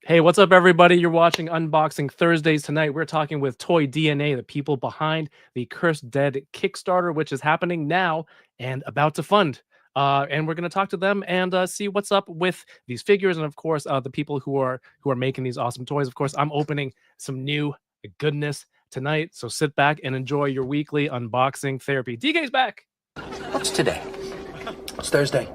Hey, what's up, everybody? You're watching Unboxing Thursdays. Tonight, we're talking with Toy DNA, the people behind the Cursed Dead Kickstarter, which is happening now and about to fund. And we're going to talk to them and see what's up with these figures, and of course, the people who are making these awesome toys. Of course, I'm opening some new goodness tonight, so sit back and enjoy your weekly unboxing therapy. DK's back. What's today? It's Thursday.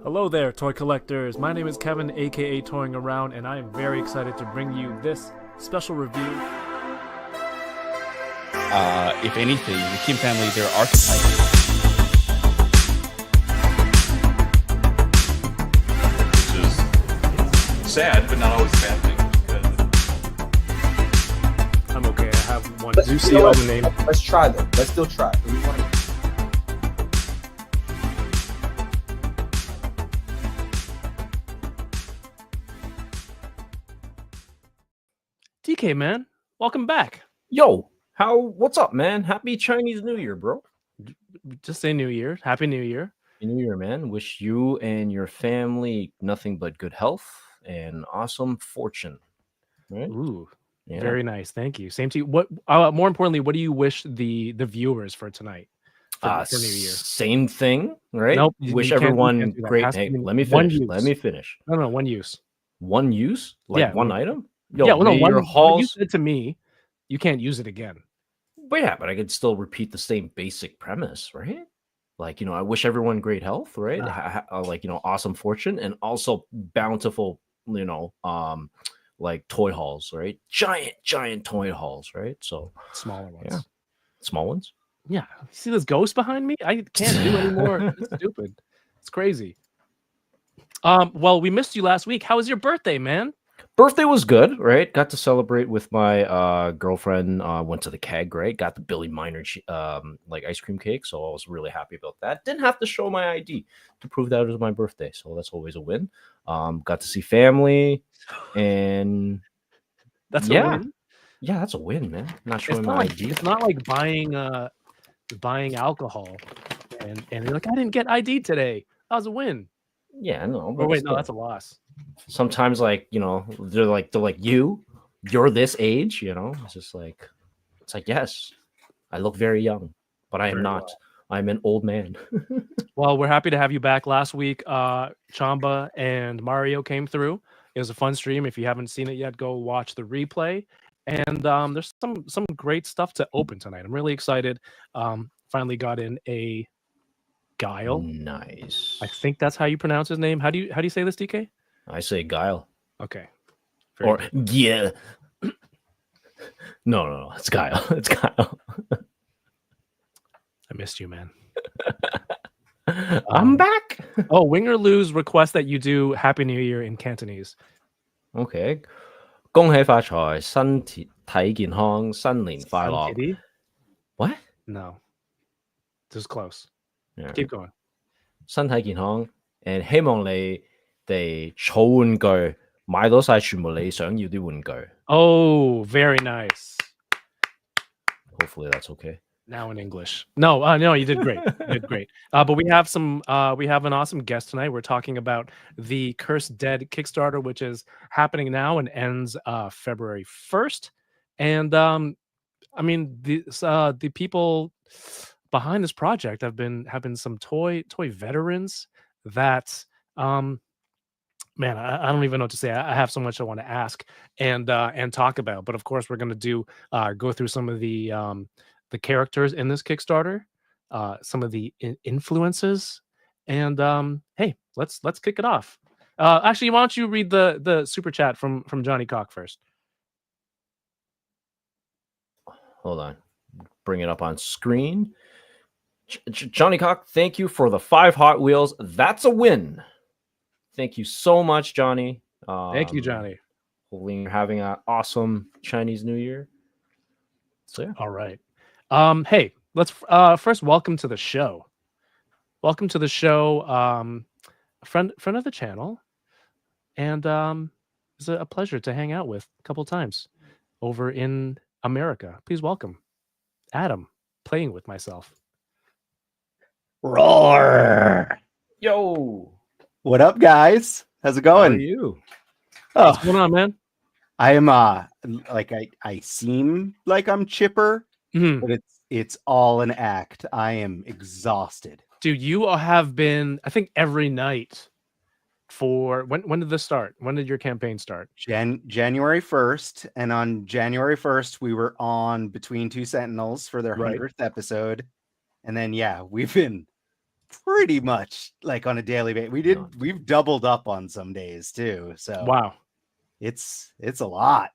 Hello there, toy collectors. My name is Kevin, aka Toying Around, and I am very excited to bring you this special review. If anything, the Kim family, they're archetypes. Which is sad, but not always a bad thing. I'm okay. I have one. Do you see all the name? Let's try them. Let's still try. DK, man, welcome back. Yo, what's up, man? Happy Chinese New Year, bro. Just say New Year. Happy New Year. Happy New Year, man. Wish you and your family nothing but good health and awesome fortune. Right? Ooh, yeah. Very nice. Thank you. Same to you. What? More importantly, what do you wish the viewers for tonight? For New Year. Same thing, right? Nope. Wish everyone great. Hey, let me finish. Let me finish. No, one use. One use? Like yeah, one item? Yo, yeah, well, no, what you said to me, you can't use it again. But yeah, but I could still repeat the same basic premise, right? Like, I wish everyone great health, right? Like, awesome fortune, and also bountiful, like toy hauls, right? Giant toy hauls, right? So smaller ones. Yeah. Small ones? Yeah. See this ghost behind me? I can't do anymore. It's stupid. It's crazy. Well, we missed you last week. How was your birthday, man? Birthday was good, right? Got to celebrate with my girlfriend. Went to the keg, right? Got the Billy Miner like ice cream cake, so I was really happy about that. Didn't have to show my ID to prove that it was my birthday, so that's always a win. Got to see family, and that's a win. Yeah, that's a win, man. Not showing my ID. It's not like buying alcohol, and you're like, I didn't get ID today. That was a win. Yeah, no. Oh wait, no, that's a loss. Sometimes, like, they're like you're this age, It's just like, yes, I look very young, but I am not. Well. I'm an old man. Well, we're happy to have you back. Last week, Chamba and Mario came through. It was a fun stream. If you haven't seen it yet, go watch the replay. And there's some great stuff to open tonight. I'm really excited. Finally got in a Guile. Nice. I think that's how you pronounce his name. How do you say this, DK? I say Guile. Okay. Or good. Yeah. No. It's Guile. It's Guile. I missed you, man. I'm back. Winger Lou's request that you do Happy New Year in Cantonese. Okay. 恭喜發財，身體健康，新年快樂。What? No. This is close. Yeah. Keep going. 身體健康，and 希望你哋儲玩具，買到晒全部你想要啲玩具。Oh, very nice. Hopefully that's okay. Now in English. No, you did great. You did great. But we have an awesome guest tonight. We're talking about the Cursed Dead Kickstarter, which is happening now and ends February 1st. And I mean, the people behind this project have been some toy veterans that man, I don't even know what to say. I have so much I want to ask and talk about. But of course, we're going to go through some of the characters in this Kickstarter, some of the influences, and hey, let's kick it off. Actually, why don't you read the super chat from Johnny Cock first? Hold on, bring it up on screen. Johnny Cock, thank you for the 5 Hot Wheels. That's a win. Thank you so much, Johnny. Thank you, Johnny. Hopefully you're having an awesome Chinese New Year. So yeah. All right. Hey, let's first welcome to the show. Welcome to the show, a friend of the channel, and it's a pleasure to hang out with a couple times over in America. Please welcome Adam, playing with myself. Roar! Yo! What up, guys? How's it How are going? you? What's Oh, going on, man? I am like I seem like I'm chipper, Mhm. but it's all an act. I am exhausted. Dude, you have been, I think, every night for when did this start? When did your campaign start? January 1st, and on January 1st, we were on Between Two Sentinels for their Right. 100th episode. And then yeah, we've been pretty much like on a daily basis. We've doubled up on some days too. So Wow. it's a lot.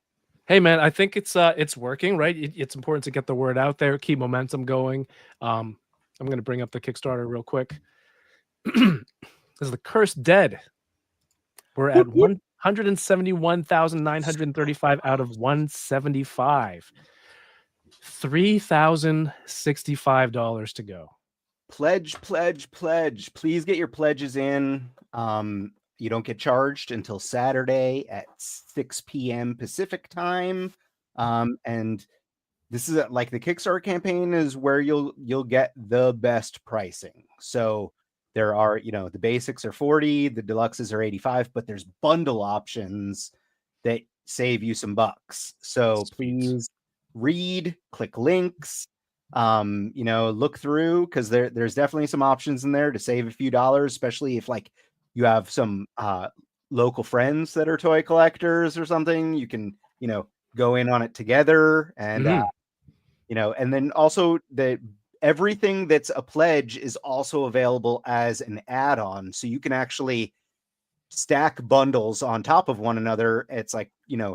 Hey man, I think it's working, right? It's important to get the word out there, keep momentum going. I'm gonna bring up the Kickstarter real quick. This is The Cursed Dead. We're at 171,935 out of 175. $3,065 to go. Pledge. Please get your pledges in. You don't get charged until Saturday at 6 p.m. Pacific time. And this is like the Kickstarter campaign is where you'll get the best pricing. So there are, the basics are 40, the deluxes are 85, but there's bundle options that save you some bucks. So please read, click links, look through, because there's definitely some options in there to save a few dollars, especially if like you have some local friends that are toy collectors or something. You can go in on it together, and and then also everything that's a pledge is also available as an add-on, so you can actually stack bundles on top of one another. It's like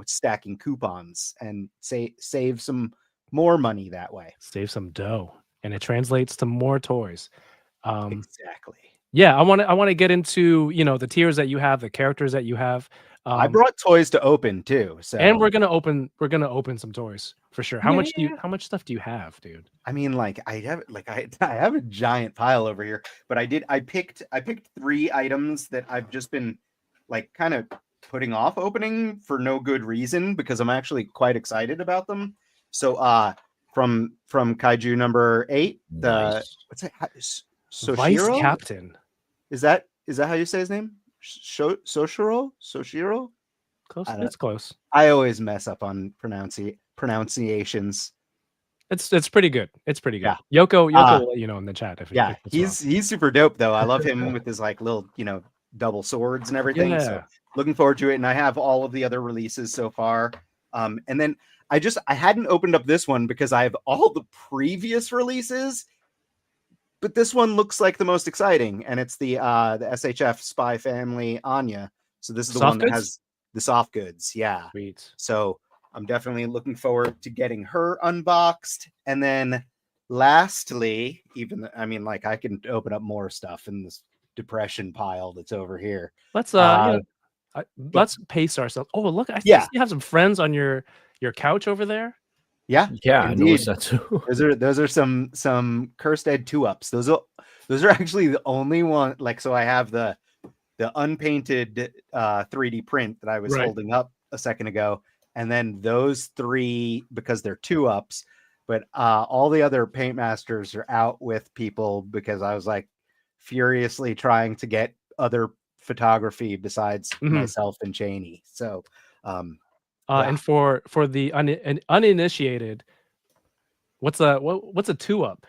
stacking coupons and save some more money that way. Save some dough, and it translates to more toys. Exactly. Yeah, I want to get into the tiers that you have, the characters that you have. I brought toys to open too, so and we're gonna open some toys for sure. How much stuff do you have, dude? I mean, like I have a giant pile over here, but I picked 3 items that I've just been like kind of putting off opening for no good reason, because I'm actually quite excited about them. So from Kaiju number 8, Nice. what's that? Vice Soshiro? Captain. Is that how you say his name? Soshiro? Close. It's close. I always mess up on pronunciations. It's pretty good. It's pretty good. Yeah. Yoko will let you know in the chat if he's super dope though. I love him with his like little double swords and everything. Yeah. So looking forward to it. And I have all of the other releases so far. And then I hadn't opened up this one because I have all the previous releases, but this one looks like the most exciting, and it's the SHF Spy Family Anya. So this is the one that has the soft goods. Yeah. Sweet. So I'm definitely looking forward to getting her unboxed. And then lastly, I can open up more stuff in this depression pile that's over here. Let's let's pace ourselves. Oh, look, I see you have some friends on your couch over there. Yeah, I noticed that too. Those are some Cursed Dead 2-ups. Those are actually the only one. Like, so I have the unpainted 3D print that I was holding up a second ago, and then those 3 because they're 2-ups. But all the other paint masters are out with people because I was like furiously trying to get other photography besides myself and Cheney. So and for the uninitiated, what's a 2-up?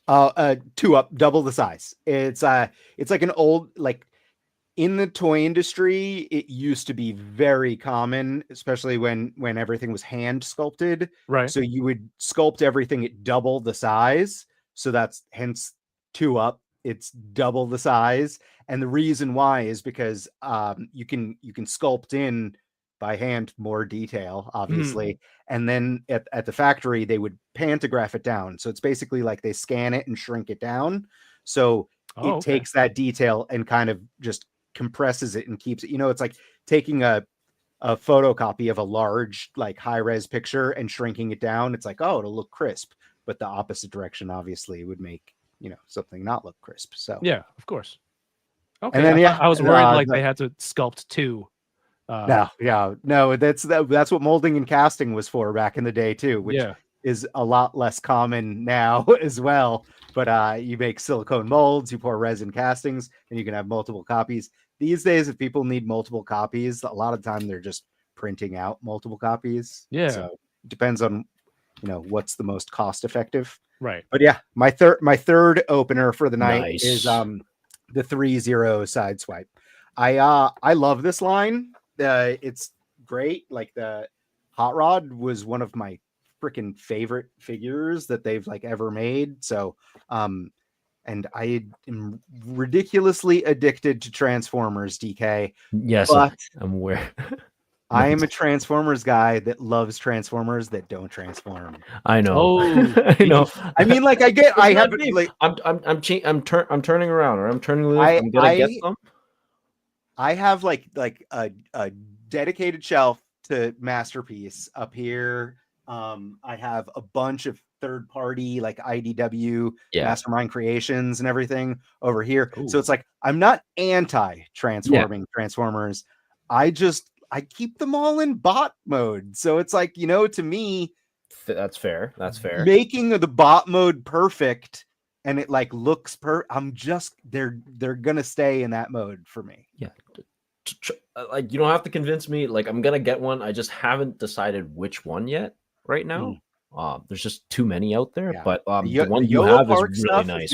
2-up, double the size. It's like an old, like, in the toy industry, it used to be very common, especially when everything was hand sculpted. Right. So you would sculpt everything at double the size. So that's hence 2-up. It's double the size. And the reason why is because you can sculpt in by hand more detail, obviously. And then at the factory, they would pantograph it down. So it's basically like they scan it and shrink it down. So it takes that detail and kind of just compresses it and keeps it, it's like taking a photocopy of a large, like, high-res picture and shrinking it down. It's like, oh, it'll look crisp. But the opposite direction obviously would make, something not look crisp. So yeah, of course. Okay. And then I was worried they had to sculpt 2. No, that's what molding and casting was for back in the day too, which is a lot less common now as well. But you make silicone molds, you pour resin castings, and you can have multiple copies. These days, if people need multiple copies, a lot of time they're just printing out multiple copies. Yeah. So it depends on what's the most cost effective. Right. But yeah, my third opener for the night Nice. is the 3-0 Sideswipe. I love this line. It's great. Like the Hot Rod was one of my freaking favorite figures that they've like ever made. So and I am ridiculously addicted to Transformers, DK. Yes, But I'm aware. I am a Transformers guy that loves Transformers that don't transform. I know. Oh, I know. I mean, like I have like I'm turning around, or I'm turning loose. I'm gonna get some. I have like a dedicated shelf to Masterpiece up here. I have a bunch of third party like IDW Mastermind Creations and everything over here. Ooh. So it's like I'm not anti transforming Transformers. I keep them all in bot mode. So it's like, to me, that's fair. That's fair. Making the bot mode perfect and it like looks they're gonna stay in that mode for me. Yeah. Like, you don't have to convince me. Like, I'm gonna get one. I just haven't decided which one yet right now. There's just too many out there. Yeah. But the the one you YOLO have Park is really stuff, nice,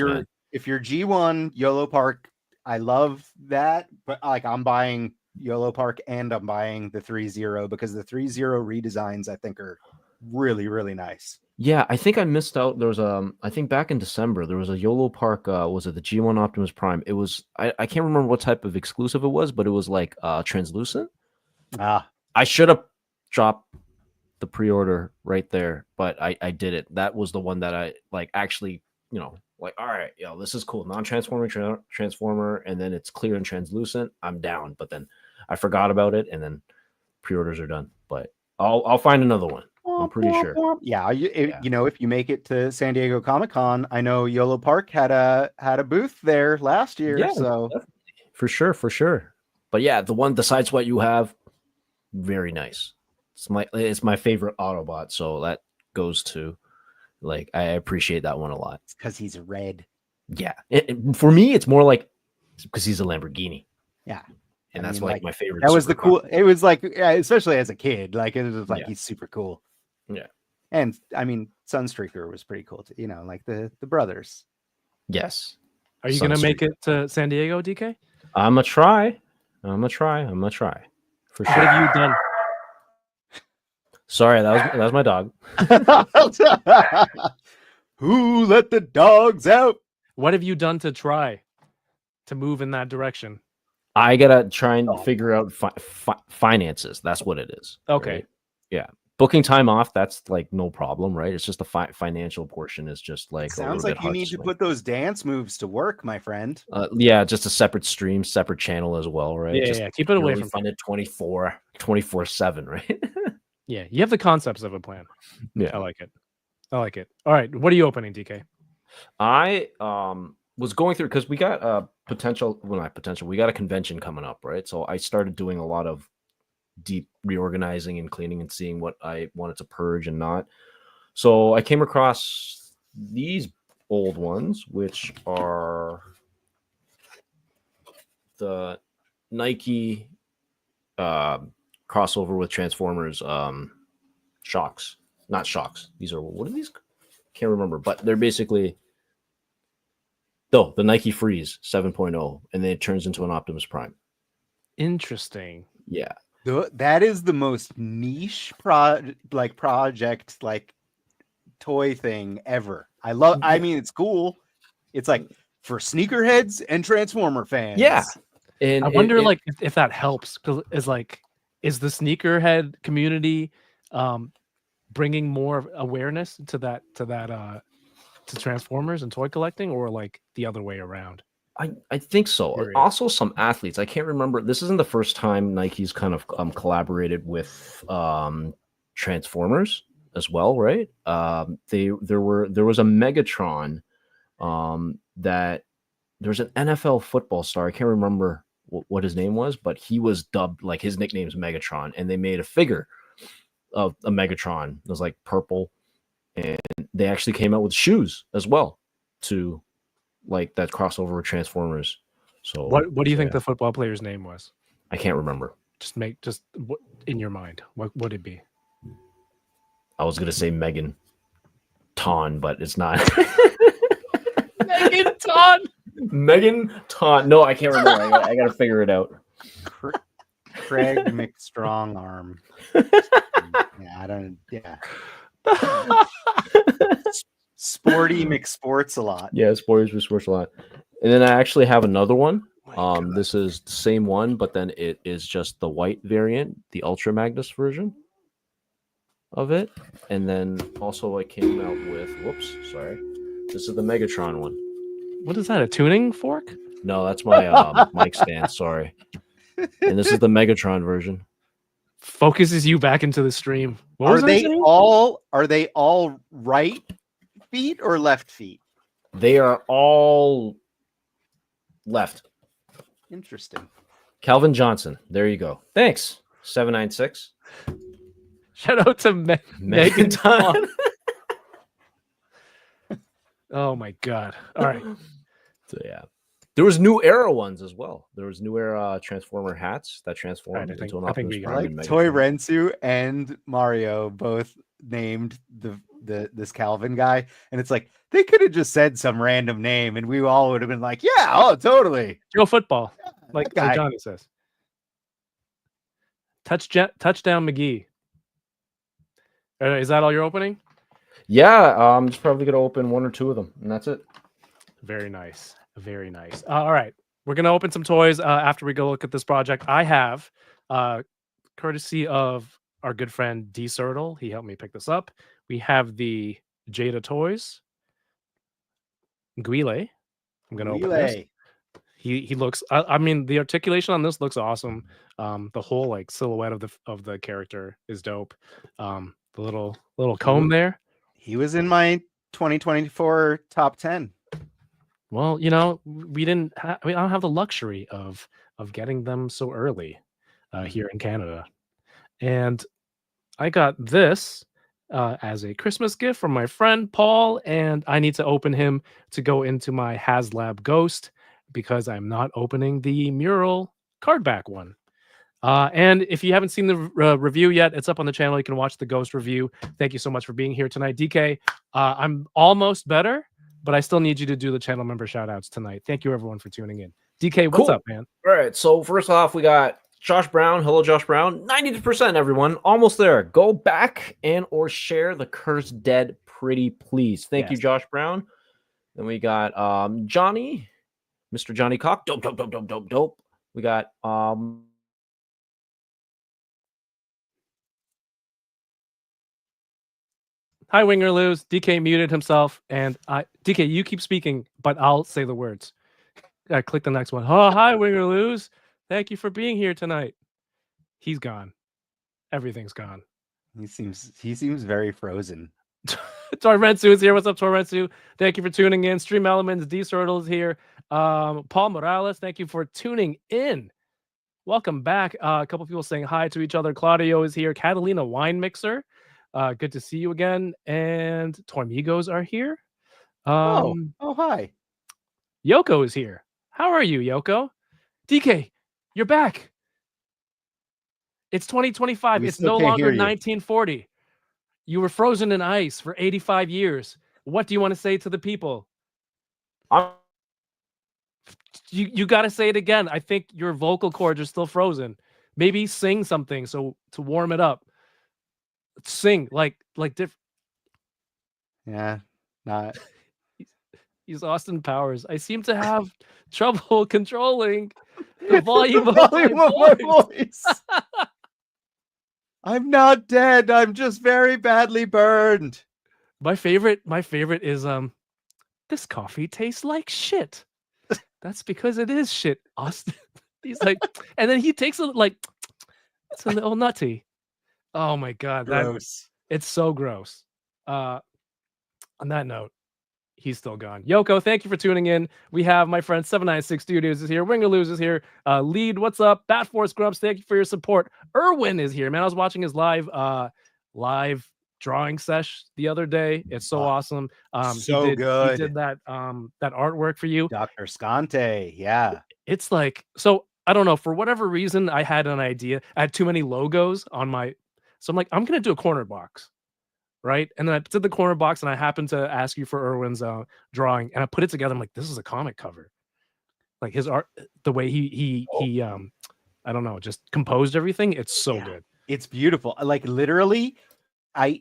if you're G1 YOLO Park, I love that. But like I'm buying YOLO Park and I'm buying the 3-0 because the 3-0 redesigns I think are really, really nice. Yeah, I think I missed out. There was I think back in December there was a YOLO Park. Was it the G1 Optimus Prime? It was I can't remember what type of exclusive it was, but it was like translucent. I should have dropped the pre-order right there, but I did it. That was the one that I like actually, like, all right, this is cool. Non-transforming transformer, and then it's clear and translucent. I'm down, but then I forgot about it, and then pre-orders are done. But I'll find another one. I'm pretty sure. Yeah, if you make it to San Diego Comic-Con, I know YOLO Park had a booth there last year. Yeah, so for sure. But yeah, the Sideswipe you have, very nice. It's my favorite Autobot, so that goes to, like, I appreciate that one a lot. It's because he's red. Yeah, for me, it's more like because he's a Lamborghini. Yeah. And that's like my favorite. That was the cool. It was like, especially as a kid, like it was like he's super cool. Yeah. And I mean, Sunstreaker was pretty cool too. Like the brothers. Yes. Are you gonna make it to San Diego, DK? I'm gonna try. For sure. What have you done? Sorry, that was my dog. Who let the dogs out? What have you done to try to move in that direction? I gotta try and figure out finances. That's what it is. Okay. Right? Yeah. Booking time off, that's like no problem, right? It's just the financial portion is just like sounds like you need to put those dance moves to work, my friend. Yeah, just a separate stream, separate channel as well, right? Yeah, keep it away from it 24/7, right? Yeah, you have the concepts of a plan. Yeah, I like it. All right, what are you opening, DK? I was going through because we got we got a convention coming up, right? So I started doing a lot of deep reorganizing and cleaning and seeing what I wanted to purge and not. So I came across these old ones, which are the Nike crossover with Transformers shocks. Not shocks. These are, what are these? Can't remember, but they're basically the Nike Freeze 7.0, and then it turns into an Optimus Prime. Interesting. Yeah. That is the most niche project, like toy thing ever. I mean, it's cool. It's like for sneakerheads and Transformer fans. Yeah. And I wonder if that helps, because is the sneakerhead community bringing more awareness to Transformers and toy collecting, or like the other way around? I think so. Period. Also, some athletes. I can't remember. This isn't the first time Nike's kind of collaborated with Transformers as well, right? There was a Megatron that there's an NFL football star. I can't remember what his name was, but he was dubbed, like, his nickname's Megatron, and they made a figure of a Megatron. It was like purple, and they actually came out with shoes as well to like that crossover with Transformers. So What do you think yeah. the football player's name was? I can't remember. Just in your mind. What would it be? I was gonna say Megan Ton, but it's not. Megan Ton. Megan Ton. No, I can't remember. I gotta figure it out. Craig McStrongarm. Yeah, I don't. Yeah. Sporty McSports a lot. Yeah, sports a lot. And then I actually have another one. This is the same one, but then it is just the white variant, the Ultra Magnus version of it. And then also I came out with, this is the Megatron one. What is that? A tuning fork? No, that's my mic stand. Sorry. And this is the Megatron version. Focuses you back into the stream. Are they all right feet or left feet? They are all left. Interesting. Calvin Johnson. There you go. Thanks. 796. Shout out to Megan Ton. Oh my god. All right. So yeah. There was new era ones as well. There was new era Transformer hats that transformed Right, into an I think Optimus we Prime. got and Like Megatron. Toy Rensu and Mario both named this Calvin guy, and it's like they could have just said some random name, and we all would have been like, "Yeah, oh, totally." Joe Football, like that guy. Johnny says. Touchdown McGee. Is that all you're opening? Yeah, I'm just probably gonna open one or two of them, and that's it. Very nice. Very nice. All right. We're going to open some toys after we go look at this project. I have, courtesy of our good friend D Sertle, he helped me pick this up. We have the Jada Toys. Guile. I'm going to open this. He looks, I mean, the articulation on this looks awesome. The whole like silhouette of the character is dope. The little comb there. He was in my 2024 top 10. Well, you know, we don't have the luxury of getting them so early here in Canada. And I got this as a Christmas gift from my friend Paul, and I need to open him to go into my HasLab Ghost because I'm not opening the mural cardback one. And if you haven't seen the review yet, it's up on the channel. You can watch the Ghost review. Thank you so much for being here tonight, DK. I'm almost better, but I still need you to do the channel member shout outs tonight. Thank you everyone for tuning in. DK, what's up, man? All right. So first off, we got Josh Brown. Hello, Josh Brown. 90%, everyone. Almost there. Go back and or share the Cursed Dead, pretty please. Thank you, Josh Brown. Then we got Johnny, Mr. Johnny Cock. Dope. We got Hi, Winger Lose. DK muted himself, and DK, you keep speaking, but I'll say the words. Click the next one. Oh, hi, Winger Lose. Thank you for being here tonight. He's gone. Everything's gone. He seems very frozen. Torrensu is here. What's up, Torrensu? Thank you for tuning in. Stream Elements, D Sertle is here. Paul Morales, thank you for tuning in. Welcome back. A couple people saying hi to each other. Claudio is here. Catalina Wine Mixer. Good to see you again. And Tormigos are here. Hi. Yoko is here. How are you, Yoko? DK, you're back. It's 2025. It's no longer 1940. You were frozen in ice for 85 years. What do you want to say to the people? You got to say it again. I think your vocal cords are still frozen. Maybe sing something to warm it up. Sing like different. Yeah, not. He's Austin Powers. I seem to have trouble controlling the volume of my voice. I'm not dead. I'm just very badly burned. My favorite is this coffee tastes like shit. That's because it is shit, Austin. He's like, and then he takes it like it's a little nutty. Oh my god, it's so gross. On that note, he's still gone. Yoko, thank you for tuning in. We have my friend 796 Studios is here. Winger Lose is here. Lead, what's up? Bat Force Grumps, thank you for your support. Erwin is here, man. I was watching his live drawing sesh the other day. It's so awesome. So he good. did that that artwork for you. Dr. Scante. Yeah. It's like, so I don't know, for whatever reason, I had an idea. I had too many logos on my, so I'm like, I'm gonna do a corner box, right? And then I did the corner box, and I happened to ask you for Erwin's drawing, and I put it together. I'm like, this is a comic cover. Like his art, the way he I don't know, just composed everything. It's so good. It's beautiful. Like literally, because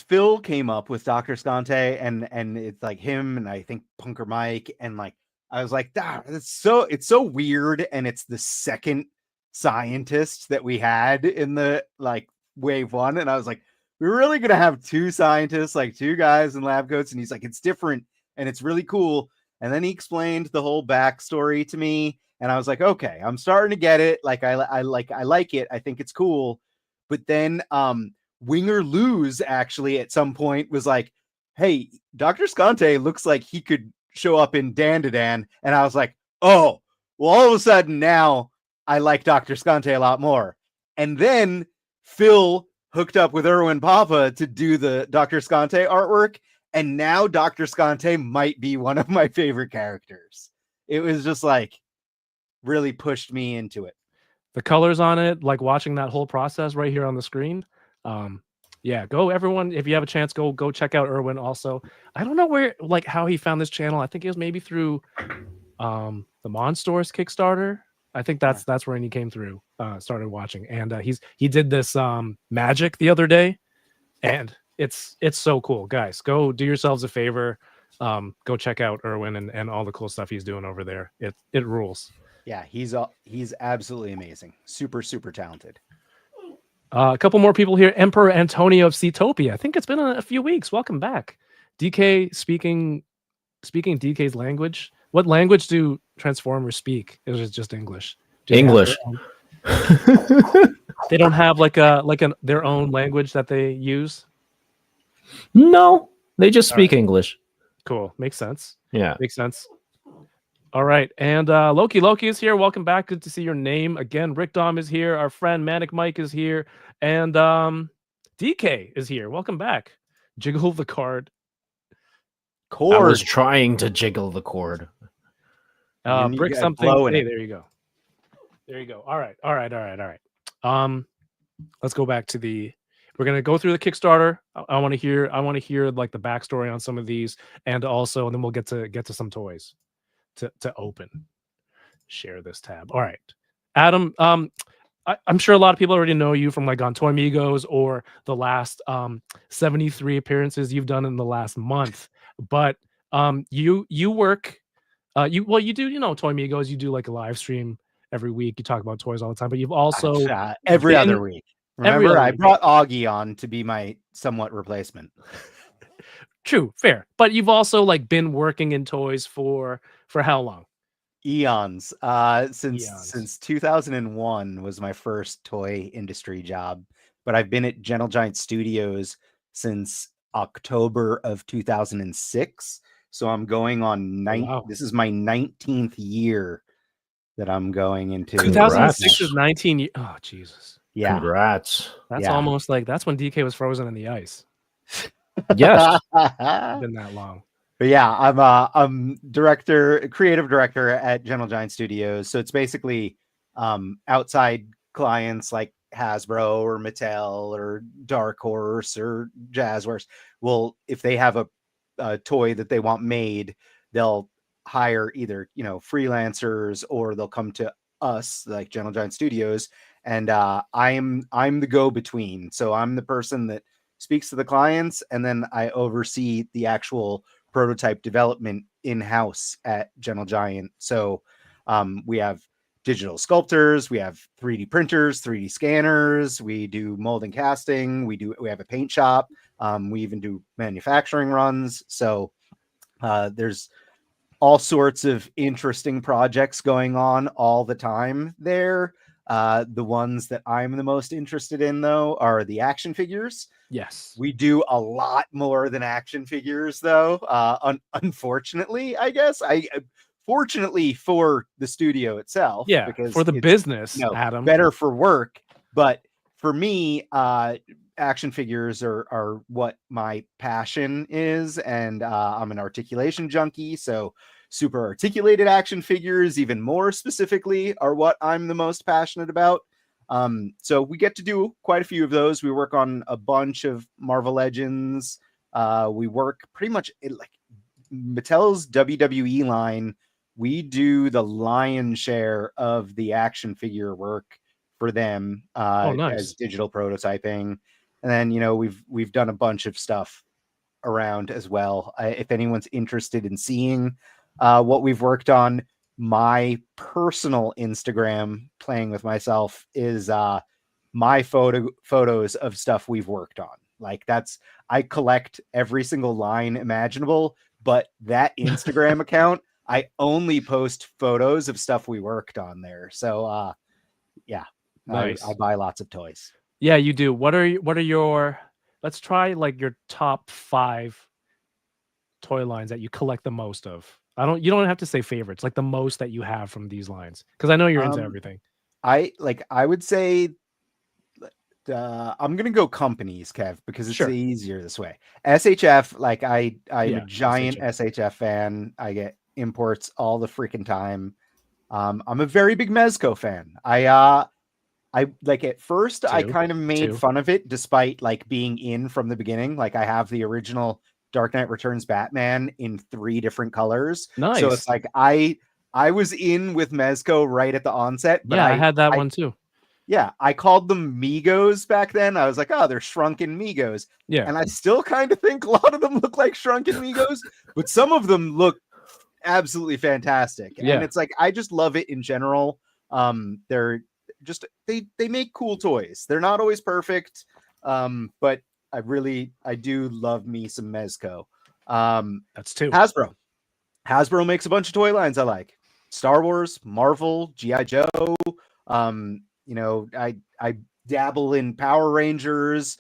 Phil came up with Dr. Scante and it's like him and I think Punker Mike, and like I was like, it's so weird, and it's the second scientist that we had in the like wave one, and I was like, we're really gonna have two scientists, like two guys in lab coats, and he's like, it's different and it's really cool. And then he explained the whole backstory to me, and I was like, okay, I'm starting to get it. Like I like it. I think it's cool. But then Winger Lose actually at some point was like, hey, Dr. Scante looks like he could show up in Dan to Dan. And I was like, oh, well, all of a sudden now I like Dr. Scante a lot more. And then Phil hooked up with Erwin Papa to do the Dr. Scante artwork. And now Dr. Scante might be one of my favorite characters. It was just like really pushed me into it. The colors on it, like watching that whole process right here on the screen. Yeah, go everyone, if you have a chance, go check out Erwin also. I don't know where, like, how he found this channel. I think it was maybe through the Monstores Kickstarter. I think that's where he came through, started watching. And he did this magic the other day, and it's so cool. Guys, go do yourselves a favor. Go check out Erwin and all the cool stuff he's doing over there. It rules. Yeah, he's absolutely amazing. Super, super talented. A couple more people here. Emperor Antonio of Seatopia. I think it's been a few weeks. Welcome back. DK speaking DK's language. What language do Transformers speak? Is it just English? English. They don't have their own language that they use. No, they just speak English. Cool. Makes sense. Yeah. Makes sense. All right. And Loki is here. Welcome back. Good to see your name again. Rick Dom is here. Our friend Manic Mike is here. And DK is here. Welcome back. Jiggle the cord. I was trying to jiggle the cord. Brick something. Hey, there you go. There you go. All right. Let's go back to we're gonna go through the Kickstarter. I want to hear like the backstory on some of these, and then we'll get to some toys to open. Share this tab. All right, Adam. I'm sure a lot of people already know you from like on Toy Migos or the last 73 appearances you've done in the last month. But you work, you do Toy Migos. You do like a live stream every week. You talk about toys all the time. But you've also every other week. Remember, I brought Augie on to be my somewhat replacement. True, fair. But you've also like been working in toys for how long? Eons. Since 2001 was my first toy industry job. But I've been at Gentle Giant Studios since October of 2006. So I'm going on This is my 19th year that I'm going into. 2006 is 19 years. Oh, Jesus. Yeah. Congrats. That's almost like that's when DK was frozen in the ice. Yes. It's been that long. But yeah, I'm creative director at Gentle Giant Studios. So it's basically outside clients like Hasbro or Mattel or Dark Horse or Jazzwares. Well, if they have a toy that they want made, they'll hire either freelancers, or they'll come to us like Gentle Giant Studios. And I'm the go-between. So I'm the person that speaks to the clients, and then I oversee the actual prototype development in-house at Gentle Giant. So we have digital sculptors, we have 3D printers, 3D scanners, we do mold and casting, we have a paint shop, we even do manufacturing runs. So there's all sorts of interesting projects going on all the time there. The ones that I'm the most interested in, though, are the action figures. Yes. We do a lot more than action figures, though. Unfortunately, I guess. Fortunately for the studio itself. Yeah, because for the business, Adam. Better for work. But for me, action figures are what my passion is, and I'm an articulation junkie, so super articulated action figures, even more specifically, are what I'm the most passionate about. So we get to do quite a few of those. We work on a bunch of Marvel Legends. We work pretty much like Mattel's WWE line. We do the lion's share of the action figure work for them as digital prototyping. And then, you know, we've done a bunch of stuff around as well. If anyone's interested in seeing what we've worked on, my personal Instagram, playing with myself, is my photos of stuff we've worked on. Like I collect every single line imaginable, but that Instagram account, I only post photos of stuff we worked on there. So yeah, nice. I buy lots of toys. Yeah, you do. What are your, let's try like your top 5 toy lines that you collect the most of. You don't have to say favorites, like the most that you have from these lines, because I know you're into everything. I would say I'm gonna go companies, Kev, because it's easier this way. SHF, like I'm a giant SHF fan. I get imports all the freaking time. I'm a very big Mezco fan. I like at first I kind of made fun of it, despite like being in from the beginning. Like I have the original Dark Knight Returns Batman in 3 different colors. Nice. So it's like I was in with Mezco right at the onset. But I had that one too. Yeah, I called them Migos back then. I was like, oh, they're shrunken Migos. Yeah. And I still kind of think a lot of them look like shrunken Migos, but some of them look absolutely fantastic. And it's like, I just love it in general. They're just, they make cool toys. They're not always perfect, but I do love me some Mezco. That's 2. Hasbro makes a bunch of toy lines I like. Star Wars, Marvel, G.I. Joe. You know, I dabble in Power Rangers.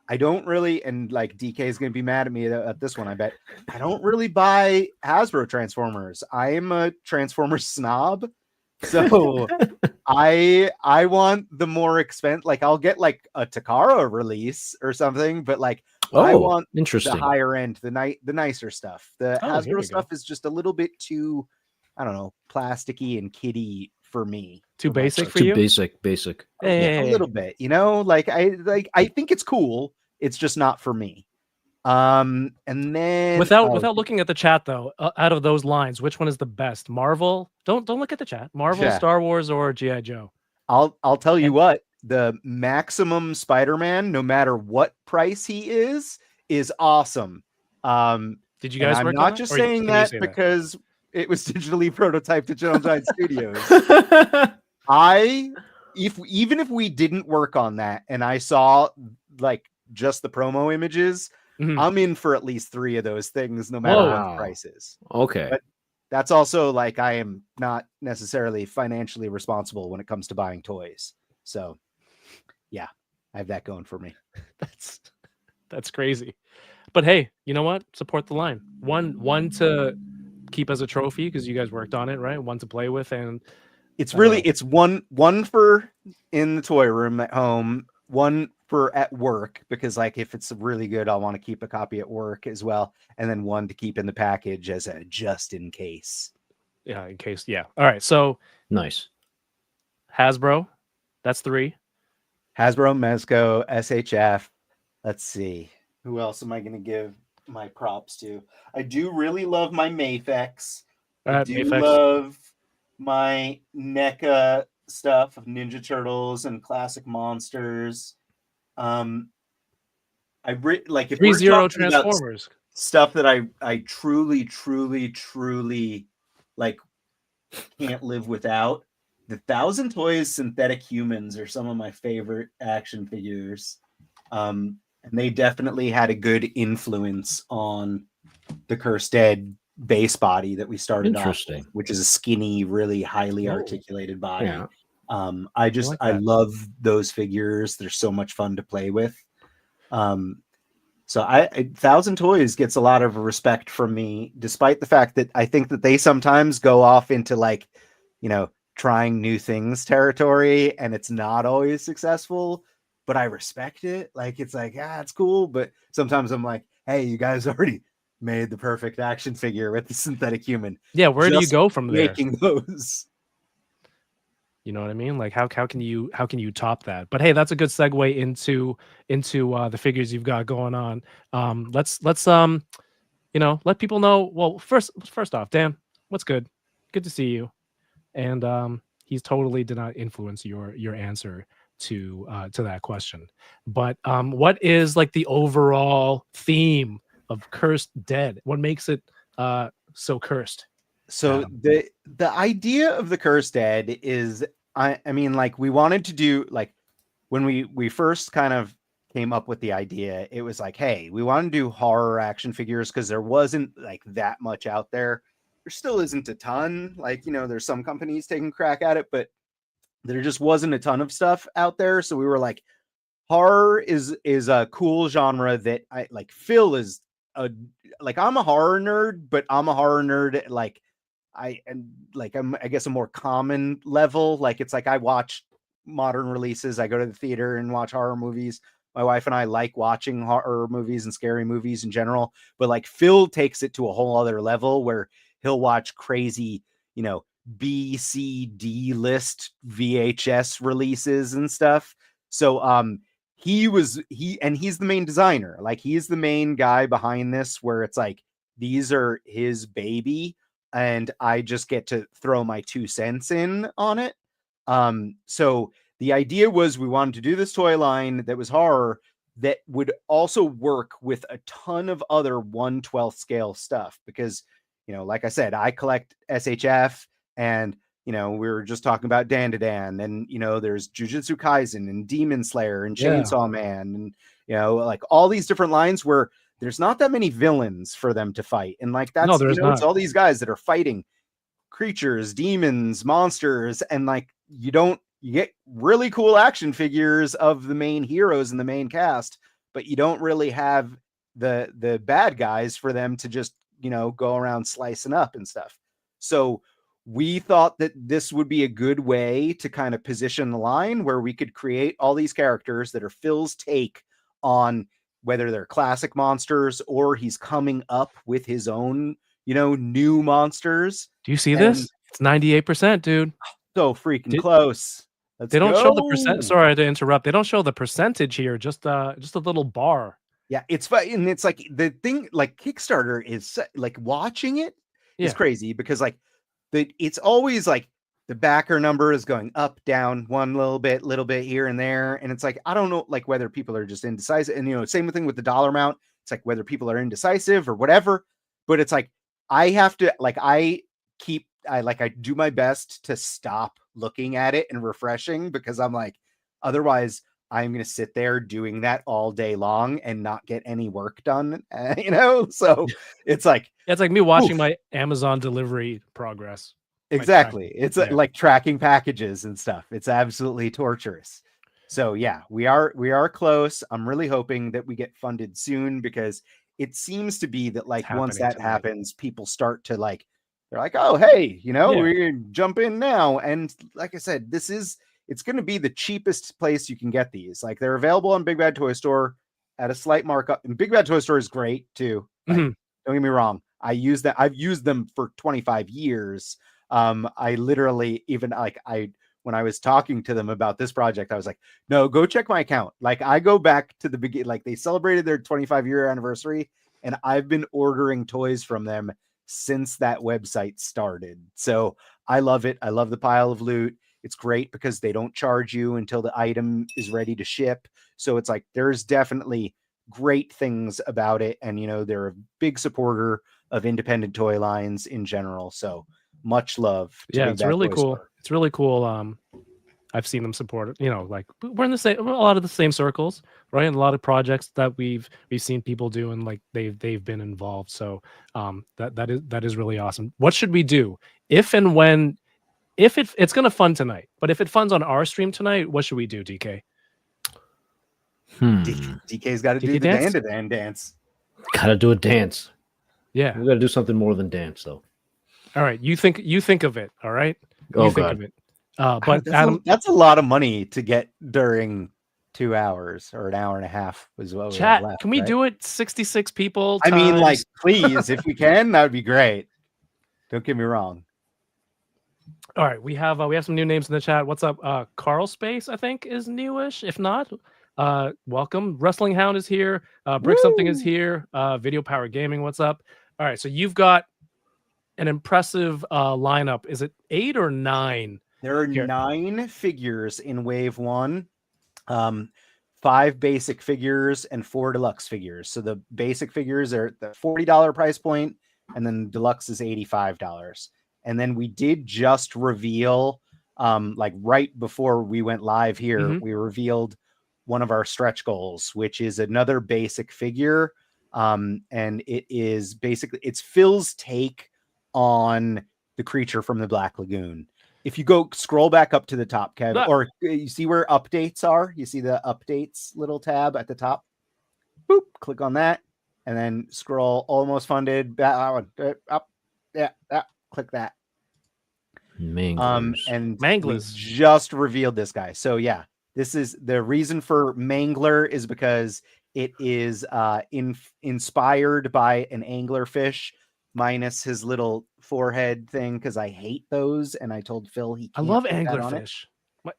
I don't really, and like DK is going to be mad at me at this one, I bet. I don't really buy Hasbro Transformers. I am a Transformers snob. So I want the more expensive, like I'll get like a Takara release or something, but like I want the higher end, the nicer stuff. The Hasbro stuff is just a little bit too, I don't know, plasticky and kiddie for me. Too basic for you? Too basic. A little bit, you know, like I think it's cool. It's just not for me. And then without looking at the chat though, out of those lines, which one is the best? Marvel? Don't look at the chat. Marvel, Star Wars, or G.I. Joe? I'll tell you what, the Maximum Spider-Man, no matter what price he is awesome. Did you guys work I'm on not that? just saying that because it was digitally prototyped at General Giant Studios. Even if we didn't work on that and I saw like just the promo images, I'm in for at least 3 of those things, no matter what the price is. Okay. But that's also like, I am not necessarily financially responsible when it comes to buying toys. So yeah, I have that going for me. That's crazy. But hey, you know what? Support the line. One to keep as a trophy because you guys worked on it, right? One to play with, and it's really it's one for in the toy room at home, one for at work, because like if it's really good, I'll want to keep a copy at work as well, and then one to keep in the package as a just in case. Yeah, in case. Yeah. All right. So nice. Hasbro, that's 3. Hasbro, Mezco, SHF. Let's see. Who else am I going to give my props to? I do really love my Mafex. I do love my NECA stuff of Ninja Turtles and classic monsters. Like if we're talking Transformers stuff that I truly like can't live without, the Thousand Toys Synthetic Humans are some of my favorite action figures. And they definitely had a good influence on the Cursed Dead base body that we started off with, which is a skinny, really highly articulated body. Yeah. I love those figures. They're so much fun to play with. So Thousand Toys gets a lot of respect from me, despite the fact that I think that they sometimes go off into like, you know, trying new things territory, and it's not always successful. but I respect it. Like, it's like, it's cool. But sometimes I'm like, hey, you guys already made the perfect action figure with the synthetic human. Yeah, where do you Just go from there? making those. You know what I mean? Like how can you top that? But hey, that's a good segue into the figures you've got going on. Let's let people know. Well, first off, Dan, what's good? Good to see you. And he's totally did not influence your answer to that question. But what is like the overall theme of Cursed Dead? What makes it so cursed? So the idea of the Cursed Dead is, I mean, like, we wanted to do, like, when we first kind of came up with the idea, it was like, hey, we want to do horror action figures because there wasn't like that much out there. There still isn't a ton. Like, there's some companies taking a crack at it, but there just wasn't a ton of stuff out there. So we were like, horror is a cool genre that I like. Phil is I'm a horror nerd, but I'm a horror nerd like I'm I guess a more common level. Like, it's like I watch modern releases. I go to the theater and watch horror movies. My wife and I like watching horror movies and scary movies in general. But like, Phil takes it to a whole other level where he'll watch crazy, B, C, D list VHS releases and stuff. So he's the main designer. Like, he's the main guy behind this, where it's like, these are his baby, and I just get to throw my 2 cents in on it. So the idea was we wanted to do this toy line that was horror that would also work with a ton of other 1/12 scale stuff, because, like I said, I collect SHF, and, we were just talking about Dan to Dan, and, there's Jujutsu Kaisen and Demon Slayer and Chainsaw Man, and, like, all these different lines where there's not that many villains for them to fight. And like, that's, it's all these guys that are fighting creatures, demons, monsters, and like, you get really cool action figures of the main heroes in the main cast, but you don't really have the bad guys for them to just, go around slicing up and stuff. So we thought that this would be a good way to kind of position the line where we could create all these characters that are Phil's take on whether they're classic monsters or he's coming up with his own, new monsters. Do you see this? It's 98%, dude. So freaking close. They don't show the percent. Sorry to interrupt. They don't show the percentage here. Just a little bar. Yeah, it's fun. And it's like, the thing, like, Kickstarter is like, watching it is crazy, because like it's always like the backer number is going up, down, one little bit here and there. And it's like, I don't know, like, whether people are just indecisive. And, same thing with the dollar amount. It's like whether people are indecisive or whatever. But it's like, I have to, like, I do my best to stop looking at it and refreshing, because I'm like, otherwise I'm going to sit there doing that all day long and not get any work done, So it's like me watching my Amazon delivery progress. Exactly. It's like tracking packages and stuff. It's absolutely torturous. So yeah, we are close. I'm really hoping that we get funded soon, because it seems to be that, like, once that happens, people start to like, they're like, oh, hey, we're going to jump in now. And like I said, it's going to be the cheapest place you can get these. Like, they're available on Big Bad Toy Store at a slight markup. And Big Bad Toy Store is great too. Like, don't get me wrong. I've used them for 25 years. I literally, even like, when I was talking to them about this project, I was like, no, go check my account. Like, I go back to the beginning, like, they celebrated their 25-year anniversary, and I've been ordering toys from them since that website started. So I love it. I love the pile of loot. It's great because they don't charge you until the item is ready to ship. So it's like, there's definitely great things about it. And, they're a big supporter of independent toy lines in general. So much love. It's really cool. Store. It's really cool. I've seen them support it. Like, we're in a lot of the same circles, right? And a lot of projects that we've seen people do, and like they've been involved. So that is really awesome. What should we do if and when? If it's going to fund tonight, but if it funds on our stream tonight, what should we do, DK? DK's got to do the Dan dance. Got to do a dance. Yeah, we got to do something more than dance, though. All right, you think of it. All right, you think of it. But that's a lot of money to get during 2 hours or an hour and a half was what we Chat, have left. can we right? do it 66 people I mean, like, times- please, if we can, that would be great. Don't get me wrong. All right, we have some new names in the chat. What's up? Carl Space, I think, is newish. If not, welcome. Wrestling Hound is here. Brick Something is here. Video Power Gaming, what's up? All right, so you've got an impressive lineup. Is it 8 or 9? There are Here. 9 figures in wave 1. 5 basic figures and 4 deluxe figures. So the basic figures are the $40 price point, and then deluxe is $85. And then we did just reveal, like right before we went live here, we revealed one of our stretch goals, which is another basic figure. And it is basically, it's Phil's take on the creature from the Black Lagoon. If you go scroll back up to the top, Kev, or you see where updates are, you see the updates little tab at the top. Boop, click on that, and then scroll almost funded. Up, yeah, click that. Manglers. And Manglers. we just revealed this guy. So yeah, this is the reason for Mangler is because it is inspired by an anglerfish minus his little forehead thing, because I hate those, and I told Phil he I can't love put that on it. anglerfish.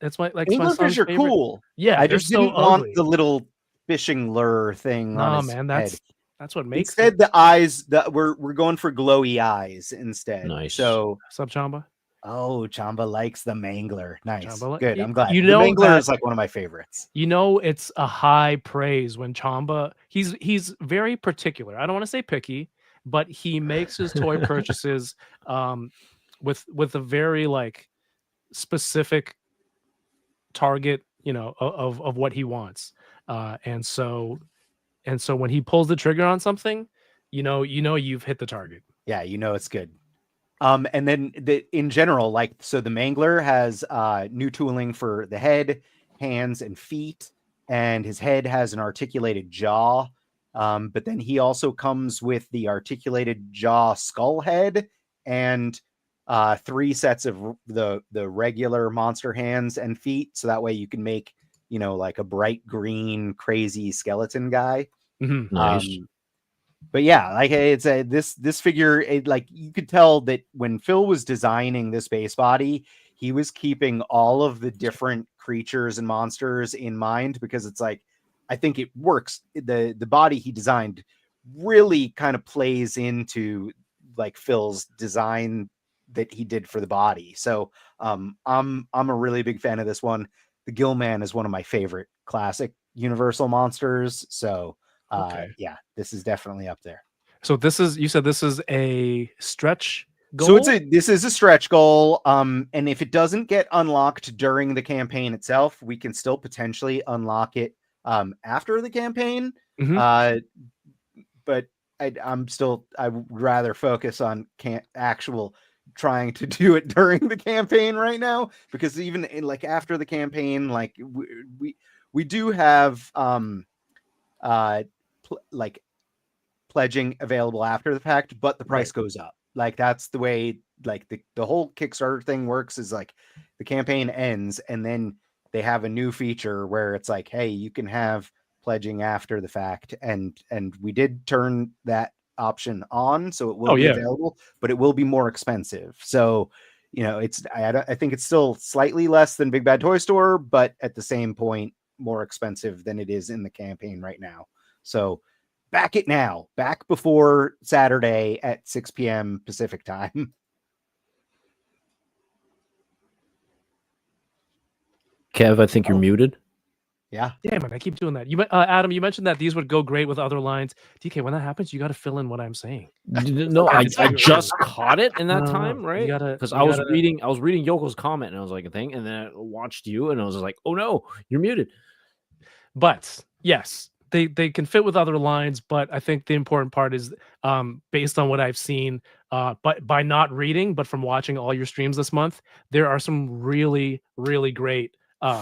That's my Anglerfish son's are favorite. cool. Yeah, I they're just so didn't want ugly. the little fishing lure thing Nah, on his man, head. that's what makes Instead, it. the eyes that we're going for glowy eyes instead. Nice. So, What's up, Chamba? oh, Chamba likes the Mangler. Nice, Chamba good. I'm glad. You The know Mangler that- is like one of my favorites. You know, it's a high praise when Chamba. He's very particular. I don't want to say picky, but he makes his toy purchases with a very like specific target, you know, of what he wants. And so when he pulls the trigger on something, you know you've hit the target. Yeah, you know it's good. And then in general, like, so the Mangler has new tooling for the head, hands, and feet, and his head has an articulated jaw. But then he also comes with the articulated jaw skull head and 3 sets of the regular monster hands and feet. So that way you can make, you know, like a bright green crazy skeleton guy. Nice. But yeah, like it's this figure, like you could tell that when Phil was designing this base body, he was keeping all of the different creatures and monsters in mind, because it's like, I think it works. The body he designed really kind of plays into like Phil's design that he did for the body. So I'm a really big fan of this one. The Gillman is one of my favorite classic Universal monsters. So Okay. yeah, this is definitely up there. So you said this is a stretch goal? So this is a stretch goal. And if it doesn't get unlocked during the campaign itself, we can still potentially unlock it after the campaign. But I would rather focus on actual trying to do it during the campaign right now, because even like after the campaign, like we do have like pledging available after the fact, but the price goes up. Like that's the way like the whole Kickstarter thing works, is like the campaign ends and then they have a new feature where it's like, hey, you can have pledging after the fact, and we did turn that option on, so it will be available, but it will be more expensive. So, you know, I think it's still slightly less than Big Bad Toy Store, but at the same point more expensive than it is in the campaign right now. So back it now, back before Saturday at 6 p.m. Pacific time. Kev, I think you're muted. Yeah. Damn it, I keep doing that. You, Adam, you mentioned that these would go great with other lines. DK, when that happens, you got to fill in what I'm saying. No, I just caught it in that No, time, right? Because you I was gotta- reading Yoko's comment, and I was like a thing, and then I watched you, and I was like, oh no, you're muted. But yes, they can fit with other lines, but I think the important part is based on what I've seen, but by not reading, but from watching all your streams this month, there are some really, really great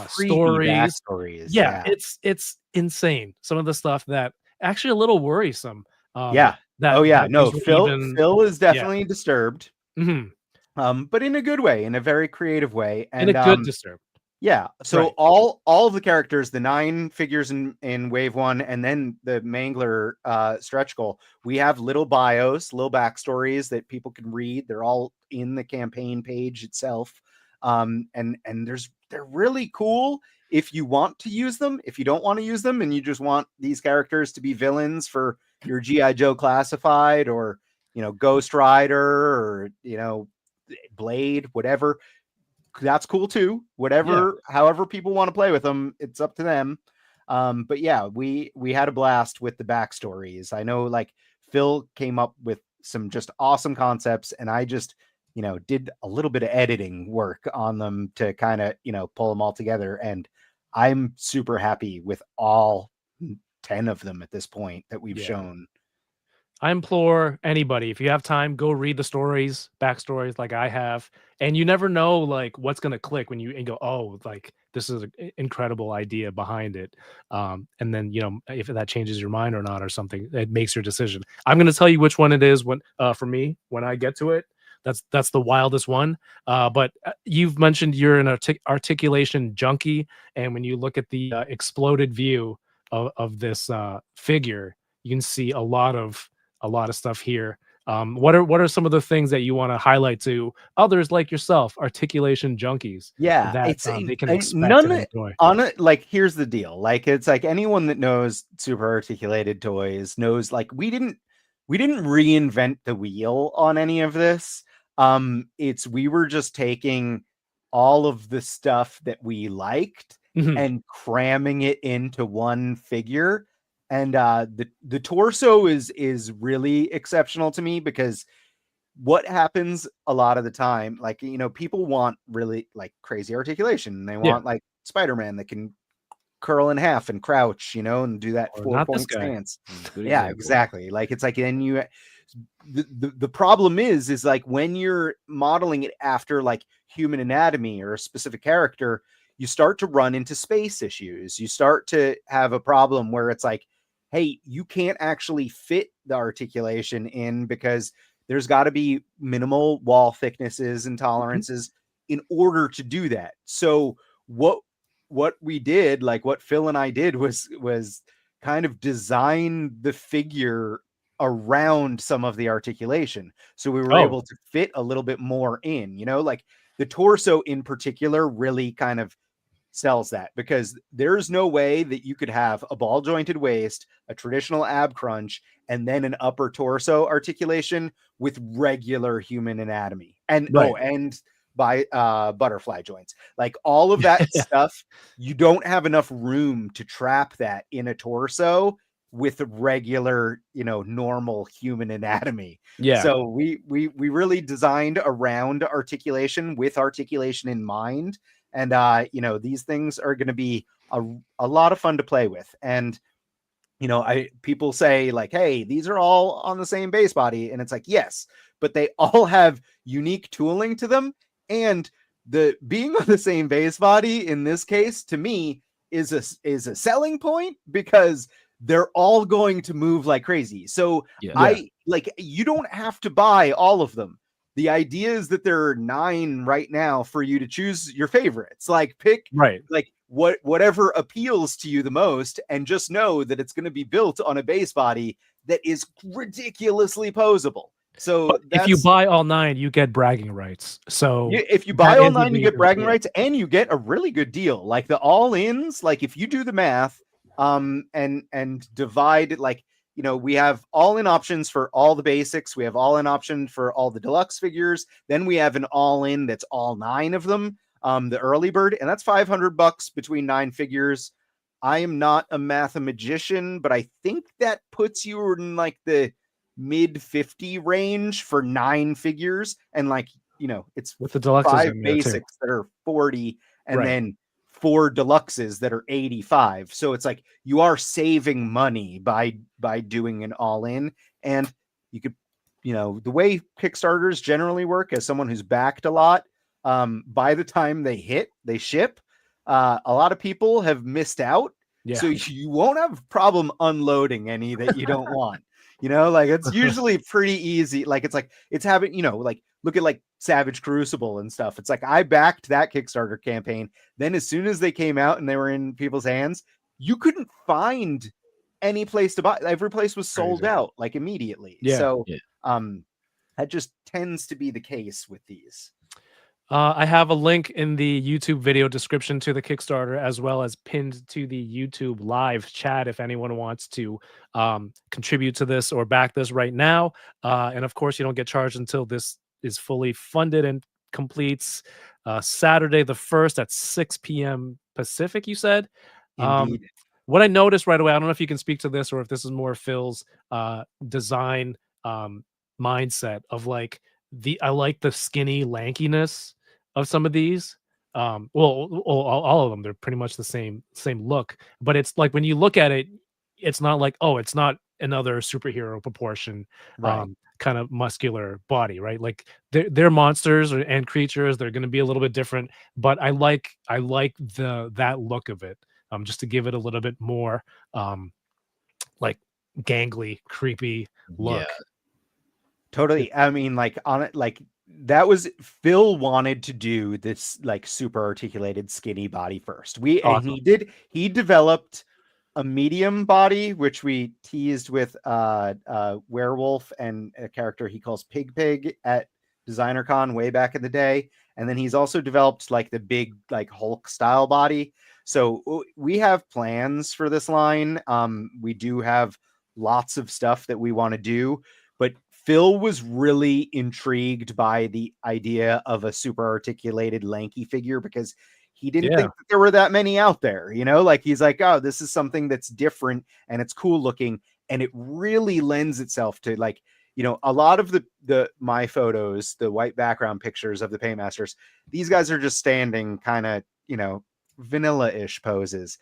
stories. Yeah, it's insane. Some of the stuff that actually a little worrisome. Phil is definitely disturbed. Mm-hmm. But in a good way, in a very creative way, and in a good disturbed. Yeah. So Right. all of the characters, the 9 figures in wave 1, and then the Mangler stretch goal, we have little bios, little backstories that people can read. They're all in the campaign page itself. And they're really cool if you want to use them. If you don't want to use them and you just want these characters to be villains for your G.I. Joe Classified, or Ghost Rider, or Blade, whatever, that's cool too. Whatever, however people want to play with them, it's up to them. But yeah, we had a blast with the backstories. I know, like, Phil came up with some just awesome concepts, and I just did a little bit of editing work on them to kind of pull them all together, and I'm super happy with all 10 of them at this point that we've shown. I implore anybody, if you have time, go read the stories, backstories like I have. And you never know, like, what's going to click when you go, oh, like, this is an incredible idea behind it. And then, if that changes your mind or not, or something, it makes your decision. I'm going to tell you which one it is when, for me, when I get to it. That's the wildest one. But you've mentioned you're an articulation junkie. And when you look at the exploded view of this figure, you can see a lot of stuff here. What are some of the things that you want to highlight to others like yourself, articulation junkies? Yeah, that it's they can expect and enjoy. on it. Like, here's the deal. Like, it's like anyone that knows super articulated toys knows, like, we didn't reinvent the wheel on any of this. We were just taking all of the stuff that we liked and cramming it into one figure. And the torso is really exceptional to me, because what happens a lot of the time, like, people want really, like, crazy articulation. They want like Spider-Man that can curl in half and crouch, and do that 4-point stance. Yeah, exactly. Like, it's like, then the problem is like, when you're modeling it after like human anatomy or a specific character, you start to run into space issues. You start to have a problem where it's like, hey, you can't actually fit the articulation in, because there's got to be minimal wall thicknesses and tolerances in order to do that. So what we did, like what Phil and I did, was kind of design the figure around some of the articulation. So we were able to fit a little bit more in, like the torso in particular really kind of sells that, because there's no way that you could have a ball jointed waist, a traditional ab crunch, and then an upper torso articulation with regular human anatomy and and by butterfly joints, like all of that stuff. You don't have enough room to trap that in a torso with regular, normal human anatomy. So we really designed around articulation with articulation in mind. And, these things are going to be a lot of fun to play with. And, people say like, hey, these are all on the same base body. And it's like, yes, but they all have unique tooling to them. And the being on the same base body in this case, to me, is a selling point, because they're all going to move like crazy. So you don't have to buy all of them. The idea is that there are 9 right now for you to choose your favorites. Like, pick like whatever appeals to you the most, and just know that it's going to be built on a base body that is ridiculously posable. So if you buy all 9, you get bragging rights. So if you buy all 9, you get bragging rights, and you get a really good deal. Like the all-ins, like if you do the math, and divide, like, we have all-in options for all the basics. We have all-in option for all the deluxe figures. Then we have an all-in that's all 9 of them, the early bird, and that's $500 between 9 figures. I am not a mathematician, but I think that puts you in like the mid 50 range for 9 figures. And like, it's with the deluxes 5 basics that are 40, and then 4 deluxes that are 85. So it's like you are saving money by doing an all-in. And you could, the way Kickstarters generally work, as someone who's backed a lot, by the time they ship, a lot of people have missed out. So you won't have a problem unloading any that you don't want. Like, it's usually pretty easy. Like, it's having, like, look at like Savage Crucible and stuff. It's like I backed that Kickstarter campaign. Then as soon as they came out and they were in people's hands, you couldn't find any place to buy. Every place was sold out like immediately. Yeah. So that just tends to be the case with these. I have a link in the YouTube video description to the Kickstarter, as well as pinned to the YouTube live chat if anyone wants to contribute to this or back this right now. And of course, you don't get charged until this is fully funded and completes Saturday the 1st at 6 p.m. Pacific, you said? Indeed. What I noticed right away, I don't know if you can speak to this or if this is more Phil's design mindset of like, I like the skinny lankiness of some of these. Well, all of them, they're pretty much the same look, but it's like when you look at it, it's not like, oh, it's not another superhero proportion, Right. kind of muscular body, right? Like they're monsters and creatures. They're going to be a little bit different, but I like that look of it, just to give it a little bit more like gangly, creepy look. Yeah. Totally. I mean, like on it, like that was Phil wanted to do this like super articulated skinny body first. Awesome. And he developed a medium body, which we teased with Werewolf and a character he calls Pig at DesignerCon way back in the day. And then he's also developed like the big like Hulk style body. So we have plans for this line. We do have lots of stuff that we want to do, but Phil was really intrigued by the idea of a super articulated, lanky figure because he didn't think that there were that many out there, you know, like he's like, oh, this is something that's different and it's cool looking. And it really lends itself to like, you know, a lot of my photos, the white background pictures of the Paintmasters, these guys are just standing kind of, you know, vanilla-ish poses.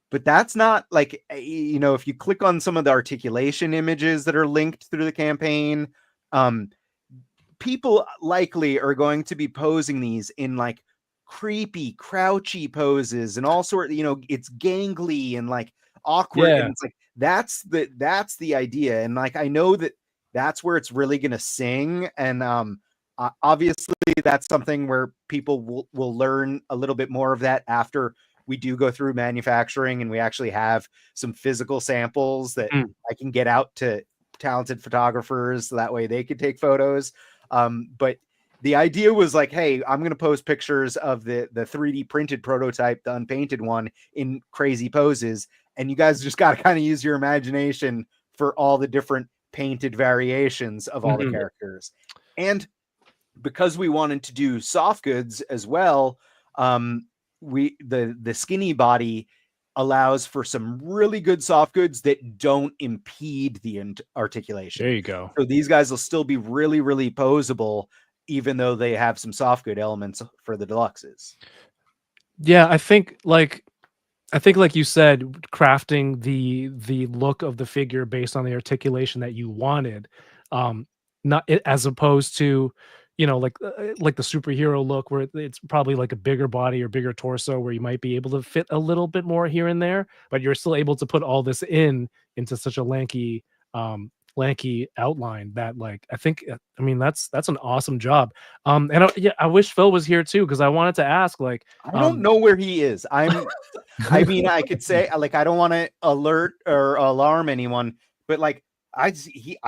But that's not like, you know, if you click on some of the articulation images that are linked through the campaign, people likely are going to be posing these in like creepy, crouchy poses and all sorts, you know, it's gangly and like awkward. Yeah. And it's like, that's the idea. And like, I know that's where it's really going to sing. And obviously that's something where people will learn a little bit more of that after we do go through manufacturing and we actually have some physical samples that I can get out to talented photographers so that way they could take photos. But the idea was like, hey, I'm going to post pictures of the 3D printed prototype, the unpainted one, in crazy poses. And you guys just got to kind of use your imagination for all the different painted variations of all the characters. And because we wanted to do soft goods as well, the skinny body allows for some really good soft goods that don't impede the articulation. There you go. So these guys will still be really, really posable, even though they have some soft good elements for the deluxes. Yeah, I think like you said, crafting the look of the figure based on the articulation that you wanted, not as opposed to, you know, like the superhero look where it's probably like a bigger body or bigger torso where you might be able to fit a little bit more here and there, but you're still able to put all this into such a lanky outline that like, I mean, that's an awesome job. And I wish Phil was here too, because I wanted to ask, like, I don't know where he is. I mean, I could say like, I don't want to alert or alarm anyone, but like, I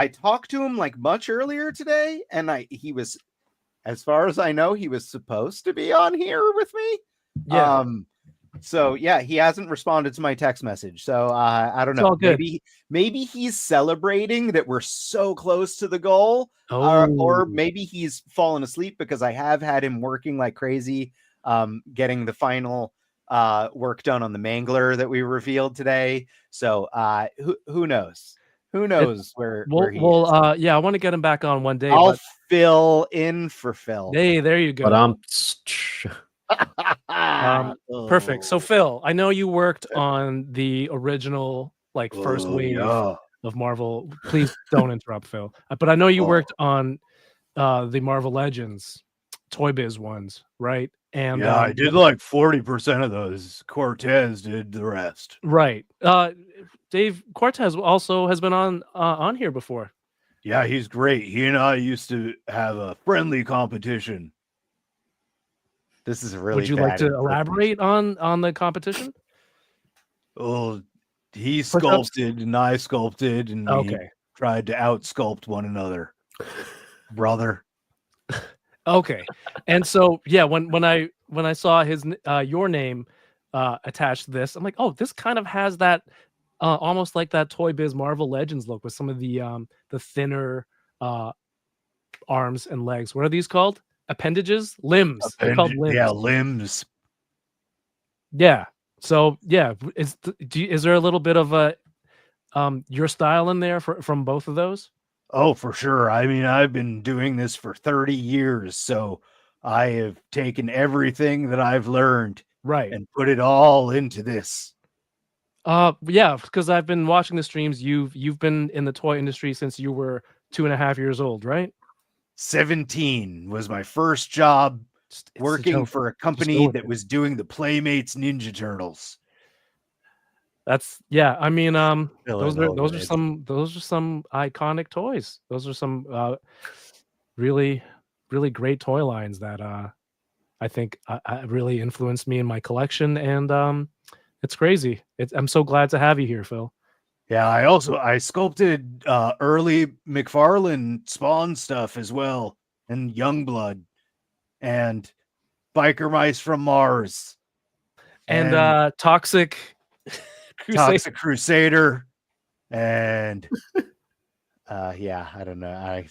talked to him like much earlier today, and he was, as far as I know, he was supposed to be on here with me. Yeah. So yeah, he hasn't responded to my text message. So I don't know. Maybe he's celebrating that we're so close to the goal, or maybe he's fallen asleep because I have had him working like crazy, getting the final work done on the Mangler that we revealed today. So who knows? Who knows where he is? Yeah, I want to get him back on one day. I'll fill in for Phil. Hey, there you go. But perfect. So Phil, I know you worked on the original like first wave of Marvel. Please don't interrupt, Phil. But I know you worked on the Marvel Legends Toy Biz ones, right? And I did like 40% of those. Cortez did the rest. Right. Dave Cortez also has been on here before. Yeah, he's great. He and I used to have a friendly competition. This is really Would you like bad to impersonation. elaborate on the competition? Well, he Push-ups? sculpted and I sculpted, and we Okay. tried to out sculpt one another. Brother. Okay. And so yeah, when I saw his your name attached to this, I'm like, oh, this kind of has that almost like that Toy Biz Marvel Legends look with some of the thinner arms and legs. What are these called? Appendages? Limbs. They're called limbs. Yeah, limbs. Yeah. So yeah, is there a little bit of a your style in there from both of those? Oh, for sure. I mean, I've been doing this for 30 years, so I have taken everything that I've learned Right. and put it all into this. Yeah, because I've been watching the streams. You've been in the toy industry since you were 2.5 years old, right? 17 was my first job It's a working joke. for a go company with that it. was doing the Playmates Ninja Turtles. That's yeah. I mean, those are Villanova, some iconic toys. Those are some really great toy lines that I think really influenced me in my collection, and it's crazy. I'm so glad to have you here, Phil. Yeah, I sculpted early McFarlane Spawn stuff as well, and Youngblood, and Biker Mice from Mars, And Toxic Toxic Crusader, and Yeah, I don't know.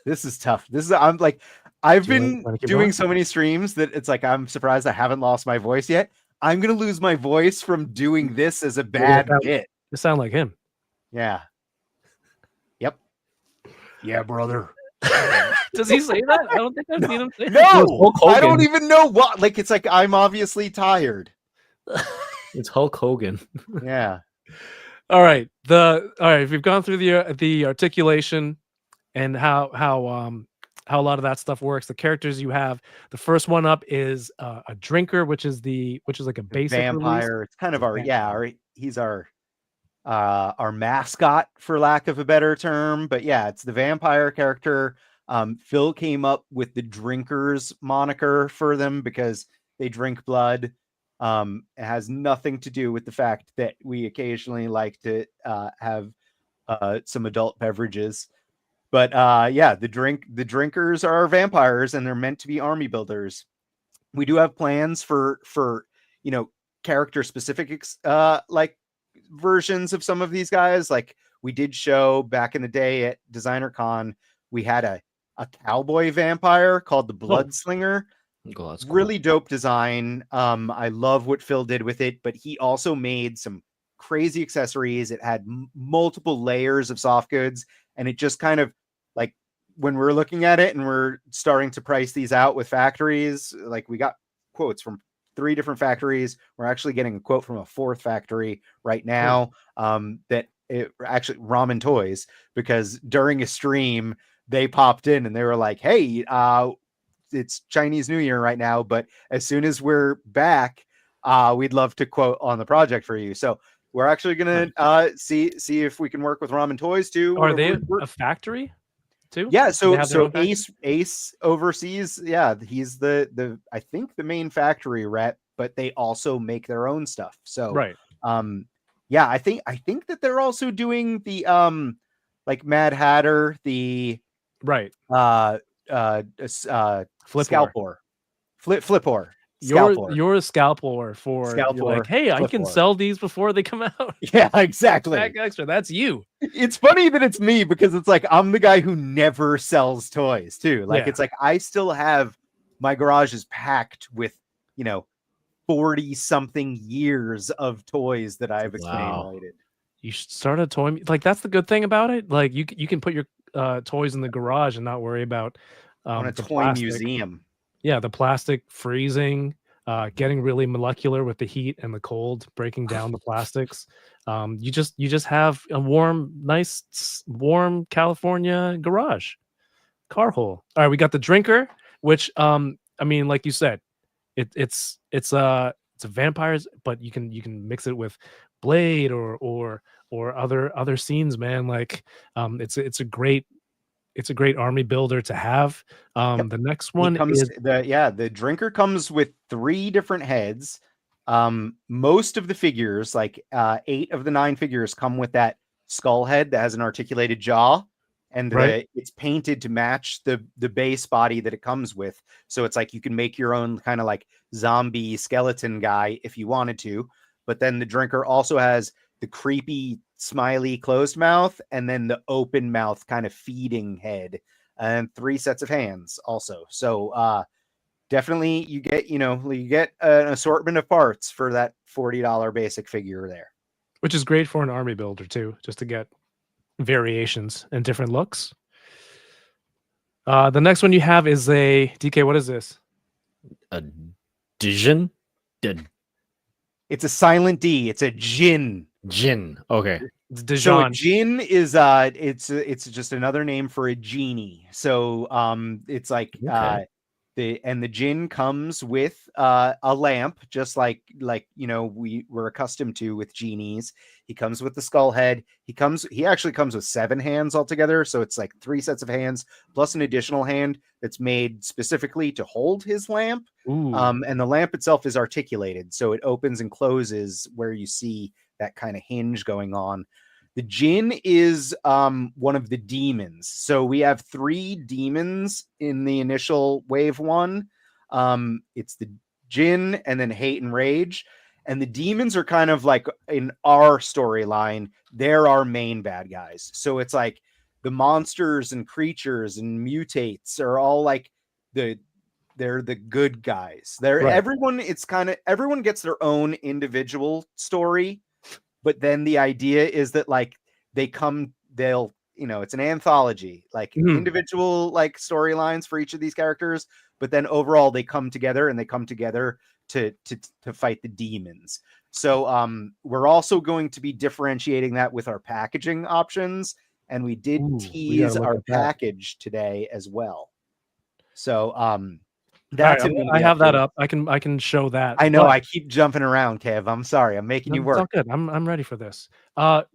This is tough. I'm like, I've been wanna keep doing going? so many streams that it's like I'm surprised I haven't lost my voice yet. I'm gonna lose my voice from doing this as a bad bit. You sound like him. Yeah. Yep. yeah, brother. Does he say that? I don't think I've seen him say that. No, Hulk I don't Hogan. even know what. Like, it's like I'm obviously tired. It's Hulk Hogan. Yeah. All right. All right. We've gone through the articulation and how a lot of that stuff works. The characters you have. The first one up is a drinker, which is like a basic Vampire. release. It's kind of he's our mascot, for lack of a better term. But yeah, it's the vampire character. Phil came up with the drinkers moniker for them because they drink blood. It has nothing to do with the fact that we occasionally like to have some adult beverages. But yeah, the drinkers are vampires, and they're meant to be army builders. We do have plans for character specific like versions of some of these guys. Like we did show back in the day at Designer Con, we had a cowboy vampire called the Bloodslinger. Oh, that's cool. Really dope design. I love what Phil did with it, but he also made some crazy accessories. It had multiple layers of soft goods, and it just kind of like when we're looking at it and we're starting to price these out with factories, like we got quotes from 3 different factories. We're actually getting a quote from a 4th factory right now. That it actually Ramen Toys, because during a stream they popped in and they were like, hey, it's Chinese New Year right now, but as soon as we're back, we'd love to quote on the project for you. So we're actually gonna see if we can work with Ramen Toys too. Are they a factory too? Yeah, Do they have their so own factory? Ace overseas, yeah, he's the I think the main factory rep, but they also make their own stuff. So Right. yeah, I think that they're also doing the like Mad Hatter, the Right. Scalpor. Flipor. You're a scalpor for you're like, Scalpor, hey, I can Flipor. sell these before they come out. Yeah, exactly. Back extra. That's you. It's funny that it's me because it's like I'm the guy who never sells toys too. Like Yeah. it's like I still have my garage is packed with 40 something years of toys that I've Wow. accumulated. You should start a toy. Like that's the good thing about it. Like you can put your toys in the garage and not worry about On a the toy plastic. museum. Yeah, the plastic freezing, getting really molecular with the heat and the cold, breaking down the plastics. You just have a nice warm California garage, car hole. All right, we got the drinker, which I mean, like you said, it's a vampires, but you can mix it with Blade or other scenes, man. Like it's a great it's a great army builder to have. Yep. The next He one comes is the drinker comes with 3 different heads. Most of the figures, like 8 of the 9 figures, come with that skull head that has an articulated jaw, and Right. it's painted to match the base body that it comes with. So it's like you can make your own kind of like zombie skeleton guy if you wanted to. But then the drinker also has the creepy smiley closed mouth, and then the open mouth kind of feeding head, and 3 sets of hands also. So definitely you get an assortment of parts for that $40 basic figure there. which is great for an army builder too, just to get variations and different looks. The next one you have is a DK. What is this? A Dijon? It's a silent D. It's a Jin. Jin. Okay. It's So a Dijon. Jin is it's just another name for a genie. So it's like Okay. the Jin comes with a lamp, just like we're accustomed to with genies. He comes with the skull head. He actually comes with 7 hands altogether, so it's like 3 sets of hands plus an additional hand that's made specifically to hold his lamp. Ooh. And the lamp itself is articulated, so it opens and closes where you see that kind of hinge going on. The Jinn is one of the demons. So we have 3 demons in the initial wave 1. It's the Jinn and then Hate and Rage. And the demons are kind of like in our storyline, they're our main bad guys. So it's like the monsters and creatures and mutates are all like they're the good guys. Right. Everyone gets their own individual story. But then the idea is that like it's an anthology, like individual like storylines for each of these characters, but then overall they come together to fight the demons. So we're also going to be differentiating that with our packaging options, and we did tease our package today as well. So that's I have that up. I can show that. I know I keep jumping around, Kev. I'm sorry. I'm making you work. It's all good. I'm ready for this.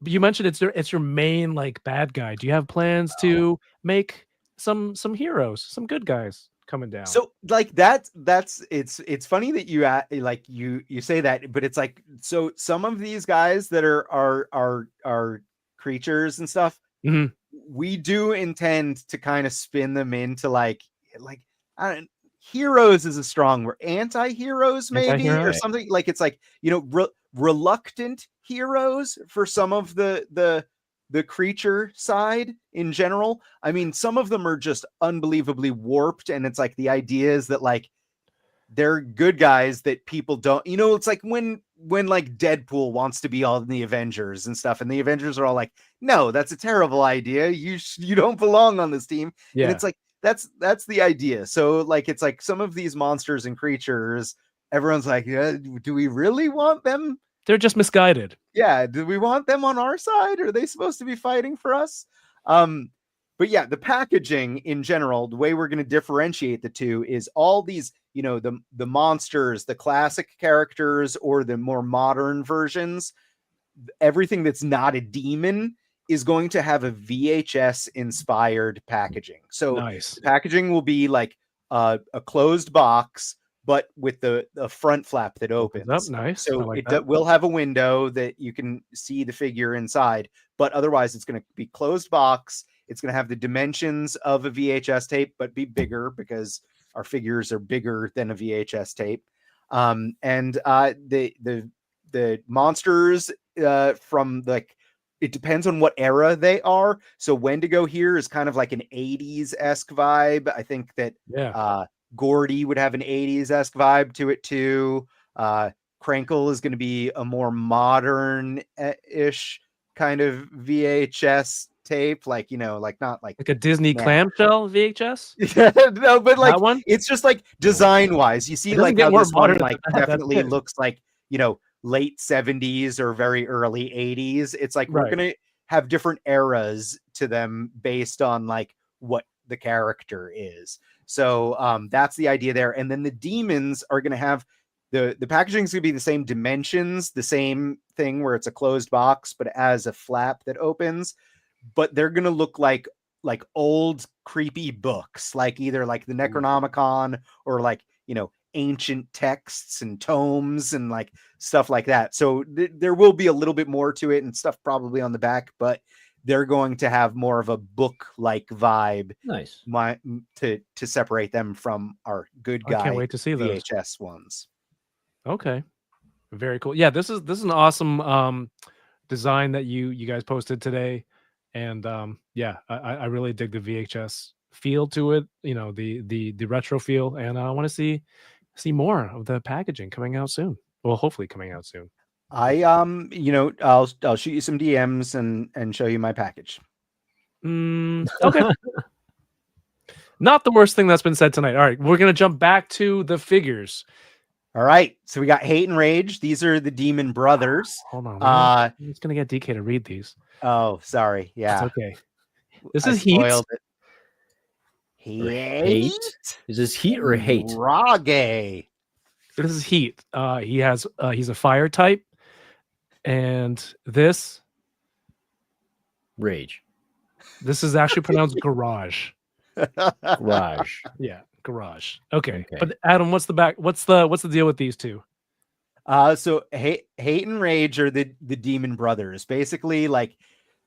You mentioned it's your main like bad guy. Do you have plans to make some heroes, some good guys coming down? So like it's funny that you say that, but it's like, so some of these guys that are creatures and stuff, we do intend to kind of spin them into like I don't. Heroes is a strong word. Anti-heroes, maybe, or something like it's like reluctant heroes for some of the creature side in general. I mean, some of them are just unbelievably warped, and it's like the idea is that like they're good guys that people don't. It's like when like Deadpool wants to be all in the Avengers and stuff, and the Avengers are all like, "No, that's a terrible idea. You don't belong on this team." Yeah. And it's like. That's the idea. So like it's like some of these monsters and creatures, everyone's like, do we really want them? They're just misguided. Yeah, do we want them on our side? Are they supposed to be fighting for us? But yeah, the packaging in general, the way we're going to differentiate the two is all these, the monsters, the classic characters, or the more modern versions. Everything that's not a demon is going to have a VHS inspired packaging. So nice. The packaging will be like a closed box, but with the front flap that opens up. Nice. So will have a window that you can see the figure inside, but otherwise it's going to be closed box. It's going to have the dimensions of a VHS tape, but be bigger because our figures are bigger than a VHS tape. And the monsters from like, it depends on what era they are. So Wendigo here is kind of like an 80s-esque vibe. I think that Gordy would have an 80s-esque vibe to it too. Crankle is going to be a more modern-ish kind of VHS tape, like not like a Disney clamshell VHS. Yeah, no, but like that one? It's just like design-wise. You see like how this one like definitely looks like late 70s or very early 80s. It's like we're going to have different eras to them based on like what the character is. So that's the idea there. And then the demons are going to have the packaging is going to be the same dimensions, the same thing where it's a closed box, but it has a flap that opens. But they're going to look like like old creepy books, like either like the Necronomicon or like, ancient texts and tomes and like stuff like that. So there will be a little bit more to it and stuff probably on the back, but they're going to have more of a book-like vibe. Nice. To separate them from our good guy I can't wait to see those VHS ones. Okay, very cool. Yeah, this is an awesome design that you guys posted today, and yeah, I really dig the VHS feel to it. The retro feel, and I want to see more of the packaging coming out soon. Well, hopefully coming out soon. I'll shoot you some DMs and show you my package. Okay. Not the worst thing that's been said tonight. All right, we're gonna jump back to the figures. All right, so we got Hate and Rage. These are the Demon Brothers. Hold on, I'm just gonna get DK to read these. Oh, sorry. Yeah, it's okay. This I is Heat. spoiled it. Hate? Is this Heat or Hate? Rage. This is Heat. He's a fire type, and this Rage. This is actually pronounced garage. Garage. Yeah, garage. Okay. But Adam, what's the deal with these two? So Hate and Rage are the Demon Brothers. Basically, like,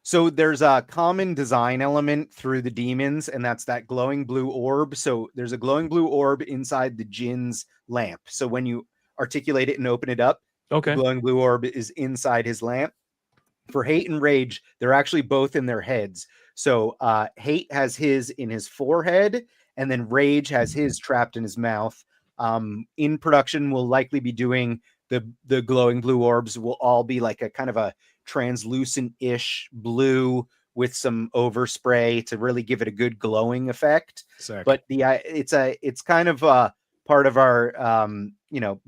so there's a common design element through the demons, and that's that glowing blue orb. So there's a glowing blue orb inside the Jin's lamp. So when you articulate it and open it up, okay, the glowing blue orb is inside his lamp. For Hate and Rage, they're actually both in their heads. So Hate has his in his forehead, and then Rage has his trapped in his mouth. In production, we'll likely be doing the glowing blue orbs will all be like a kind of a translucent-ish blue with some overspray to really give it a good glowing effect. Sick. But it's kind of part of our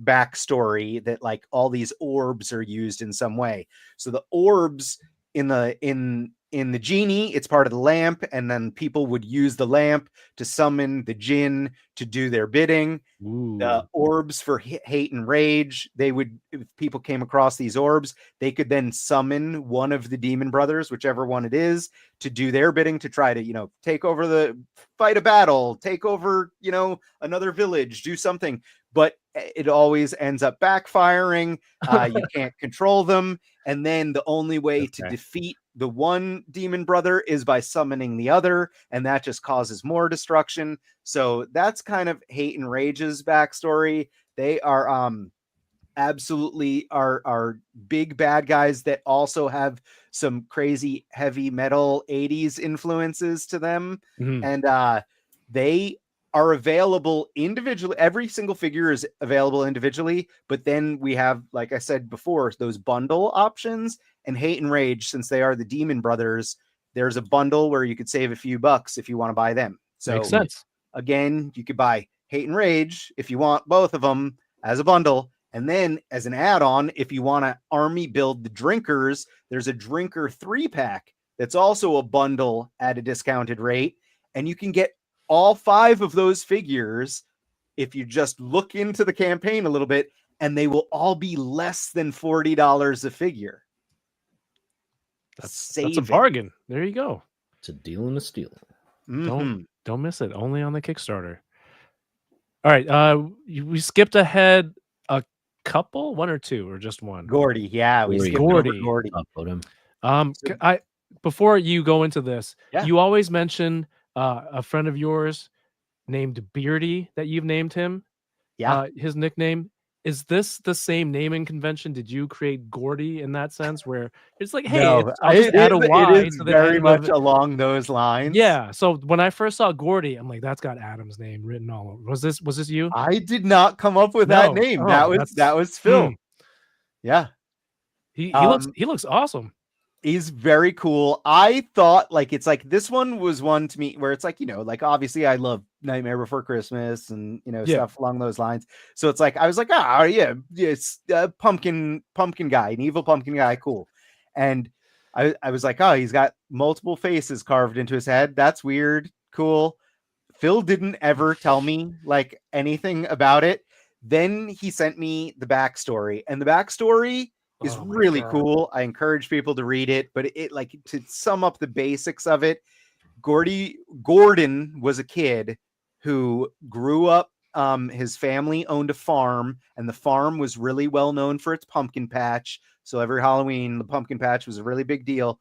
backstory that like all these orbs are used in some way. So the orbs in the genie, it's part of the lamp, and then people would use the lamp to summon the Jinn to do their bidding. Ooh. The orbs for Hate and Rage, if people came across these orbs, they could then summon one of the Demon Brothers, whichever one it is, to do their bidding, to try to, take over fight a battle, take over, another village, do something. But it always ends up backfiring. You can't control them. And then the only way to defeat the one demon brother is by summoning the other, and that just causes more destruction. So that's kind of Hate and Rage's backstory. They are absolutely are big bad guys that also have some crazy heavy metal 80s influences to them. Mm-hmm. And they are available individually. Every single figure is available individually, but then we have, like I said before, those bundle options. And Hate and Rage, since they are the Demon Brothers, there's a bundle where you could save a few bucks if you want to buy them. So makes sense. Again, you could buy Hate and Rage if you want both of them as a bundle. And then as an add-on, if you want to army build the Drinkers, there's a Drinker 3-pack that's also a bundle at a discounted rate. And you can get all 5 of those figures if you just look into the campaign a little bit, and they will all be less than $40 a figure. That's a bargain. There you go. It's a deal and a steal. Mm-hmm. Don't miss it. Only on the Kickstarter. All right. We skipped ahead a couple, 1 or 2, or just one. Gordy, yeah, we skipped Gordy. over Gordy. Before you go into this, Yeah. you always mention a friend of yours named Beardy that you've named him. Yeah. His nickname. Is this the same naming convention? Did you create Gordy in that sense, where it's like, hey, No, I'll just add a Y it is to the very end much of it. along those lines. Yeah. So when I first saw Gordy, I'm like, that's got Adam's name written all over. Was this you? I did not come up with that name. Oh, that was Phil. Yeah. He looks awesome. He's very cool. I thought it's like this one was one to me where it's like, obviously I love Nightmare Before Christmas and, stuff along those lines. So it's like, I was like, yeah, it's a pumpkin guy, an evil pumpkin guy. Cool. And I was like, oh, he's got multiple faces carved into his head. That's weird. Cool. Phil didn't ever tell me anything about it. Then he sent me the backstory, and the backstory is really cool. I encourage people to read it, but it to sum up the basics of it, Gordon was a kid who grew up. His family owned a farm, and the farm was really well known for its pumpkin patch. So every Halloween, the pumpkin patch was a really big deal.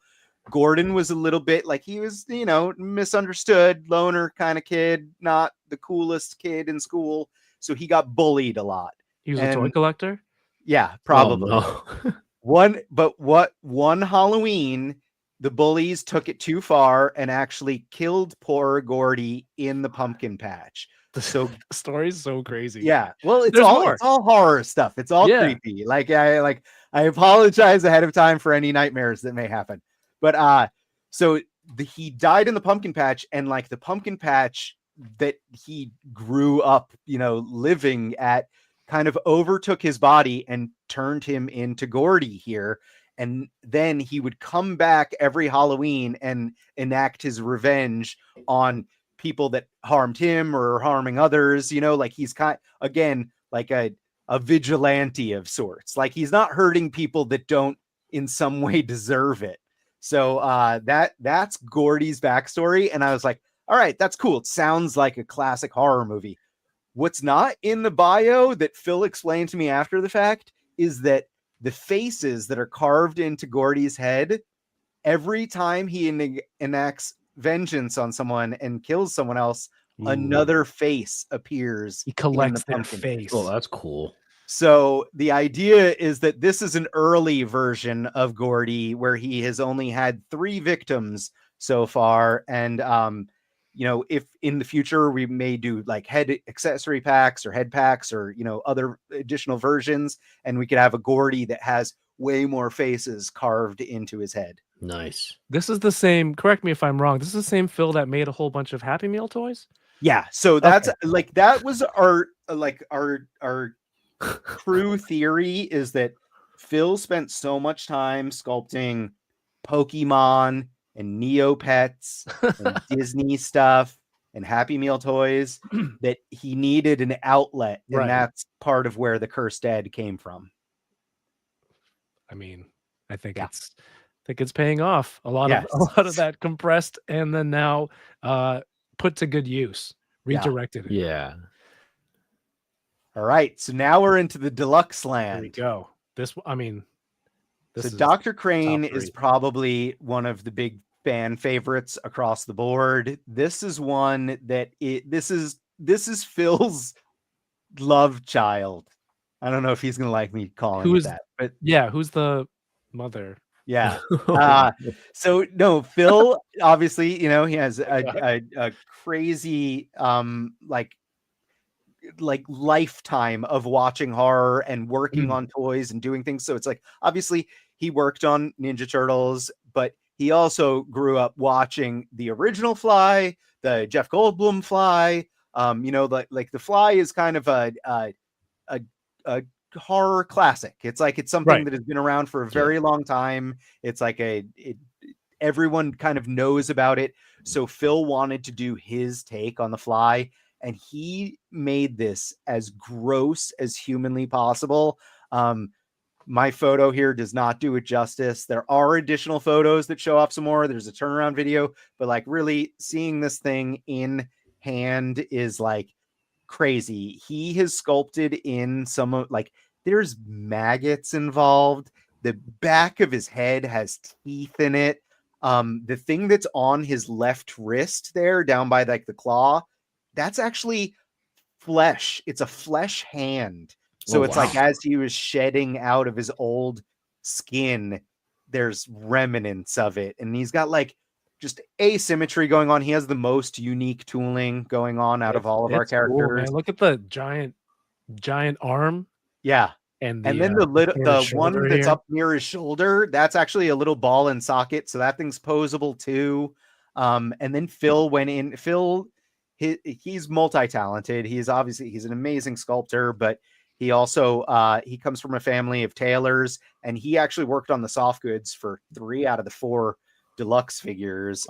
Gordon was a little bit like, he was, misunderstood, loner kind of kid, not the coolest kid in school. So he got bullied a lot. He was a toy collector? Yeah, probably. Oh, no. One Halloween, the bullies took it too far and actually killed poor Gordy in the pumpkin patch. So The story's so crazy. yeah, well, it's There's all more. it's all horror stuff. It's all creepy. I apologize ahead of time for any nightmares that may happen. But he died in the pumpkin patch, and like the pumpkin patch that he grew up, living at, kind of overtook his body and turned him into Gordy here. And then he would come back every Halloween and enact his revenge on people that harmed him or harming others. Like he's again, like a vigilante of sorts. Like he's not hurting people that don't in some way deserve it. So that's Gordy's backstory. And I was like, all right, that's cool. It sounds like a classic horror movie. What's not in the bio that Phil explained to me after the fact is that the faces that are carved into Gordy's head, every time he enacts vengeance on someone and kills someone else, another face appears. He collects in the their pumpkin. face. Oh, that's cool. So the idea is that this is an early version of Gordy where he has only had 3 victims so far. And, if in the future we may do like head accessory packs or head packs or, other additional versions, and we could have a Gordy that has way more faces carved into his head. Nice. This is the same, correct me if I'm wrong, this is the same Phil that made a whole bunch of Happy Meal toys? Yeah. So that's that was our crew theory, is that Phil spent so much time sculpting Pokemon and Neopets and Disney stuff and Happy Meal toys that he needed an outlet, and that's part of where the Cursed Dead came from. I mean, I think it's paying off. A lot of that compressed and then now put to good use, redirected. Yeah. All right, so now we're into the deluxe land. There we go. So Dr. Crane is probably one of the big fan favorites across the board. This is one that this is Phil's love child. I don't know if he's gonna like me calling it that, but yeah, who's the mother? Yeah. So no, Phil obviously, he has a crazy like lifetime of watching horror and working on toys and doing things. So it's like, obviously he worked on Ninja Turtles, but he also grew up watching the original Fly, the Jeff Goldblum Fly. Like the Fly is kind of a horror classic. It's something that has been around for a very long time. It's like everyone kind of knows about it. So Phil wanted to do his take on the Fly, and he made this as gross as humanly possible. My photo here does not do it justice. There are additional photos that show off some more. There's a turnaround video, but like really seeing this thing in hand is like crazy. He has sculpted in some of there's maggots involved. The back of his head has teeth in it. The thing that's on his left wrist there down by like the claw, that's actually flesh. It's a flesh hand. So it's like as he was shedding out of his old skin, there's remnants of it. And he's got like just asymmetry going on. He has the most unique tooling going on out of all of our characters. Cool, man. Look at the giant arm. Yeah. And then the one that's up near his shoulder, that's actually a little ball and socket. So that thing's posable too. And then Phil went in. He's multi-talented. He's an amazing sculptor, but he also he comes from a family of tailors, and he actually worked on the soft goods for 3 out of the 4 deluxe figures.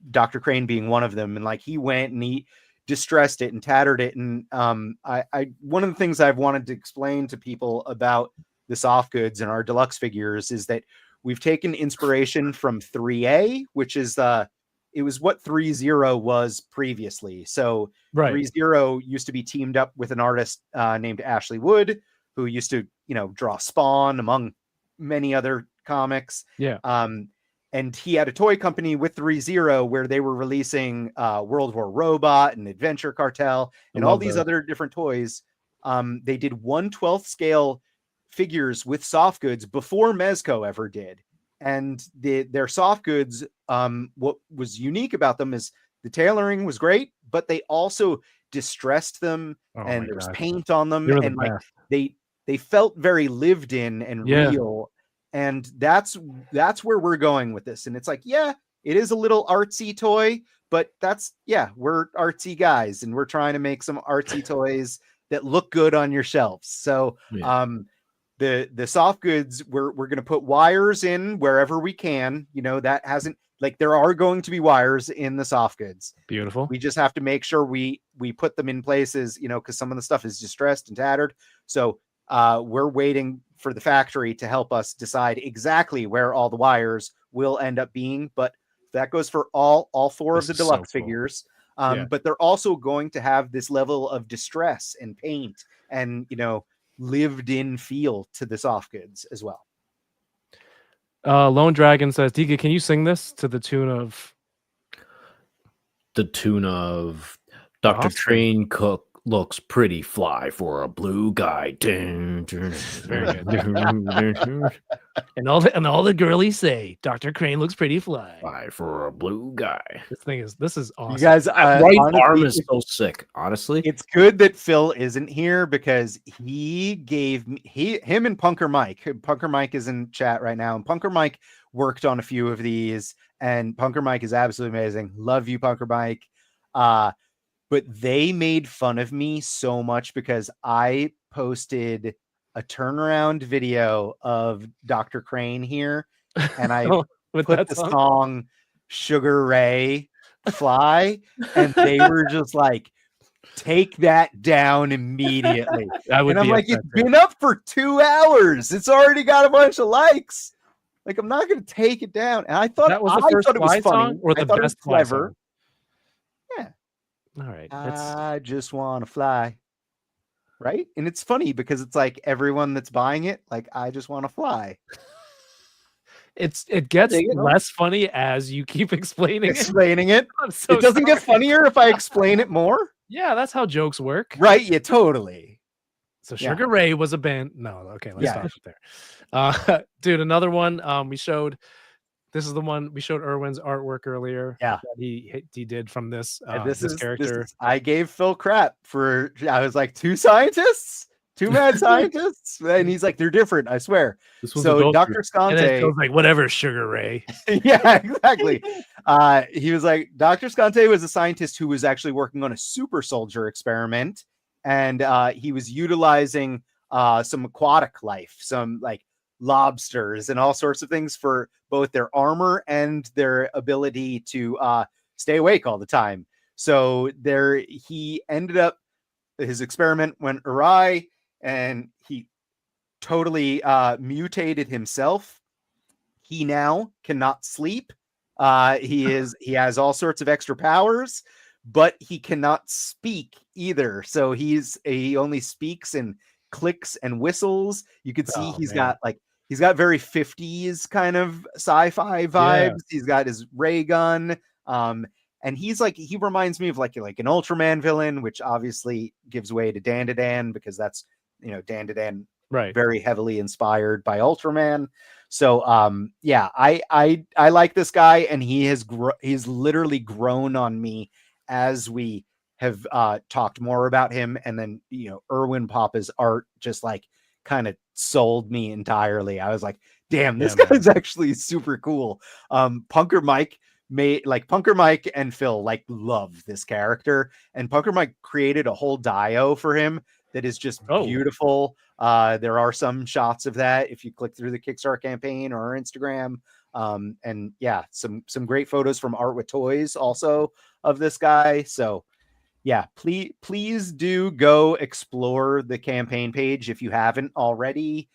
Dr. Crane being one of them. And like he went and he distressed it and tattered it. And one of the things I've wanted to explain to people about the soft goods and our deluxe figures is that we've taken inspiration from 3A, which is it was what 3-0 was previously. So Right. 3-0 used to be teamed up with an artist named Ashley Wood, who used to, draw Spawn among many other comics. Yeah. And he had a toy company with 3-0 where they were releasing World War Robot and Adventure Cartel and all these other different toys. They did 1/12 scale figures with soft goods before Mezco ever did. And their soft goods, what was unique about them is the tailoring was great, but they also distressed them, and there was paint on them, and like they felt very lived in and real. And that's where we're going with this. And it's like, yeah, it is a little artsy toy, but we're artsy guys, and we're trying to make some artsy toys that look good on your shelves. So the soft goods, we're going to put wires in wherever we can. That hasn't, like, there are going to be wires in the soft goods. Beautiful. We just have to make sure we put them in places, because some of the stuff is distressed and tattered. So we're waiting for the factory to help us decide exactly where all the wires will end up being. But that goes for all four of the deluxe figures. But they're also going to have this level of distress and paint and, lived in feel to the soft goods as well. Lone Dragon says, Dika, can you sing this to the tune of Dr. Crane Cook looks pretty fly for a blue guy. Very good. and all the girlies say Dr. Crane looks pretty fly for a blue guy. This is awesome. You guys, right arm is so sick. Honestly, it's good that Phil isn't here because he gave me him and Punker Mike. Punker Mike is in chat right now, and Punker Mike worked on a few of these, and Punker Mike is absolutely amazing. Love you, Punker Mike. But they made fun of me so much because I posted a turnaround video of Dr. Crane here, and I put the song Sugar Ray Fly, and they were just like, take that down immediately. And I'm like, it's been up for 2 hours. It's already got a bunch of likes. Like, I'm not going to take it down. And I thought that was the first it was funny, or the best clever. Yeah. All right. I just want to fly. Right. And it's funny because it's like everyone that's buying it, like, I just want to fly. It gets less funny as you keep explaining it. It doesn't get funnier if I explain it more. Yeah, that's how jokes work. Right. Yeah, totally. So Sugar Ray was a band. No, okay, let's stop it there. Dude, another one. This is the one we showed Erwin's artwork earlier. Yeah, he did from this this character. I gave Phil crap for. I was like, 2 scientists, 2 mad scientists, and he's like, they're different. I swear. So Dr. Scante was like, whatever, Sugar Ray. Yeah, exactly. He was like, Dr. Scante was a scientist who was actually working on a super soldier experiment, and he was utilizing some aquatic life, some like lobsters and all sorts of things for both their armor and their ability to stay awake all the time. So he ended up, his experiment went awry, and he totally mutated himself. He now cannot sleep. He has all sorts of extra powers, but he cannot speak either. So he only speaks in clicks and whistles. You could see he's got very 50s kind of sci-fi vibes. Yeah. He's got his ray gun. And he reminds me of like an Ultraman villain, which obviously gives way to Dan because that's, Dan right, very heavily inspired by Ultraman. So I like this guy, and he's literally grown on me as we have talked more about him. And then Erwin Papa's art just like kind of sold me entirely. I was like, damn, this guy's actually super cool. Punker Mike and Phil like love this character, and Punker Mike created a whole dio for him that is just beautiful. There are some shots of that if you click through the Kickstarter campaign or our Instagram. And yeah, some great photos from Art with Toys also of this guy. So yeah, please do go explore the campaign page if you haven't already.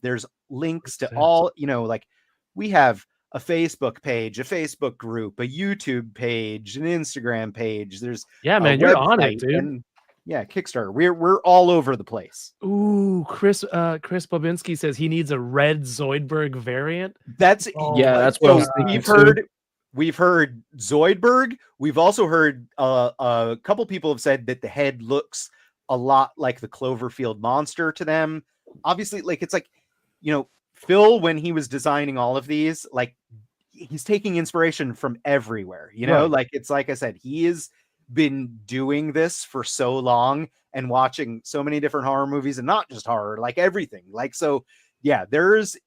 There's links to all, like we have a Facebook page, a Facebook group, a YouTube page, an Instagram page. There's Yeah, a man, you're on it, website, dude. and yeah, Kickstarter. We're all over the place. Ooh, Chris Bobinski says he needs a red Zoidberg variant. That's Yeah, that's what I was so thinking we've heard Zoidberg. We've also heard a couple people have said that the head looks a lot like the Cloverfield monster to them. Obviously, like it's like, you know, Phil, when he was designing all of these, like he's taking inspiration from everywhere, you know, Right. like it's like I said, he has been doing this for so long and watching so many different horror movies, and not just horror, like everything. Like, so yeah,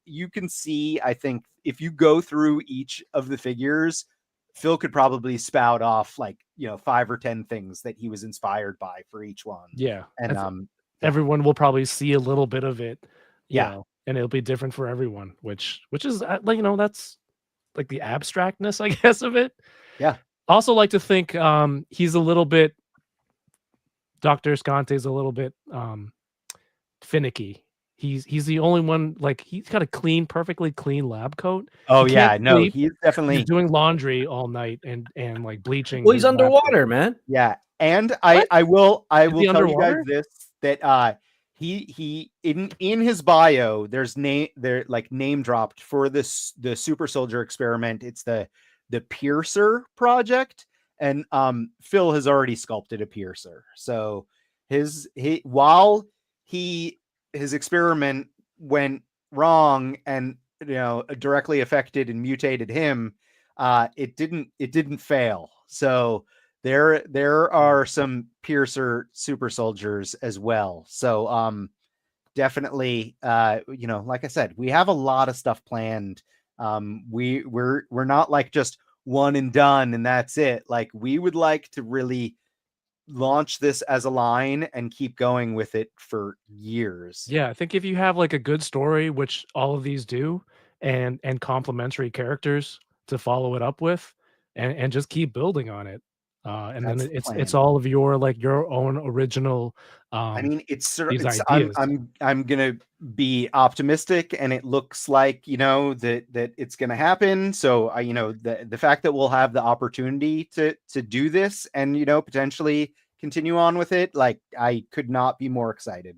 you can see, I think if you go through each of the figures, Phil could probably spout off like, you know, 5 or 10 things that he was inspired by for each one. Yeah. And everyone will probably see a little bit of it, you Yeah. know, and it'll be different for everyone, which is like, you know, that's like the abstractness, I guess, of it. Yeah. Also like to think he's a little bit, Dr. Escante's a little bit finicky. He's the only one, like he's got a perfectly clean lab coat. oh He yeah, can't no, sleep. he's definitely He's doing laundry all night and like bleaching. Well, he's his lab coat. underwater, man. yeah. And What? I will he tell you guys underwater? this, that he in his bio, there's name dropped for this, the super soldier experiment. It's the piercer project, and Phil has already sculpted a piercer. So his experiment went wrong and, you know, directly affected and mutated him, it didn't fail. So there are some piercer super soldiers as well. So definitely, you know, like I said, we have a lot of stuff planned. We're not like just one and done and that's it. Like, we would like to really launch this as a line and keep going with it for years. Yeah, I think if you have like a good story, which all of these do, and complementary characters to follow it up with, and just keep building on it, and That's then the it's plan. all of your like your own original. I mean, these it's ideas. I'm gonna be optimistic, and it looks like, you know, that it's gonna happen. So you know, the fact that we'll have the opportunity to do this and, you know, potentially continue on with it, like, I could not be more excited.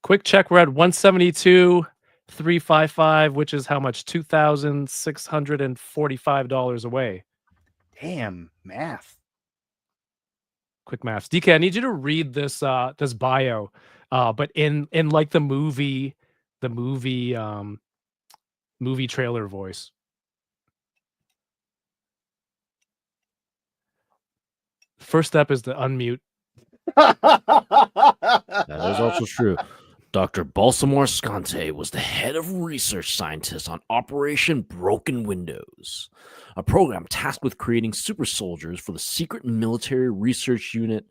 Quick check, we're at 172,355, which is how much? $2,645 away. Damn, math. Quick maths. DK, I need you to read this this bio, but in like the movie movie trailer voice. First step is to unmute. That is also true. Dr. Balsamore Scante was the head of research scientist on Operation Broken Windows, a program tasked with creating super soldiers for the Secret Military Research Unit,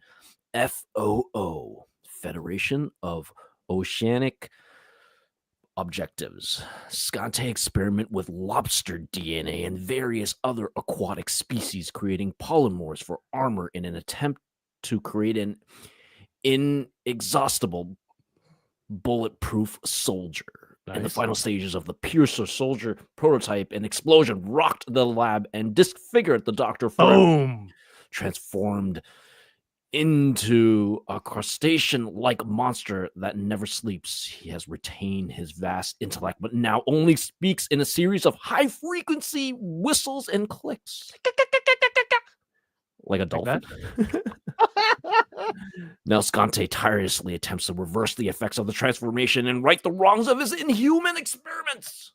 FOO, Federation of Oceanic Objectives. Scante experiment with lobster DNA and various other aquatic species, creating polymorphs for armor in an attempt to create an inexhaustible bulletproof soldier. In the Nice. final stages of the Piercer soldier prototype, an explosion rocked the lab and disfigured the doctor forever. Boom. Transformed into a crustacean-like monster that never sleeps. He has retained his vast intellect, but now only speaks in a series of high-frequency whistles and clicks. Like a dolphin. Now Scante tirelessly attempts to reverse the effects of the transformation and right the wrongs of his inhuman experiments.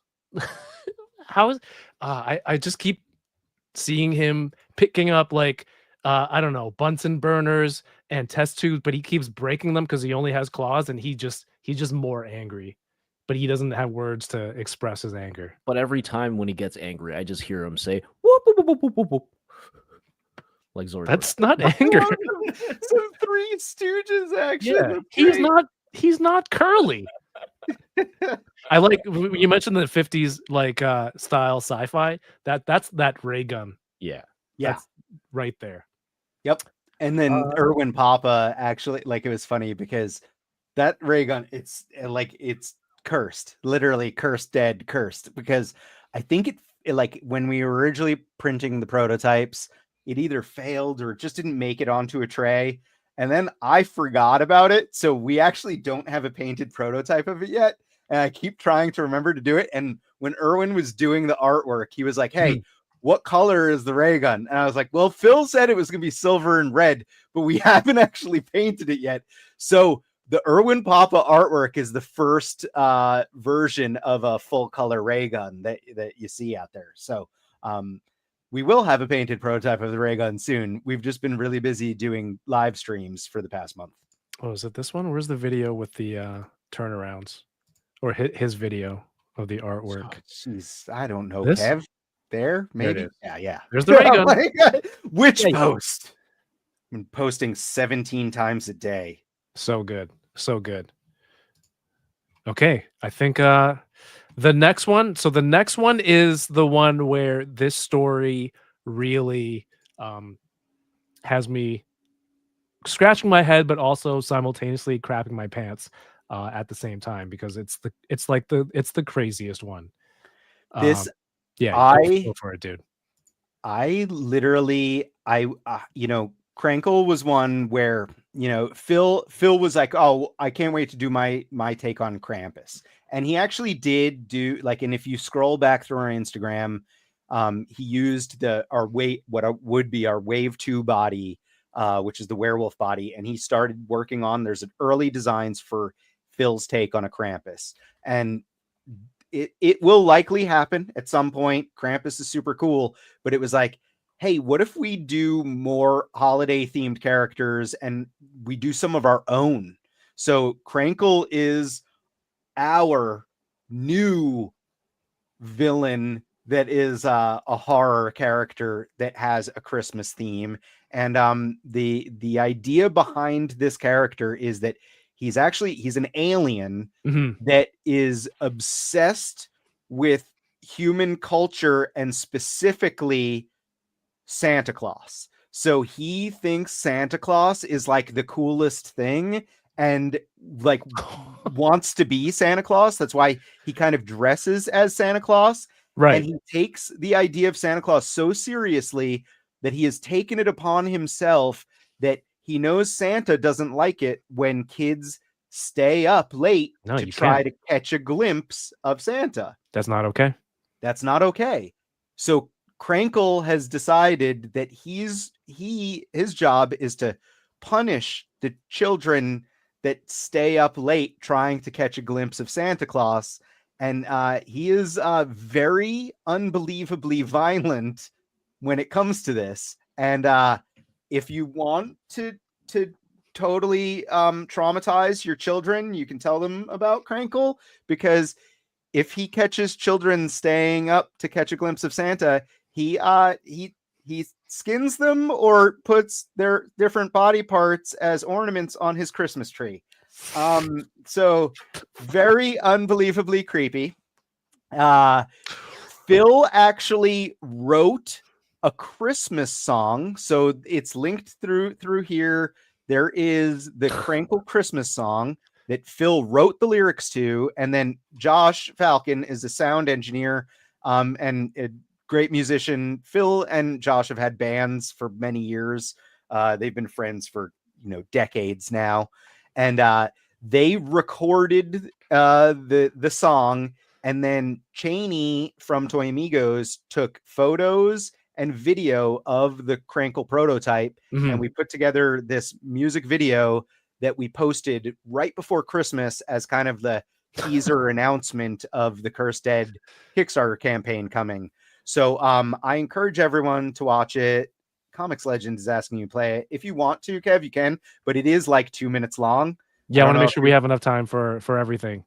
How is I just keep seeing him picking up like I don't know, Bunsen burners and test tubes, but he keeps breaking them because he only has claws, and he's just more angry, but he doesn't have words to express his anger. But every time when he gets angry, I just hear him say, whoop, whoop, whoop, whoop, whoop, whoop. Like Zoidberg. That's not anger. Some Three Stooges action. Yeah, That's he's not curly. I like you mentioned the 50s like style sci-fi. That's that ray gun. Yeah. Yeah. That's right there. Yep. And then Erwin Papa, actually, like, it was funny because that ray gun, it's cursed, literally cursed, dead, cursed, because I think it like when we were originally printing the prototypes, it either failed or just didn't make it onto a tray. And then I forgot about it. So we actually don't have a painted prototype of it yet. And I keep trying to remember to do it. And when Erwin was doing the artwork, he was like, hey, what color is the ray gun? And I was like, well, Phil said it was going to be silver and red, but we haven't actually painted it yet. So the Erwin Papa artwork is the first version of a full color ray gun that you see out there. So we will have a painted prototype of the ray gun soon. We've just been really busy doing live streams for the past month. Oh, is it this one? Where's the video with the turnarounds, or his video of the artwork? Jeez, I don't know, This? Kev. There, maybe. There it is. Yeah. There's the ray gun. My God. Which Hey. post? I've been posting 17 times a day. So good. So good. Okay. I think the next one. So the next one is the one where this story really has me scratching my head, but also simultaneously crapping my pants at the same time, because it's the craziest one. This Yeah, go for it, dude. I literally, Crankle was one where, Phil was like, oh, I can't wait to do my take on Krampus. And he actually did do, like, and if you scroll back through our Instagram, he used what would be our Wave 2 body, which is the werewolf body. And he started working on, there's an early designs for Phil's take on a Krampus. And it will likely happen at some point. Krampus is super cool, but it was like, hey, what if we do more holiday themed characters and we do some of our own? So Crankle is our new villain that is a horror character that has a Christmas theme. And the idea behind this character is that he's an alien that is obsessed with human culture and specifically Santa Claus. So he thinks Santa Claus is like the coolest thing and like wants to be Santa Claus. That's why he kind of dresses as Santa Claus. Right. And he takes the idea of Santa Claus so seriously that he has taken it upon himself that he knows Santa doesn't like it when kids stay up late to try to catch a glimpse of Santa. That's not okay. That's not okay. So Crankle has decided that his job is to punish the children that stay up late trying to catch a glimpse of Santa Claus. And he is very unbelievably violent when it comes to this. And if you want to totally traumatize your children, you can tell them about Crankle, because if he catches children staying up to catch a glimpse of Santa, he skins them or puts their different body parts as ornaments on his Christmas tree. So very unbelievably creepy. Phil actually wrote a Christmas song, so it's linked through here. There is the Crankle Christmas song that Phil wrote the lyrics to, and then Josh Falcon is the sound engineer and a great musician. Phil and Josh have had bands for many years. They've been friends for decades now, and they recorded the song, and then Cheney from Toy Amigos took photos and video of the Crankle prototype, and we put together this music video that we posted right before Christmas as kind of the teaser announcement of the Cursed Dead Kickstarter campaign coming. So I encourage everyone to watch it. Comics Legend is asking you to play it. If you want to, Kev, you can, but it is like 2 minutes long. Yeah, I want to make sure we have enough time for everything.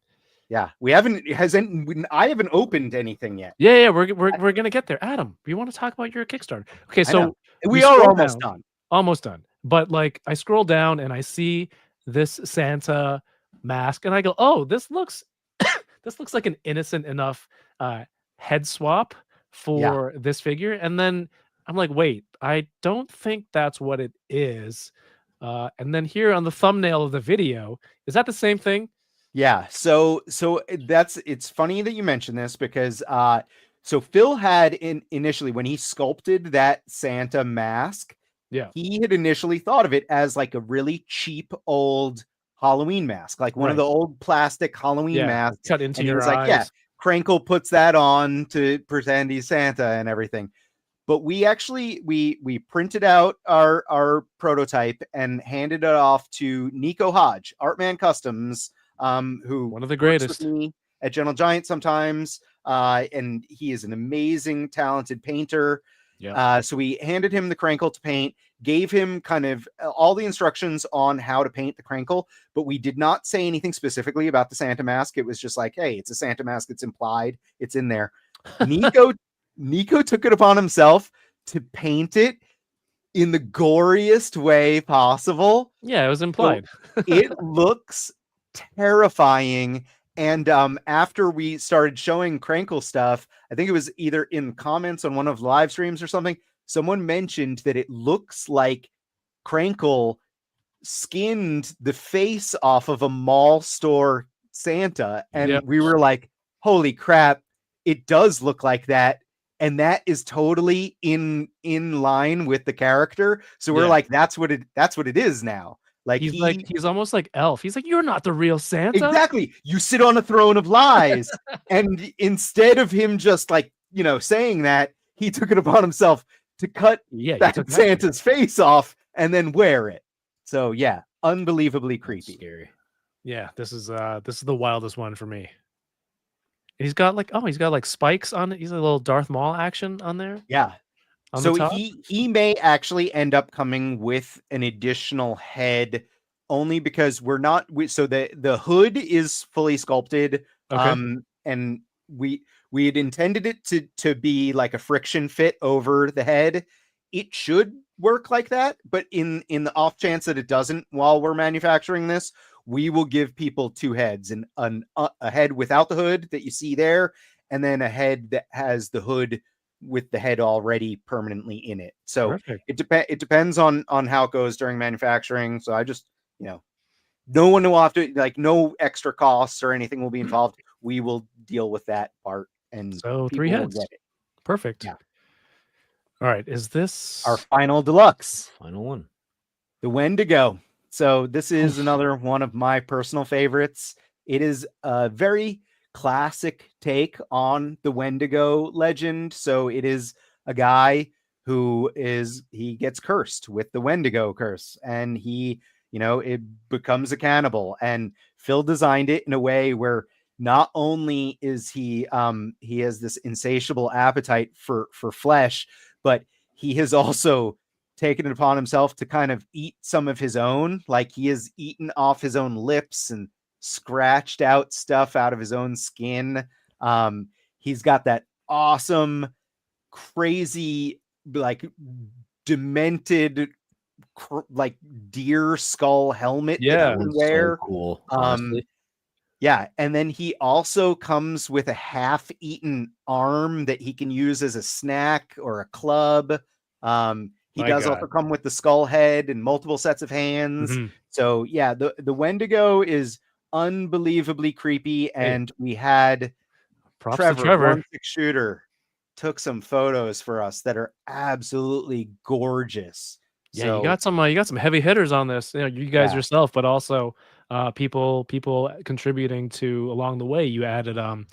Yeah, I haven't opened anything yet. Yeah, we're gonna get there. Adam, you want to talk about your Kickstarter? Okay, so we are almost done. Almost done. But like, I scroll down and I see this Santa mask, and I go, "Oh, this looks like an innocent enough head swap for this figure." And then I'm like, "Wait, I don't think that's what it is." And then here on the thumbnail of the video, is that the same thing? Yeah, so it's funny that you mentioned this, because So Phil had initially, when he sculpted that Santa mask, Yeah. he had initially thought of it as like a really cheap old Halloween mask, like one of Right. the old plastic Halloween Yeah. masks. Cut into And he your was like, yeah, eyes. Crankle puts that on to pretend he's Santa and everything. But we actually we printed out our prototype and handed it off to Nico Hodge, Artman Customs, who One of the works with greatest. me at Gentle Giant sometimes. And he is an amazing, talented painter. Yeah. So we handed him the Crankle to paint, gave him kind of all the instructions on how to paint the Crankle, but we did not say anything specifically about the Santa mask. It was just like, hey, it's a Santa mask. It's implied. It's in there. Nico took it upon himself to paint it in the goriest way possible. Yeah, it was implied. So it looks terrifying. And after we started showing Crankle stuff, I think it was either in comments on one of the live streams or something, someone mentioned that it looks like Crankle skinned the face off of a mall store Santa. And Yep. we were like, holy crap, it does look like that. And that is totally in line with the character. So we're Yeah. like, that's what it is now. Like he's almost like Elf. He's like, you're not the real Santa. Exactly. You sit on a throne of lies. And instead of him just like, saying that, he took it upon himself to cut that Santa's face off and then wear it. So yeah, unbelievably creepy. Scary. Yeah, this is the wildest one for me. And he's got like spikes on it. He's a little Darth Maul action on there. Yeah. On So the top. he may actually end up coming with an additional head, only because we're not. So the hood is fully sculpted, Okay. and we had intended it to be like a friction fit over the head. It should work like that, but in the off chance that it doesn't, while we're manufacturing this, we will give people two heads, and a head without the hood that you see there, and then a head that has the hood with the head already permanently in it. So Perfect. it depends on how it goes during manufacturing. So I just, no one will have to, like, no extra costs or anything will be involved. We will deal with that part, and So 3 people will heads. get it. Perfect. Yeah. All right. Is this Our final deluxe, Final one. the Wendigo. So this is another one of my personal favorites. It is a very classic take on the Wendigo legend. So it is a guy who gets cursed with the Wendigo curse, and it becomes a cannibal. And Phil designed it in a way where not only is he has this insatiable appetite for flesh, but he has also taken it upon himself to kind of eat some of his own. Like, he has eaten off his own lips and scratched out stuff out of his own skin. He's got that awesome, crazy, like, demented, like, deer skull helmet that he can wear. So cool. Honestly. Yeah, and then he also comes with a half-eaten arm that he can use as a snack or a club. He does also come with the skull head and multiple sets of hands. Mm-hmm. So yeah, the Wendigo is unbelievably creepy, and we had Trevor, 1-6 shooter, took some photos for us that are absolutely gorgeous. Yeah, so, you got some heavy hitters on this. You guys yourself, but also people contributing to along the way. You added an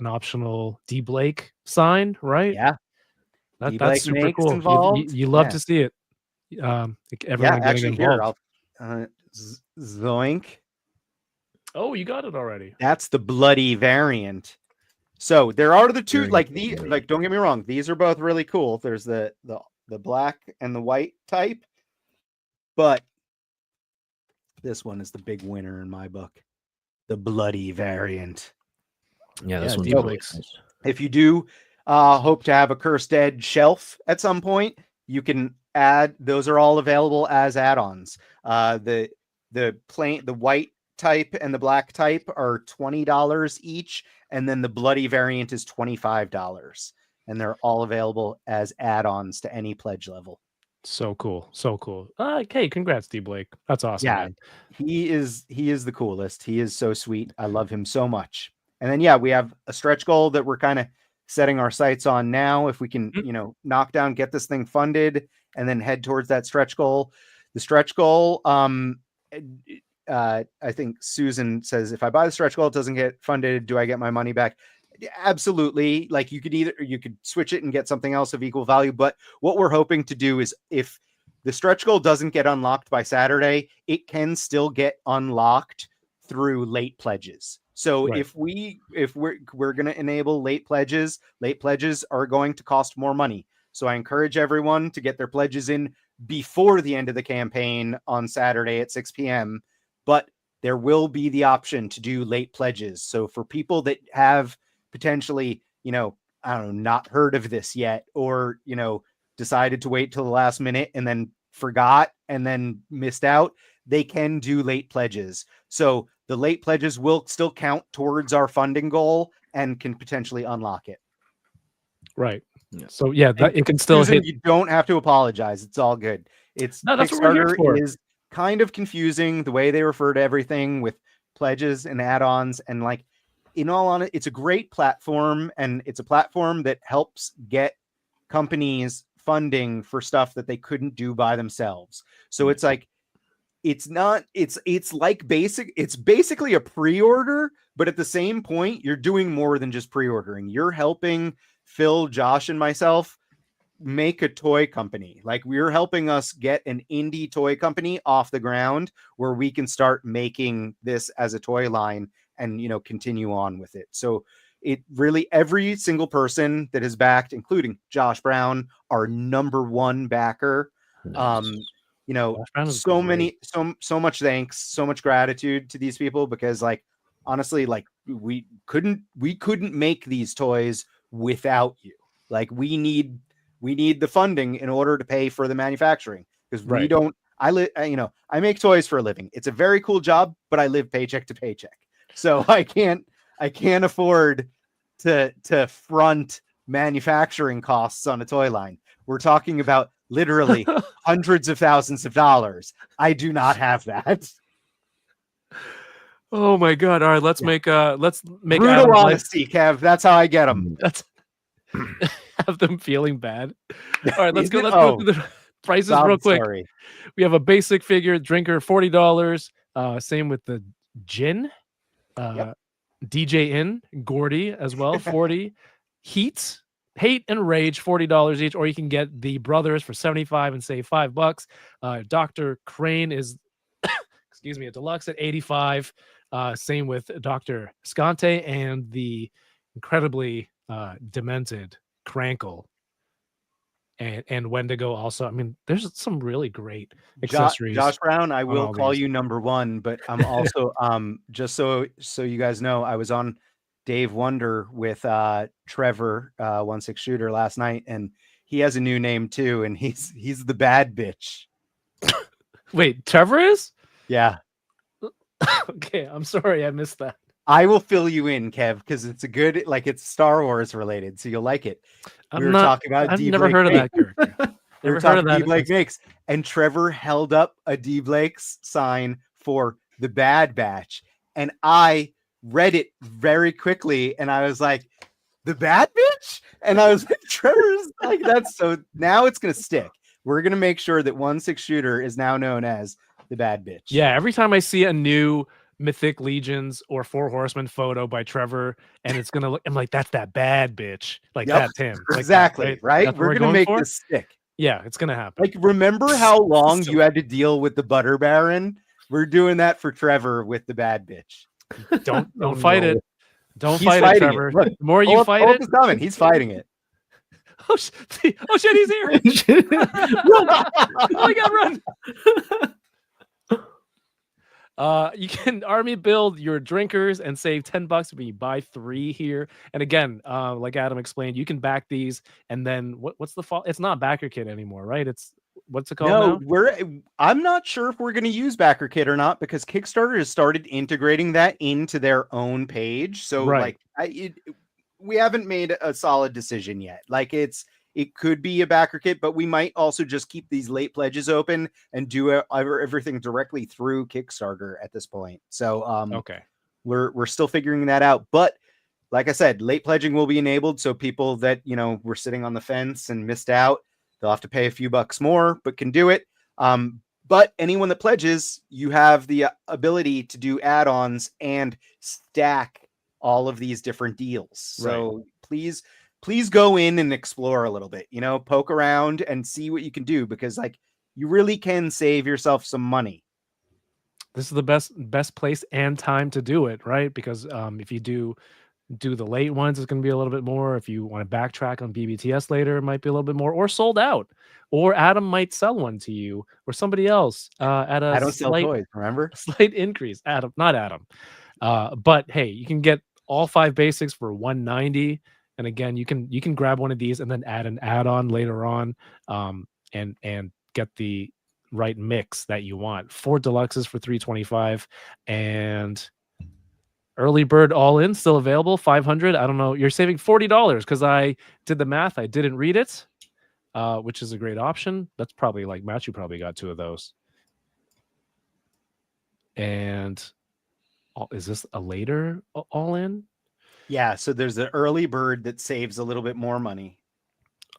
optional D Blake sign, right? Yeah. That's super cool. You love to see it. Everyone getting involved. Here, zoink. Oh, you got it already. That's the bloody variant. So there are the two, don't get me wrong, these are both really cool. There's the black and the white type, but this one is the big winner in my book, the bloody variant. Yeah, this one's nice. If you do hope to have a Cursed Dead shelf at some point, you can add. Those are all available as add-ons. The white type and the black type are $20 each, and then the bloody variant is $25, and they're all available as add-ons to any pledge level. So cool. Okay, congrats, D Blake. That's awesome. Yeah, man. he is the coolest. He is so sweet. I love him so much. And then, yeah, we have a stretch goal that we're kind of setting our sights on now. If we can, knock down, get this thing funded, and then head towards that stretch goal. The stretch goal, I think Susan says, if I buy the stretch goal, it doesn't get funded, do I get my money back? Absolutely. Like you could switch it and get something else of equal value. But what we're hoping to do is if the stretch goal doesn't get unlocked by Saturday, it can still get unlocked through late pledges. So Right. if we're going to enable late pledges are going to cost more money. So I encourage everyone to get their pledges in before the end of the campaign on Saturday at 6 p.m. But there will be the option to do late pledges. So for people that have potentially, I don't know, not heard of this yet, or, decided to wait till the last minute and then forgot and then missed out, they can do late pledges. So the late pledges will still count towards our funding goal and can potentially unlock it. Right. Yeah. So yeah, it can still Susan, hit. you don't have to apologize. It's all good. It's No, that's what we're here for. Kickstarter is kind of confusing the way they refer to everything with pledges and add-ons. And like, in all honesty, it's a great platform, and it's a platform that helps get companies funding for stuff that they couldn't do by themselves. So it's like, it's basically a pre-order, but at the same point, you're doing more than just pre-ordering. You're helping Phil, Josh, and myself make a toy company. Like, we're helping us get an indie toy company off the ground where we can start making this as a toy line and, continue on with it. So it really, every single person that has backed, including Josh Brown, our number one backer, Josh Brown is great. so much thanks, so much gratitude to these people, because like, honestly, like we couldn't make these toys without you. Like we need the funding in order to pay for the manufacturing, because we don't, I make toys for a living. It's a very cool job, but I live paycheck to paycheck. So I can't afford to front manufacturing costs on a toy line. We're talking about literally hundreds of thousands of dollars. I do not have that. Oh my god! All right, let's make brutal Adam's honesty, Kev. That's how I get them. That's have them feeling bad. All right, let's go through the prices real quick. Sorry. We have a basic figure drinker, $40. Same with the gin. DJ in Gordy as well, 40. Hate and Rage, $40 each, or you can get the brothers for 75 and save $5. Dr. Crane is excuse me, a deluxe at 85. Same with Dr. Scante and the incredibly demented Crankle and Wendigo also. I mean, there's some really great accessories. Josh Brown, I will call you number one, but I'm also just so you guys know, I was on Dave Wonder with Trevor 16 Shooter last night, and he has a new name too, and he's the bad bitch. Wait, Trevor is? Yeah. Okay, I'm sorry I missed that. I will fill you in, Kev, because it's a good, like, it's Star Wars related, so you'll like it. I've never heard of that character. We were talking D. Blake makes, and Trevor held up a D. Blake's sign for the Bad Batch, and I read it very quickly, and I was like, the Bad Bitch? And I was like, Trevor's like, that's so, now it's going to stick. We're going to make sure that 16 Shooter is now known as the Bad Bitch. Yeah, every time I see a new Mythic Legions or Four Horsemen photo by Trevor, and it's gonna look, I'm like, that's that bad bitch. Like, that's him. Like exactly, that, right? That's we're gonna make this stick. Yeah, it's gonna happen. Like, remember how long you had to deal with the Butter Baron? We're doing that for Trevor with the Bad Bitch. Don't fight it. Don't He's fight it, Trevor. Look, the more you fight it, is coming. He's fighting it. Oh shit, he's here. Oh my god, run. You can army build your drinkers and save $10 when you buy 3 here. And again, like Adam explained, you can back these, and then what's the fault? It's not backer kit anymore, right? It's what's it called now? I'm not sure if we're going to use backer kit or not, because Kickstarter has started integrating that into their own page. So like, we haven't made a solid decision yet. Like, it could be a backer kit, but we might also just keep these late pledges open and do everything directly through Kickstarter at this point. So, okay, we're still figuring that out. But like I said, late pledging will be enabled. So people that, were sitting on the fence and missed out, they'll have to pay a few bucks more, but can do it. But anyone that pledges, you have the ability to do add-ons and stack all of these different deals. So please go in and explore a little bit, poke around and see what you can do, because like you really can save yourself some money. This is the best place and time to do it, right? Because if you do the late ones, it's going to be a little bit more. If you want to backtrack on BBTS later, it might be a little bit more, or sold out, or Adam might sell one to you or somebody else at a I don't sell toys, remember? Slight increase. Not Adam. But hey, you can get all 5 basics for $190. And again, you can grab one of these and then add an add-on later on, and get the right mix that you want. 4 deluxes for $325, and early bird all in still available, $500. I don't know. You're saving $40 because I did the math. I didn't read it, which is a great option. That's probably like Matt. You probably got 2 of those. And is this a later all in? Yeah. So there's the early bird that saves a little bit more money.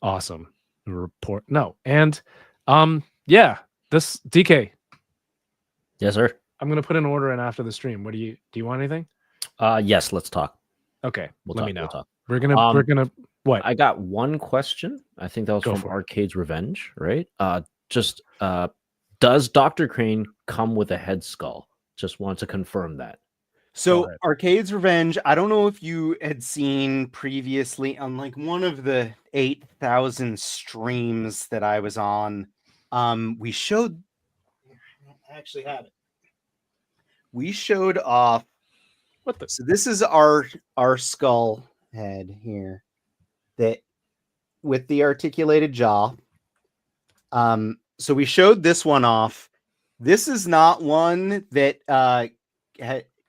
Awesome. Report. No. And yeah, this DK. Yes, sir. I'm gonna put an order in after the stream. Do you want anything? Yes, let's talk. Okay, let me know. We'll talk. We're gonna what? I got one question. I think that was from for it. Arcade's Revenge, right? Does Dr. Crane come with a head skull? Just want to confirm that. So Arcade's Revenge, I don't know if you had seen previously on like one of the 8,000 streams that I was on. We showed, I actually have it. We showed off. So this is our skull head here, that with the articulated jaw. So we showed this one off. This is not one that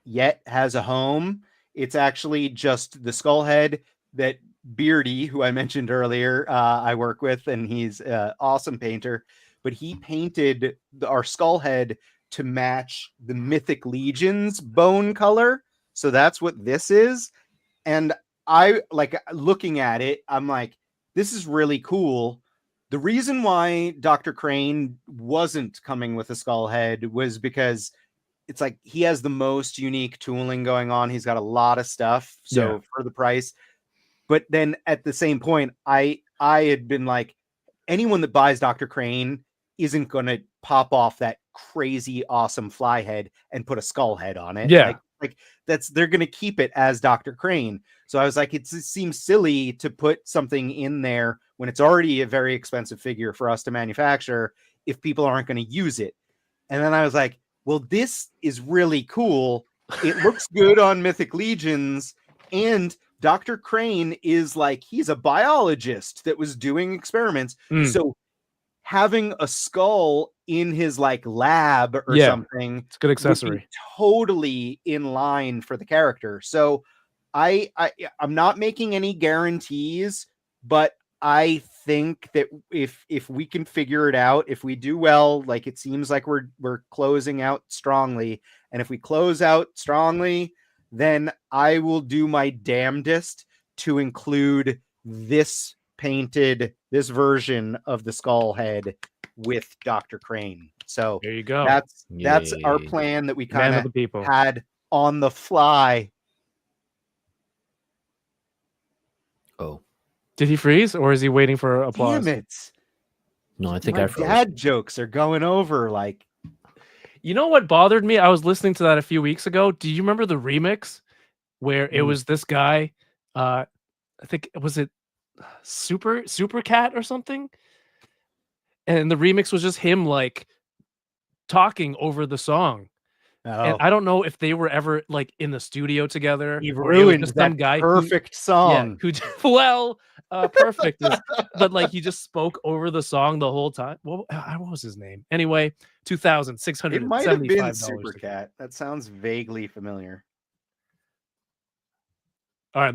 yet has a home. It's actually just the skull head that Beardy, who I mentioned earlier, I work with, and he's an awesome painter. But he painted our skull head to match the Mythic Legion's bone color. So that's what this is. And I like looking at it, I'm like, this is really cool. The reason why Dr. Crane wasn't coming with a skull head was because it's like he has the most unique tooling going on. He's got a lot of stuff. So for the price. But then at the same point, I had been like, anyone that buys Dr. Crane isn't going to pop off that crazy awesome fly head and put a skull head on it. Yeah. Like they're going to keep it as Dr. Crane. So I was like, it seems silly to put something in there when it's already a very expensive figure for us to manufacture if people aren't going to use it. And then I was like, well, this is really cool. It looks good on Mythic Legions, and Dr. Crane is like, he's a biologist that was doing experiments. So having a skull in his like lab or something, it's a good accessory, totally in line for the character. So I'm not making any guarantees, but I think that if we can figure it out, if we do well, like it seems like we're closing out strongly, and if we close out strongly, then I will do my damnedest to include this version of the skull head with Dr. Crane. So there you go. That's our plan that we kind of people had on the fly. Oh, did he freeze, or is he waiting for applause? Damn it! No, I think my I froze. dad jokes are going over. Like, you know what bothered me? I was listening to that a few weeks ago. Do you remember the remix where it was this guy? I think was it Super Cat or something, and the remix was just him like talking over the song. And I don't know if they were ever like in the studio together. He ruined that guy perfect song. Perfect is, but like he just spoke over the song the whole time. What was his name? Anyway, $2,675. It might have been Super Cat. That sounds vaguely familiar. All right,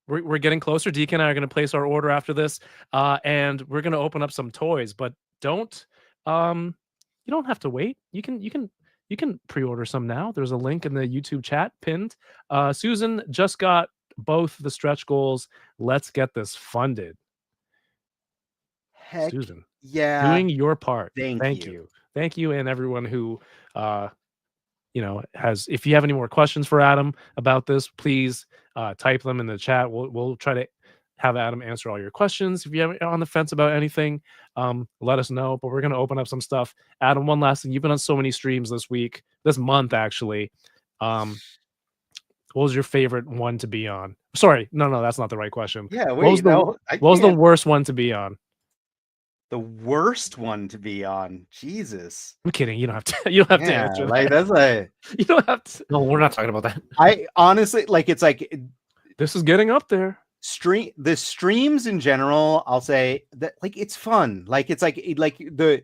we're getting closer. Deacon and I are going to place our order after this, and we're going to open up some toys. But you don't have to wait. You can you can pre-order some now. There's a link in the YouTube chat pinned. Susan just got both the stretch goals. Let's get this funded. Heck Susan, yeah. doing your part. Thank you. Thank you, and everyone who has. If you have any more questions for Adam about this, please type them in the chat. We'll try to have Adam answer all your questions. If you have on the fence about anything, let us know. But we're gonna open up some stuff. Adam, one last thing. You've been on so many streams this month actually. What was your favorite one to be on? Sorry, no, that's not the right question. Yeah, What was the worst one to be on? The worst one to be on. Jesus. I'm kidding. You don't have to. You don't have to Yeah, answer. like That. that's like You don't have to. No, we're not talking about that. I honestly like it's like This is getting up there. the streams in general. I'll say that like it's fun. Like it's like the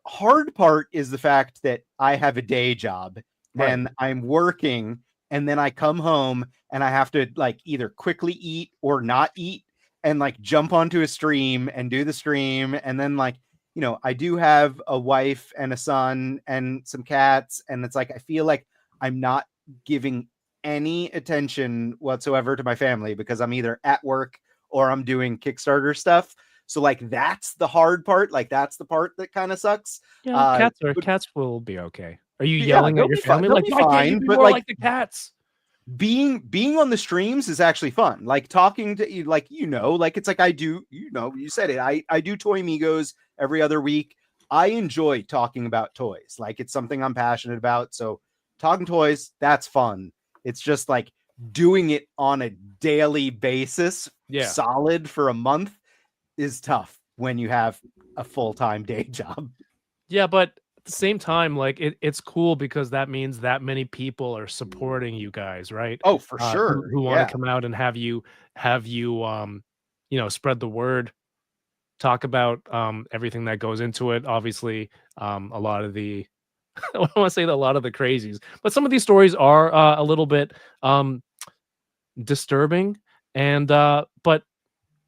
hard part is the fact that I have a day job and I'm working, and then I come home and I have to like either quickly eat or not eat and like jump onto a stream and do the stream. And then like, I do have a wife and a son and some cats. And it's like, I feel like I'm not giving any attention whatsoever to my family because I'm either at work or I'm doing Kickstarter stuff. So like, that's the hard part. Like that's the part that kind of sucks. Yeah, cats will be okay. Are you Yeah, yelling they'll at your be fine. family? They'll Like, be why can't fine, you be but, more like, like the cats? Being on the streams is actually fun. Like talking to you, like, like it's like I do, you said it. I do Toy Migos every other week. I enjoy talking about toys. Like it's something I'm passionate about. So talking toys, that's fun. It's just like doing it on a daily basis, solid for a month is tough when you have a full-time day job. Yeah, but at the same time, like it's cool because that means that many people are supporting you guys, right? Oh, for sure. Who want to come out and have you spread the word, talk about everything that goes into it. Obviously, a lot of the I don't want to say a lot of the crazies, but some of these stories are a little bit disturbing, and but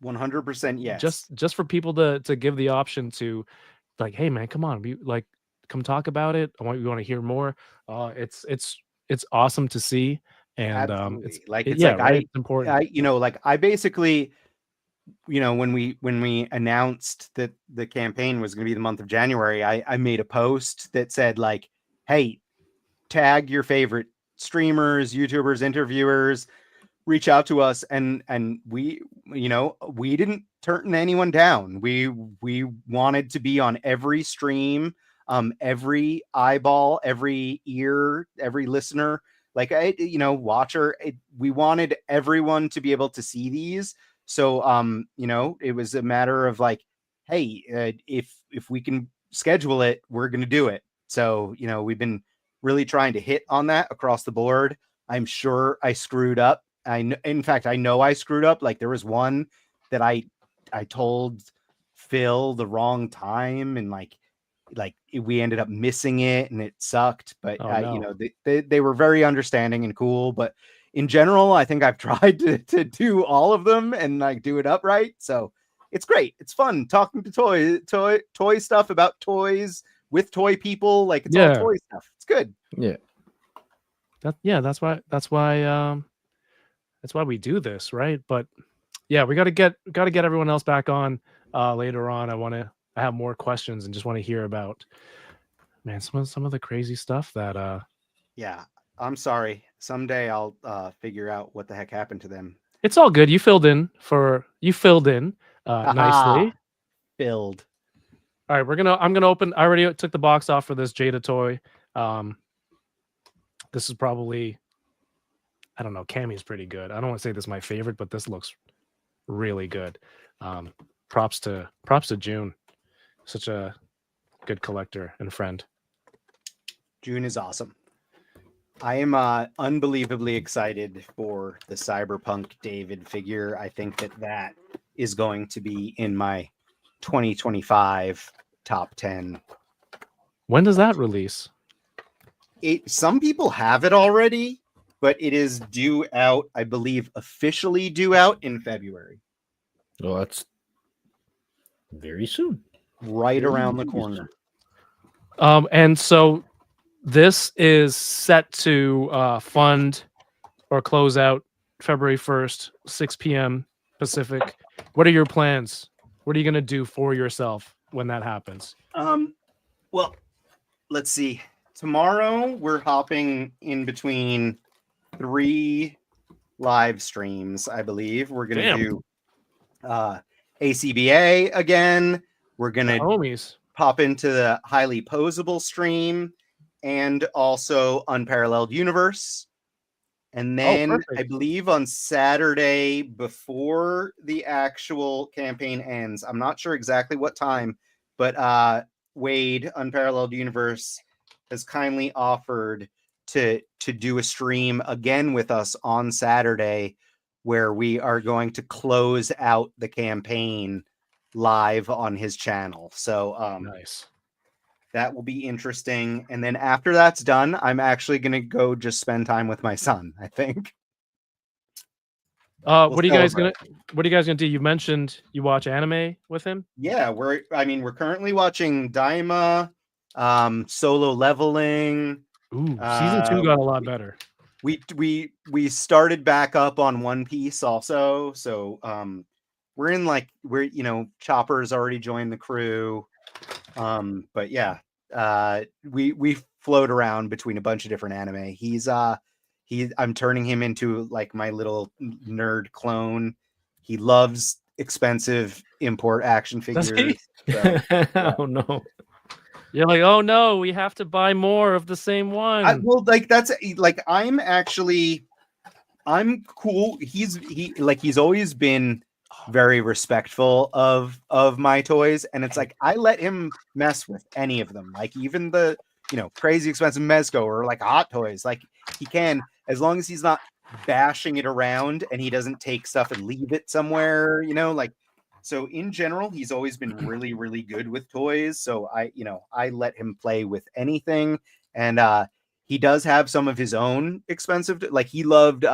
100% yes. Just for people to give the option to, like, hey man, come on, come talk about it. We want to hear more. It's awesome to see, and Absolutely. it's important. I basically, when we announced that the campaign was going to be the month of January, I made a post that said like, hey, tag your favorite streamers, YouTubers, interviewers, reach out to us, and we didn't turn anyone down. We wanted to be on every stream, every eyeball, every ear, every listener, like watcher. We wanted everyone to be able to see these. So it was a matter of like, hey, if we can schedule it, we're going to do it. So we've been really trying to hit on that across the board. I'm sure I screwed up. In fact, I know I screwed up. Like there was one that I told Phil the wrong time, and like we ended up missing it, and it sucked. But they were very understanding and cool. But in general, I think I've tried to do all of them and like do it upright. So it's great. It's fun talking to toy stuff about toys with toy people. Like it's all toy stuff. It's good. Yeah. That's why we do this, right? But yeah, we got to get everyone else back on later on. I have more questions and just want to hear about, man, some of the crazy stuff that yeah, I'm sorry. Someday I'll figure out what the heck happened to them. It's all good. You filled in nicely. Filled. All right, I'm gonna open. I already took the box off for this Jada toy. This is probably, I don't know, Cammy's pretty good. I don't want to say this is my favorite, but this looks really good. Props to June. Such a good collector and friend. June is awesome. I am unbelievably excited for the Cyberpunk David figure. I think that is going to be in my 2025 top 10. When does that release? Some people have it already, but it is due out, I believe, officially due out in February. Well, that's very soon. Right around the corner. And so This is set to fund or close out February 1st, 6 p.m. Pacific. What are your plans? What are you going to do for yourself when that happens? Well, let's see. Tomorrow we're hopping in between 3 live streams, I believe. We're going to do ACBA again. We're going to Homies. pop into the highly posable stream and also Unparalleled Universe. And then I believe on Saturday before the actual campaign ends, I'm not sure exactly what time, but Wade, Unparalleled Universe, has kindly offered to do a stream again with us on Saturday, where we are going to close out the campaign live on his channel. So nice. That will be interesting. And then after that's done, I'm actually going to go just spend time with my son, I think. What are you guys gonna do? You mentioned you watch anime with him. Yeah, we're currently watching Daima, Solo Leveling. Ooh, season 2 got a lot better. We started back up on One Piece also. So Chopper's already joined the crew. But yeah, we float around between a bunch of different anime. I'm turning him into like my little nerd clone. He loves expensive import action figures. So, yeah. Oh no. You're like, oh no, we have to buy more of the same one. I'm cool. He's always been very respectful of my toys, and it's like I let him mess with any of them, like even the crazy expensive Mezco or like Hot Toys. Like he can, as long as he's not bashing it around and he doesn't take stuff and leave it somewhere, so in general he's always been really, really good with toys. So I let him play with anything, and he does have some of his own expensive, like he loved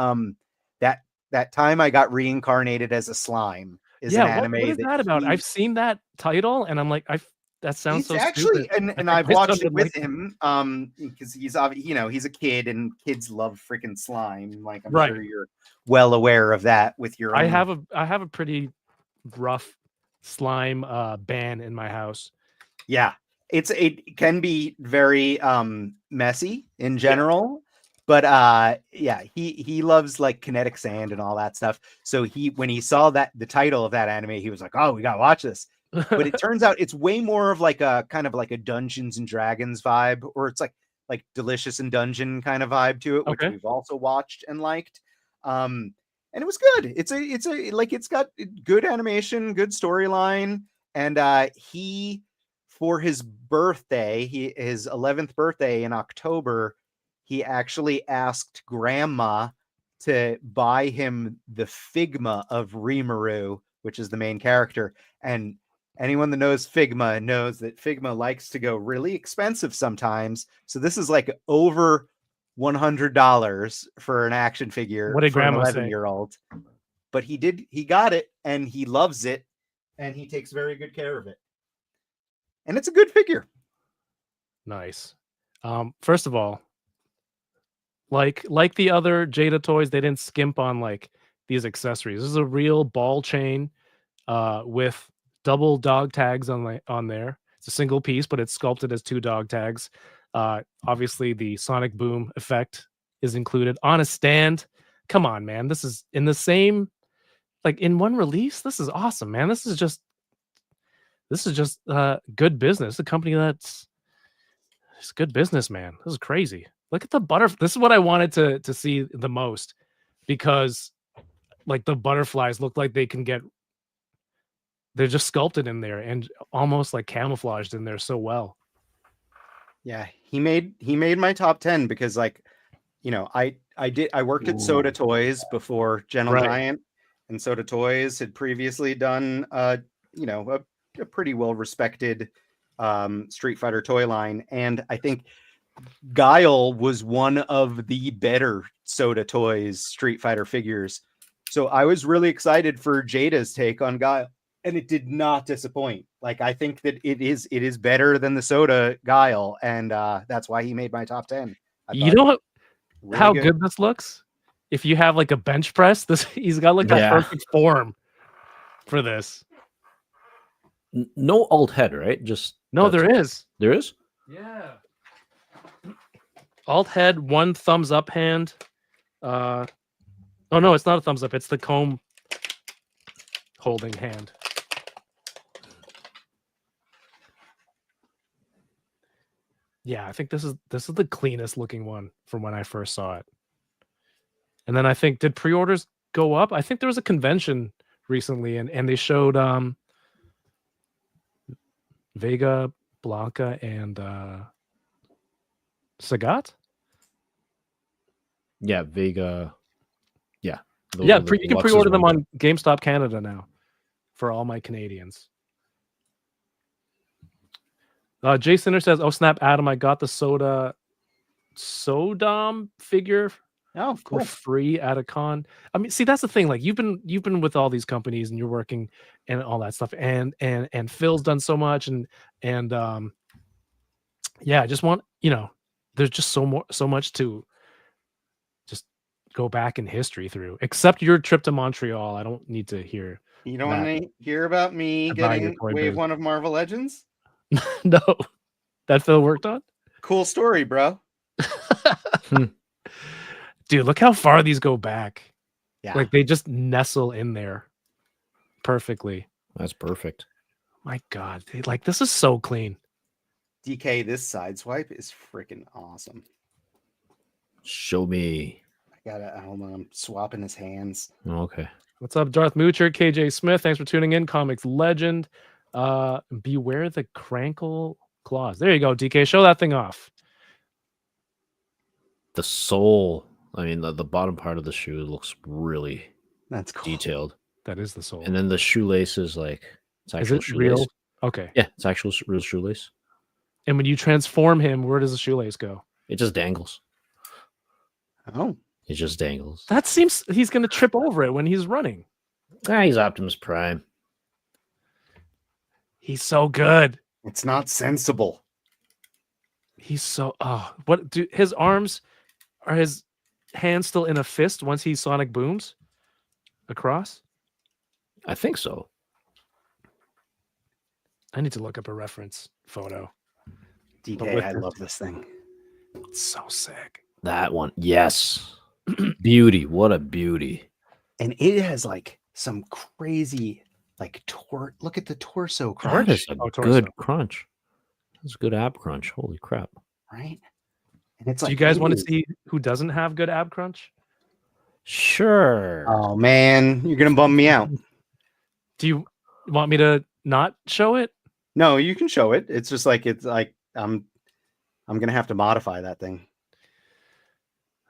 that time I got reincarnated as a slime is an anime. What is that about? I've seen that title and I'm like, that sounds so actually stupid. and I've watched it with him because he's he's a kid and kids love freaking slime. Like I'm sure you're well aware of that with your own. I have a pretty rough slime ban in my house. Yeah, it can be very messy in general. But he loves like kinetic sand and all that stuff. So when he saw the title of that anime, he was like, "Oh, we gotta watch this." But it turns out it's way more of like a kind of like a Dungeons and Dragons vibe, or it's like Delicious and Dungeon kind of vibe to it, which we've also watched and liked. And it was good. It's got good animation, good storyline, and for his birthday, his 11th birthday in October, he actually asked Grandma to buy him the Figma of Rimuru, which is the main character. And anyone that knows Figma knows that Figma likes to go really expensive sometimes. So this is like over $100 for an action figure for an 11-year-old. But he got it, and he loves it, and he takes very good care of it. And it's a good figure. Nice. First of all, like the other Jada toys, they didn't skimp on like these accessories. This is a real ball chain with double dog tags on there. It's a single piece, but it's sculpted as 2 dog tags. Obviously, the sonic boom effect is included on a stand. Come on, man! This is in the same, like in one release. This is awesome, man. This is just good business. A company that's good business, man. This is crazy. Look at the butterfly. This is what I wanted to see the most, because like the butterflies look like they're just sculpted in there and almost like camouflaged in there so well. Yeah, he made my top 10 because I worked at Soda Toys before Gentle Giant, and Soda Toys had previously done a pretty well respected Street Fighter toy line, and I think Guile was one of the better Soda Toys Street Fighter figures. So I was really excited for Jada's take on Guile, and it did not disappoint. Like, I think that it is better than the soda Guile, and that's why he made my top 10. You know really how good this looks? If you have like a bench press, he's got like the perfect form for this. No alt head, right? Just no, there is. There is? Yeah. Alt head, one thumbs up hand. Oh no, it's not a thumbs up. It's the comb holding hand. Yeah, I think this is the cleanest looking one from when I first saw it. And then I think, did pre-orders go up? I think there was a convention recently, and they showed Vega, Blanca, and Sagat. Yeah, Vega. Yeah. You can pre-order them on GameStop Canada now for all my Canadians. Jay Sinner says, "Oh snap, Adam! I got the Sodom figure for free at a con." I mean, see, that's the thing. Like, you've been with all these companies and you're working and all that stuff, and Phil's done so much, and yeah, I just want, there's just so much to just go back in history through. Except your trip to Montreal, I don't need to hear. You don't want to hear about me getting Wave 1 of Marvel Legends? No, that Phil worked on. Cool story, bro. Dude, look how far these go back. Yeah, like they just nestle in there perfectly. That's perfect. My God, dude, like this is so clean. DK, this side swipe is freaking awesome. Show me. I gotta hold on. I'm swapping his hands. Okay. What's up, Darth Moocher, KJ Smith? Thanks for tuning in. Comics legend. Beware the Crankle claws. There you go, DK. Show that thing off. The sole. I mean, the bottom part of the shoe looks really detailed. That is the sole. And then the shoelace is like, it's actual is it shoelace. real? Okay. Yeah, it's actual real shoelace. And when you transform him, where does the shoelace go? It just dangles. Oh. It just dangles. That seems he's going to trip over it when he's running. He's Optimus Prime. He's so good. It's not sensible. He's so what do his arms are his hands still in a fist once he sonic booms across? I think so. I need to look up a reference photo. DK, I love this thing. It's so sick. That one, yes. Beauty. What a beauty. And it has like some crazy like look at the torso crunch. That is a good crunch. That's a good ab crunch. Holy crap. Right? And it's Do like, you guys want to see who doesn't have good ab crunch? Sure. Oh man, you're gonna bum me out. Do you want me to not show it? No, you can show it. It's just like I'm gonna have to modify that thing.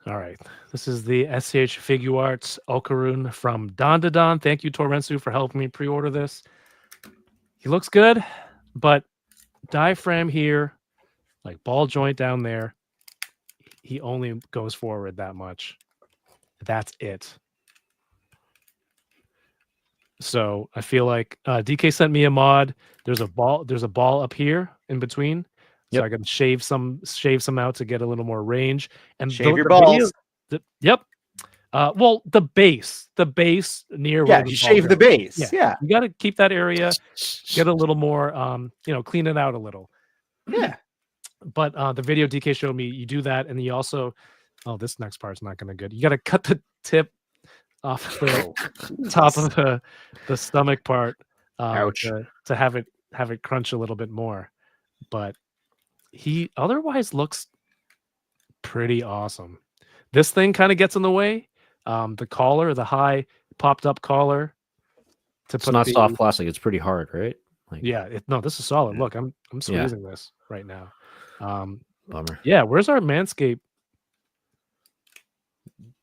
All right. This is the SCH Figure Arts Okarun from Don to Don. Thank you, Torrensu, for helping me pre-order this. He looks good, but diaphragm here, like ball joint down there, he only goes forward that much. That's it. So I feel like DK sent me a mod. There's a ball up here in between. So I can shave some out to get a little more range. And shave your balls. Yep. Well, the base near where you shave the base. Yeah. You got to keep that area, get a little more, clean it out a little. Yeah. But the video DK showed me, you do that, and you also, this next part's not going to good. You got to cut the tip off the top of the stomach part to have it crunch a little bit more. But he otherwise looks pretty awesome. This thing kind of gets in the way. The collar, the high popped up collar. It's not soft plastic. It's pretty hard, right? Like, no, this is solid. Look, I'm squeezing this right now. Bummer. Yeah, where's our Manscaped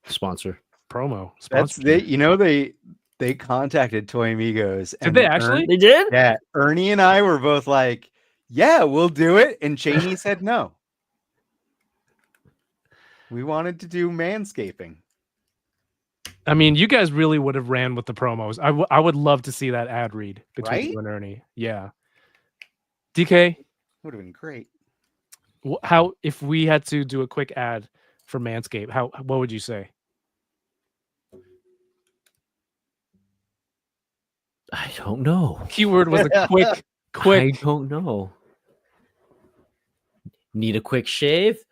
sponsor promo? That's they contacted Toy Amigos. Did they actually? They did? Yeah. Ernie and I were both like, yeah, we'll do it. And Cheney said no. We wanted to do manscaping. I mean, you guys really would have ran with the promos. I would love to see that ad read between right? you and Ernie. Yeah. DK, Would have been great. how if we had to do a quick ad for Manscaped, what would you say? I don't know. Keyword was a quick. I don't know. Need a quick shave?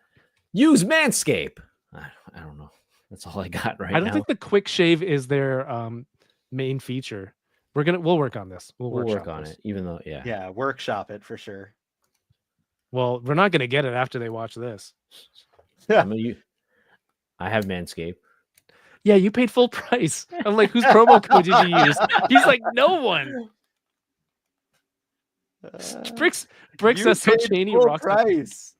Use Manscaped. I don't know. That's all I got right now. I don't think the quick shave is their main feature. We'll work on this. We'll work on this. it, even though Yeah, workshop it for sure. Well, we're not gonna get it after they watch this. I have Manscaped. Yeah, you paid full price. I'm like, whose promo code did you use? He's like, no one. Bricks says so Cheney full rocks. price.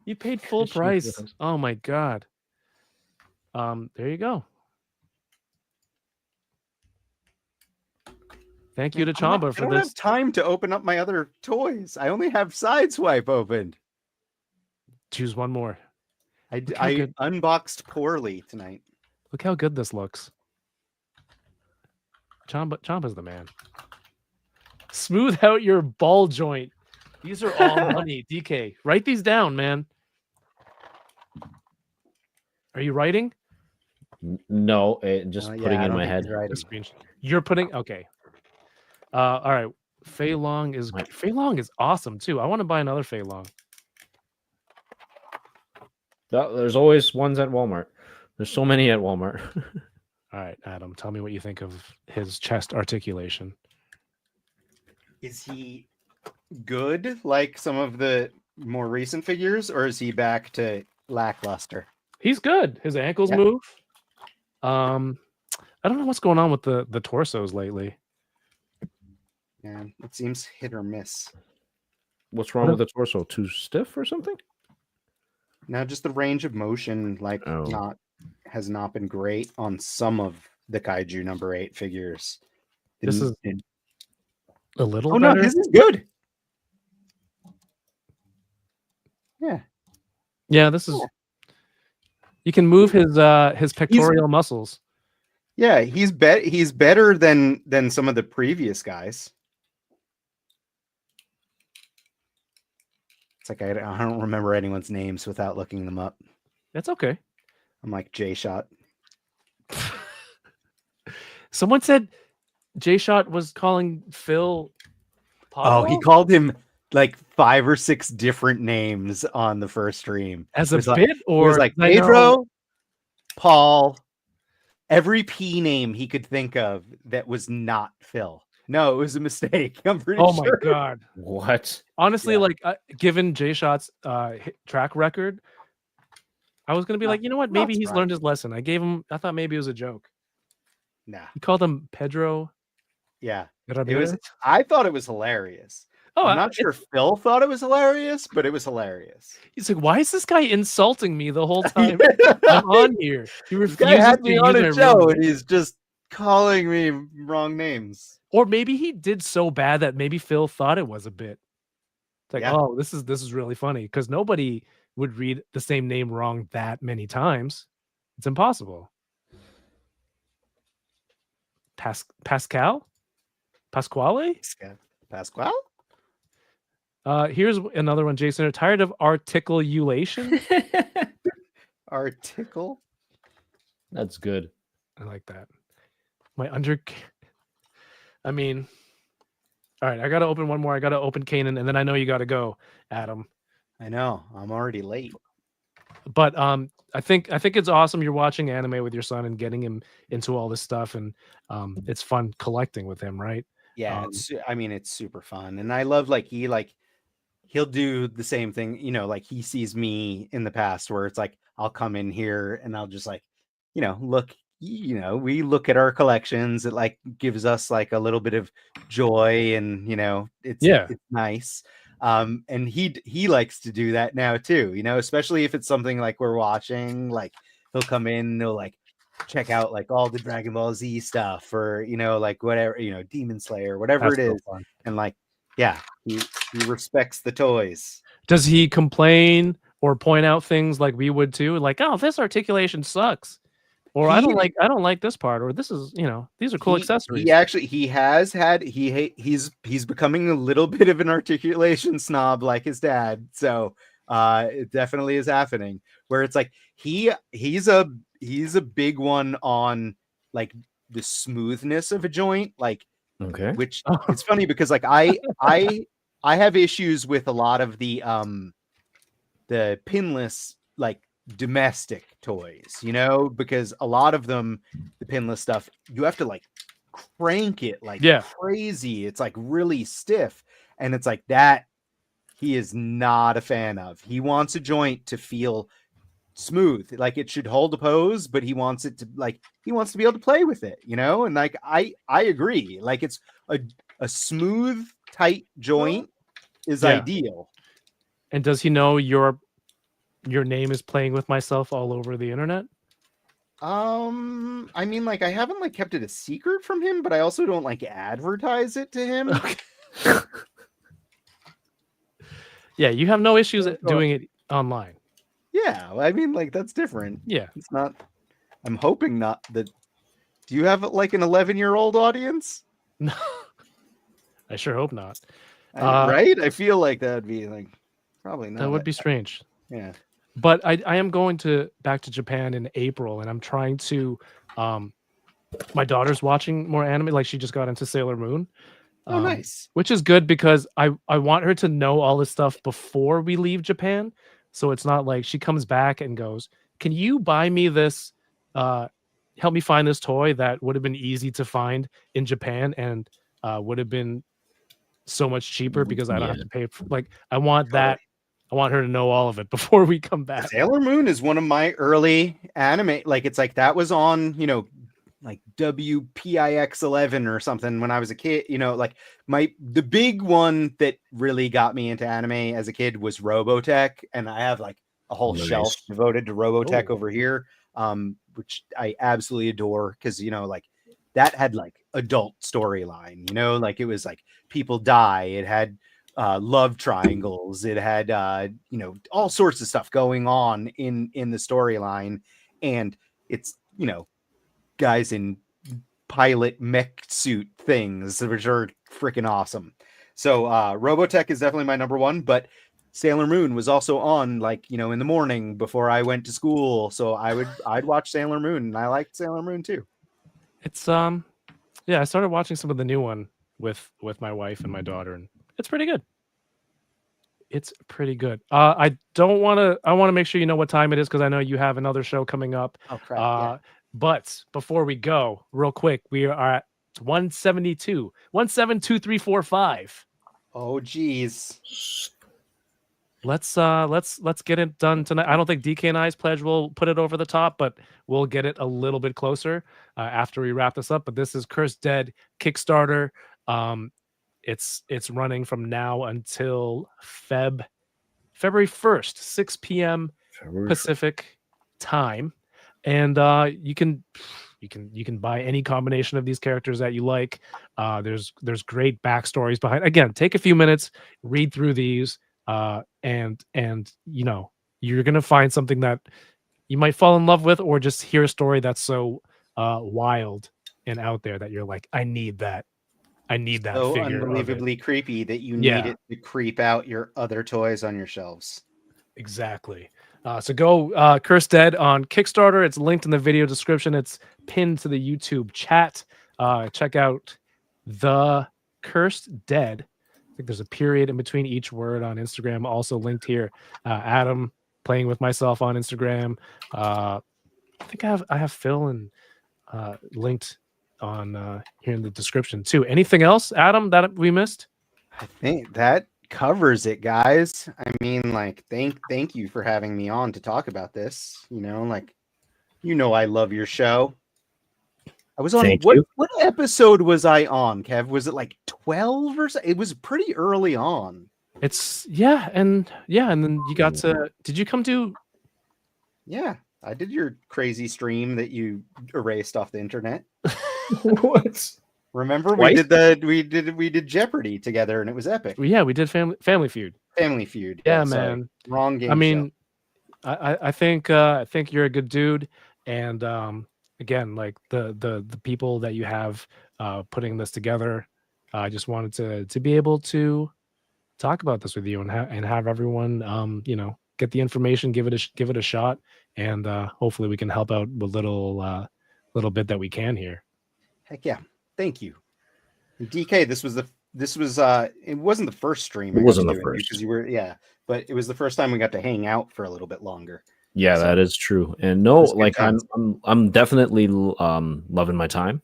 You paid full price. Oh my god. There you go. Thank you to Chamba for I don't this. have time to open up my other toys. I only have Sideswipe opened. Choose one more. I unboxed poorly tonight. Look how good this looks. Chamba's the man. Smooth out your ball joint. These are all money, DK. Write these down, man. Are you writing? No, just putting in my head. You're putting okay. All right. Fei Long is awesome too. I want to buy another Fei Long. There's always ones at Walmart. There's so many at Walmart. All right, Adam, tell me what you think of his chest articulation. Is he good like some of the more recent figures, or is he back to lackluster? He's good. His ankles move. I don't know what's going on with the torsos lately. Yeah, it seems hit or miss. What's wrong with the torso? Too stiff or something? No, just the range of motion, has not been great on some of the Kaiju number 8 figures. This is a little better. No, this is good. Yeah. Yeah, this is. You can move his pectoral muscles. Yeah, he's better than some of the previous guys. It's like I don't remember anyone's names without looking them up. That's okay. I'm like J-Shot. Someone said J-Shot was calling Phil Pablo? Oh, he called him like 5 or 6 different names on the first stream. As a bit, or it was like Pedro, Paul, every P name he could think of that was not Phil. No, it was a mistake. I'm pretty sure. Oh my god! What? Honestly, like given J-Shot's track record, I was gonna be like, you know what? Maybe he's learned his lesson. I thought maybe it was a joke. Nah. He called him Pedro. Yeah. Ramirez? I thought it was hilarious. I'm not sure Phil thought it was hilarious, but it was hilarious. He's like, why is this guy insulting me the whole time I'm on here? He refuses had me to on use a show, and he's just calling me wrong names. Or maybe he did so bad that maybe Phil thought it was a bit. It's like, oh, this is really funny, because nobody would read the same name wrong that many times. It's impossible. Pasquale? Pasquale? Here's another one, Jason. Are tired of articulation? Article? That's good. I like that. I mean, all right, I got to open one more. I got to open Kanan, and then I know you got to go, Adam. I know. I'm already late. But I think it's awesome you're watching anime with your son and getting him into all this stuff, and it's fun collecting with him, right? Yeah, it's super fun. And I love he'll do the same thing, like he sees me in the past where it's like I'll come in here and I'll just look, we look at our collections. It gives us a little bit of joy, and it's nice. And he likes to do that now too, especially if it's something like we're watching, he'll come in and he'll check out all the Dragon Ball Z stuff, or whatever, Demon Slayer, whatever it is. And he respects the toys. Does he complain or point out things like we would too? Like, oh, this articulation sucks. or I don't like this part, or this is, these are cool accessories. He's becoming a little bit of an articulation snob like his dad. So it definitely is happening, where it's like he's a big one on like the smoothness of a joint, like, Okay. which it's funny because like I have issues with a lot of the pinless like domestic toys, because a lot of them, the pinless stuff, you have to like crank it like crazy. It's like really stiff, and it's like that he is not a fan of. He wants a joint to feel smooth, like it should hold a pose, but he wants it to he wants to be able to play with it, and like I agree, like it's a smooth tight joint is ideal. And does he know your name is Playing With Myself all over the internet? I mean, like I haven't like kept it a secret from him, but I also don't like advertise it to him. Okay. Yeah, you have no issues doing it online. Yeah, I mean, like that's different. Yeah, it's not. I'm hoping not that. Do you have like an 11-year-old audience? No, I sure hope not. Right? I feel like that would be like probably not. That would be strange. Yeah. But I am going back to Japan in April, and I'm trying to. My daughter's watching more anime. Like she just got into Sailor Moon. Oh, nice. Which is good because I want her to know all this stuff before we leave Japan. So it's not like she comes back and goes, "Can you buy me this? Help me find this toy that would have been easy to find in Japan and would have been so much cheaper because I don't have to pay for." Like I want that. I want her to know all of it before we come back. Sailor Moon is one of my early anime. Like it's like that was on, like WPIX 11 or something when I was a kid. Like the big one that really got me into anime as a kid was Robotech, and I have like a whole shelf devoted to Robotech over here, which I absolutely adore because like that had like adult storyline. Like it was like people die. It had love triangles. It had all sorts of stuff going on in the storyline, and it's guys in pilot mech suit things, which are freaking awesome. So Robotech is definitely my number one, but Sailor Moon was also on like in the morning before I went to school, so I'd watch Sailor Moon, and I liked Sailor Moon too. It's I started watching some of the new one with my wife and my daughter, and it's pretty good. It's pretty good. I want to make sure you know what time it is because I know you have another show coming up. Oh crap. Yeah. But before we go, real quick, we are at 172, 172345. Oh geez. Let's get it done tonight. I don't think DK and I's pledge will put it over the top, but we'll get it a little bit closer after we wrap this up. But this is Cursed Dead Kickstarter. It's running from now until February 1st, 6 p.m. Pacific time. And you can buy any combination of these characters that you like. There's great backstories behind. Again, take a few minutes, read through these, and you're gonna find something that you might fall in love with, or just hear a story that's so wild and out there that you're like, I need that. So figure unbelievably creepy that you need it to creep out your other toys on your shelves. Exactly. So go Cursed Dead on Kickstarter. It's linked in the video description. It's pinned to the YouTube chat. Check out The Cursed Dead. I think there's a period in between each word on Instagram. Also linked here. Adam Playing With Myself on Instagram. I think I have Phil and linked on here in the description too. Anything else, Adam, that we missed? I think that covers it, guys. I mean, like, thank you for having me on to talk about this. I love your show. I was on what episode was I on, Kev? Was it like 12 or so? It was pretty early on. It's and then you got to. Did you come to? Yeah, I did your crazy stream that you erased off the internet. What? Remember we did Jeopardy together, and it was epic. Yeah, we did Family Feud. Family Feud. Yeah, man. Wrong game. I mean, I think you're a good dude, and again, like the people that you have putting this together. I just wanted to be able to talk about this with you and have everyone get the information, give it a shot, and hopefully we can help out with little bit that we can here. Heck yeah. Thank you. And DK, this was it wasn't the first stream. It wasn't the first because you were but it was the first time we got to hang out for a little bit longer. Yeah, So, that is true. And no, like times. I'm definitely loving my time.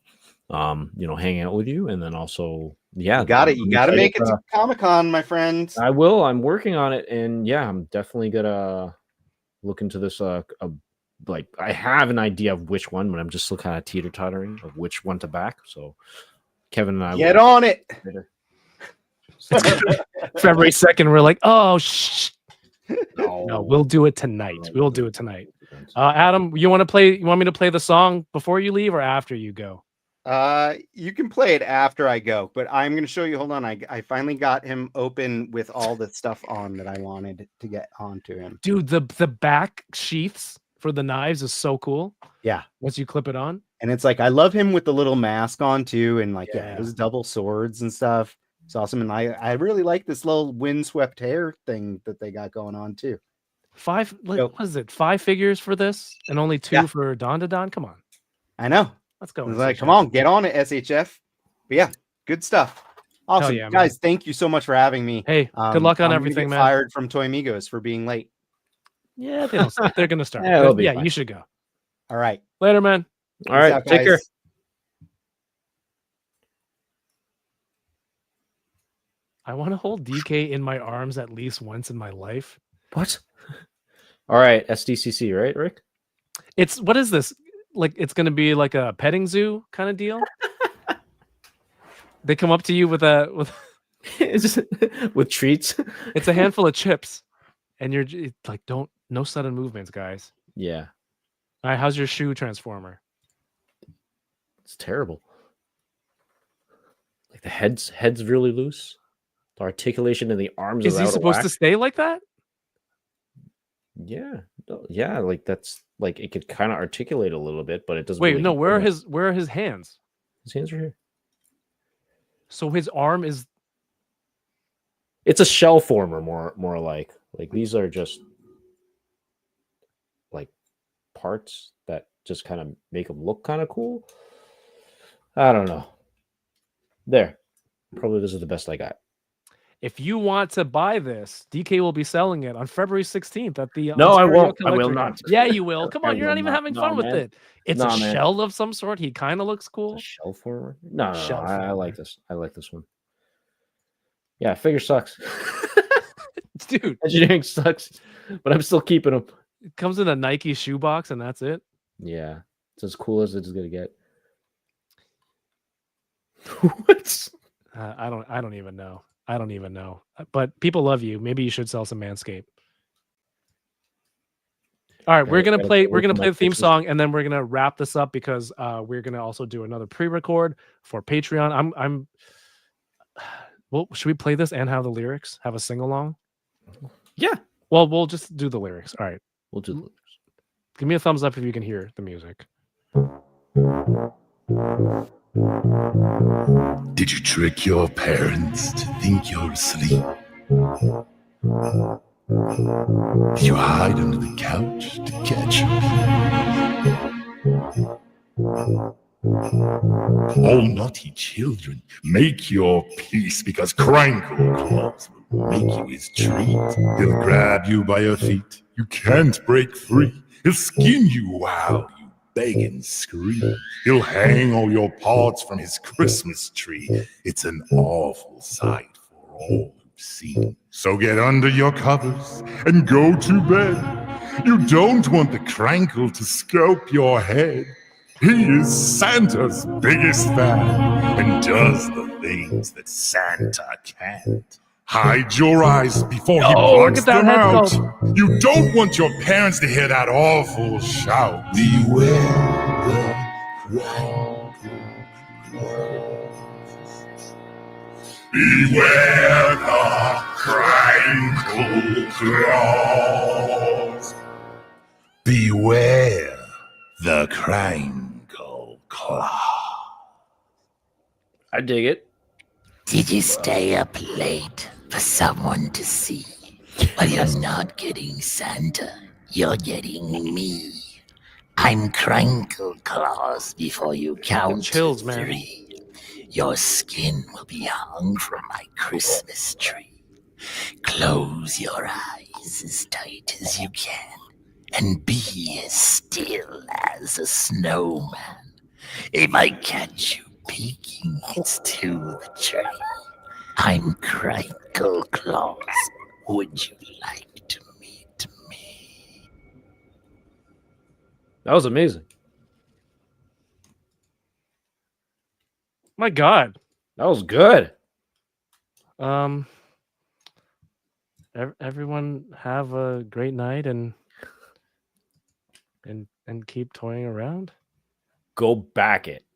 Hanging out with you, and then also you got it. You got to make it to Comic-Con, my friend. I will. I'm working on it, and yeah, I'm definitely gonna look into this. Like I have an idea of which one, but I'm just still kind of teeter-tottering of which one to back. So Kevin and I get on it. February 2nd, we're like, oh shh. No, we'll do it tonight. We'll do it tonight. Adam, you want me to play the song before you leave or after you go? You can play it after I go, but I'm going to show you. Hold on. I finally got him open with all the stuff on that I wanted to get onto him. Dude, the back sheaths for the knives is so cool. Yeah. Once you clip it on. And it's like, I love him with the little mask on too. And like, those double swords and stuff. It's awesome. And I really like this little windswept hair thing that they got going on too. What is it? 5 figures for this and only 2 for Don to Don? Come on. I know. Let's go. It's like, come on, get on it, SHF. But yeah, good stuff. Awesome. Yeah, guys, thank you so much for having me. Hey, good luck on everything, man. Fired from Toy Amigos for being late. Yeah, they're going to start. Yeah, you should go. All right. Later, man. All right, out, take care. I want to hold DK in my arms at least once in my life. What? All right, SDCC, right, Rick? What is this? Like, it's going to be like a petting zoo kind of deal? They come up to you with with treats. It's a handful of chips, and you're like, no sudden movements, guys. Yeah. All right, how's your shoe transformer? It's terrible. Like the head's really loose. The articulation in the arms is he supposed to stay like that? Yeah, like that's like it could kind of articulate a little bit, but it doesn't. Wait, really no, where are his hands? His hands are here. So his arm is. It's a shell former, more like these are just like parts that just kind of make them look kind of cool. I don't know. There, probably this is the best I got. If you want to buy this, DK will be selling it on February 16th at the. No, I won't. I will not. Yeah, you will. Come on, you're not even having fun with it. It's a man. shell of some sort. He kind of looks cool. Shell forward? No, I like this. I like this one. Yeah, figure sucks. Dude, engineering sucks, but I'm still keeping them. It comes in a Nike shoebox, and that's it. Yeah, it's as cool as it's gonna get. What? I don't even know. I don't even know. But people love you. Maybe you should sell some Manscaped. All right, we're gonna play the theme song, and then we're gonna wrap this up because we're gonna also do another pre-record for Patreon. Well, should we play this and have the lyrics? Have a sing-along? Yeah. Well, we'll just do the lyrics. All right. We'll do the lyrics. Give me a thumbs up if you can hear the music. Did you trick your parents to think you're asleep? Did you hide under the couch to catch them? All naughty children, make your peace, because Crankle Claws will make you his treat. He'll grab you by your feet, you can't break free. He'll skin you while you beg and scream. He'll hang all your parts from his Christmas tree. It's an awful sight for all who've seen. So get under your covers and go to bed. You don't want the Crankle to scalp your head. He is Santa's biggest fan and does the things that Santa can't. Hide your eyes before he plucks them out. You don't want your parents to hear that awful shout. Beware the Crankle. Beware the Crankle claws. Beware the Crankle claws. I dig it. Did you stay up late for someone to see? Well, you're not getting Santa, you're getting me. I'm Crankle Claus before you count chills, to man. 3. Your skin will be hung from my Christmas tree. Close your eyes as tight as you can and be as still as a snowman. If I catch you peeking, it's to the tree. I'm Crankle Claus. Would you like to meet me? That was amazing. My God. That was good. Everyone have a great night and keep toying around. Go back it,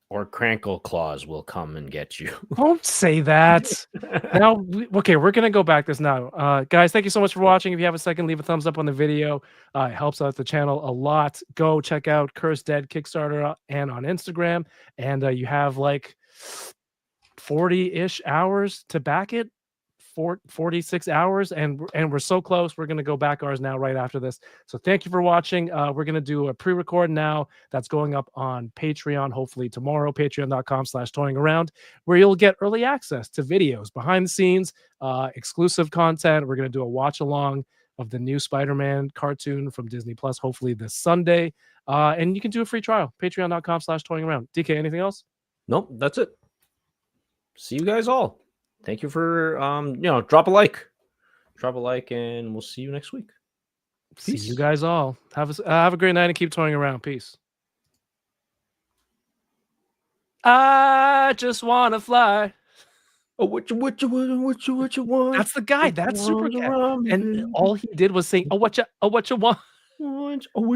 or Crankle Claus will come and get you. Don't say that. Now, okay, we're gonna go back this now, guys. Thank you so much for watching. If you have a second, leave a thumbs up on the video. It helps out the channel a lot. Go check out Cursed Dead Kickstarter and on Instagram, and you have like 40-ish hours to back it. 46 hours, and we're so close. We're gonna go back ours now right after this. So thank you for watching. We're gonna do a pre-record now that's going up on Patreon hopefully tomorrow, patreon.com/toyingaround, where you'll get early access to videos, behind the scenes, exclusive content. We're gonna do a watch along of the new Spider-Man cartoon from Disney Plus hopefully this Sunday, and you can do a free trial, patreon.com/toyingaround. DK, anything else? Nope, that's it. See you guys all. Thank you for drop a like, and we'll see you next week. See you guys all. Have a great night and keep toying around. Peace. I just wanna fly. Oh, what you want? That's the guy. That's Super Cat. And all he did was say, "Oh, what you want." Oh, what you want?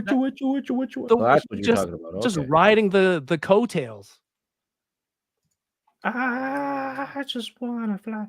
That's what you're talking about. Just Okay. riding the coattails. I just wanna fly.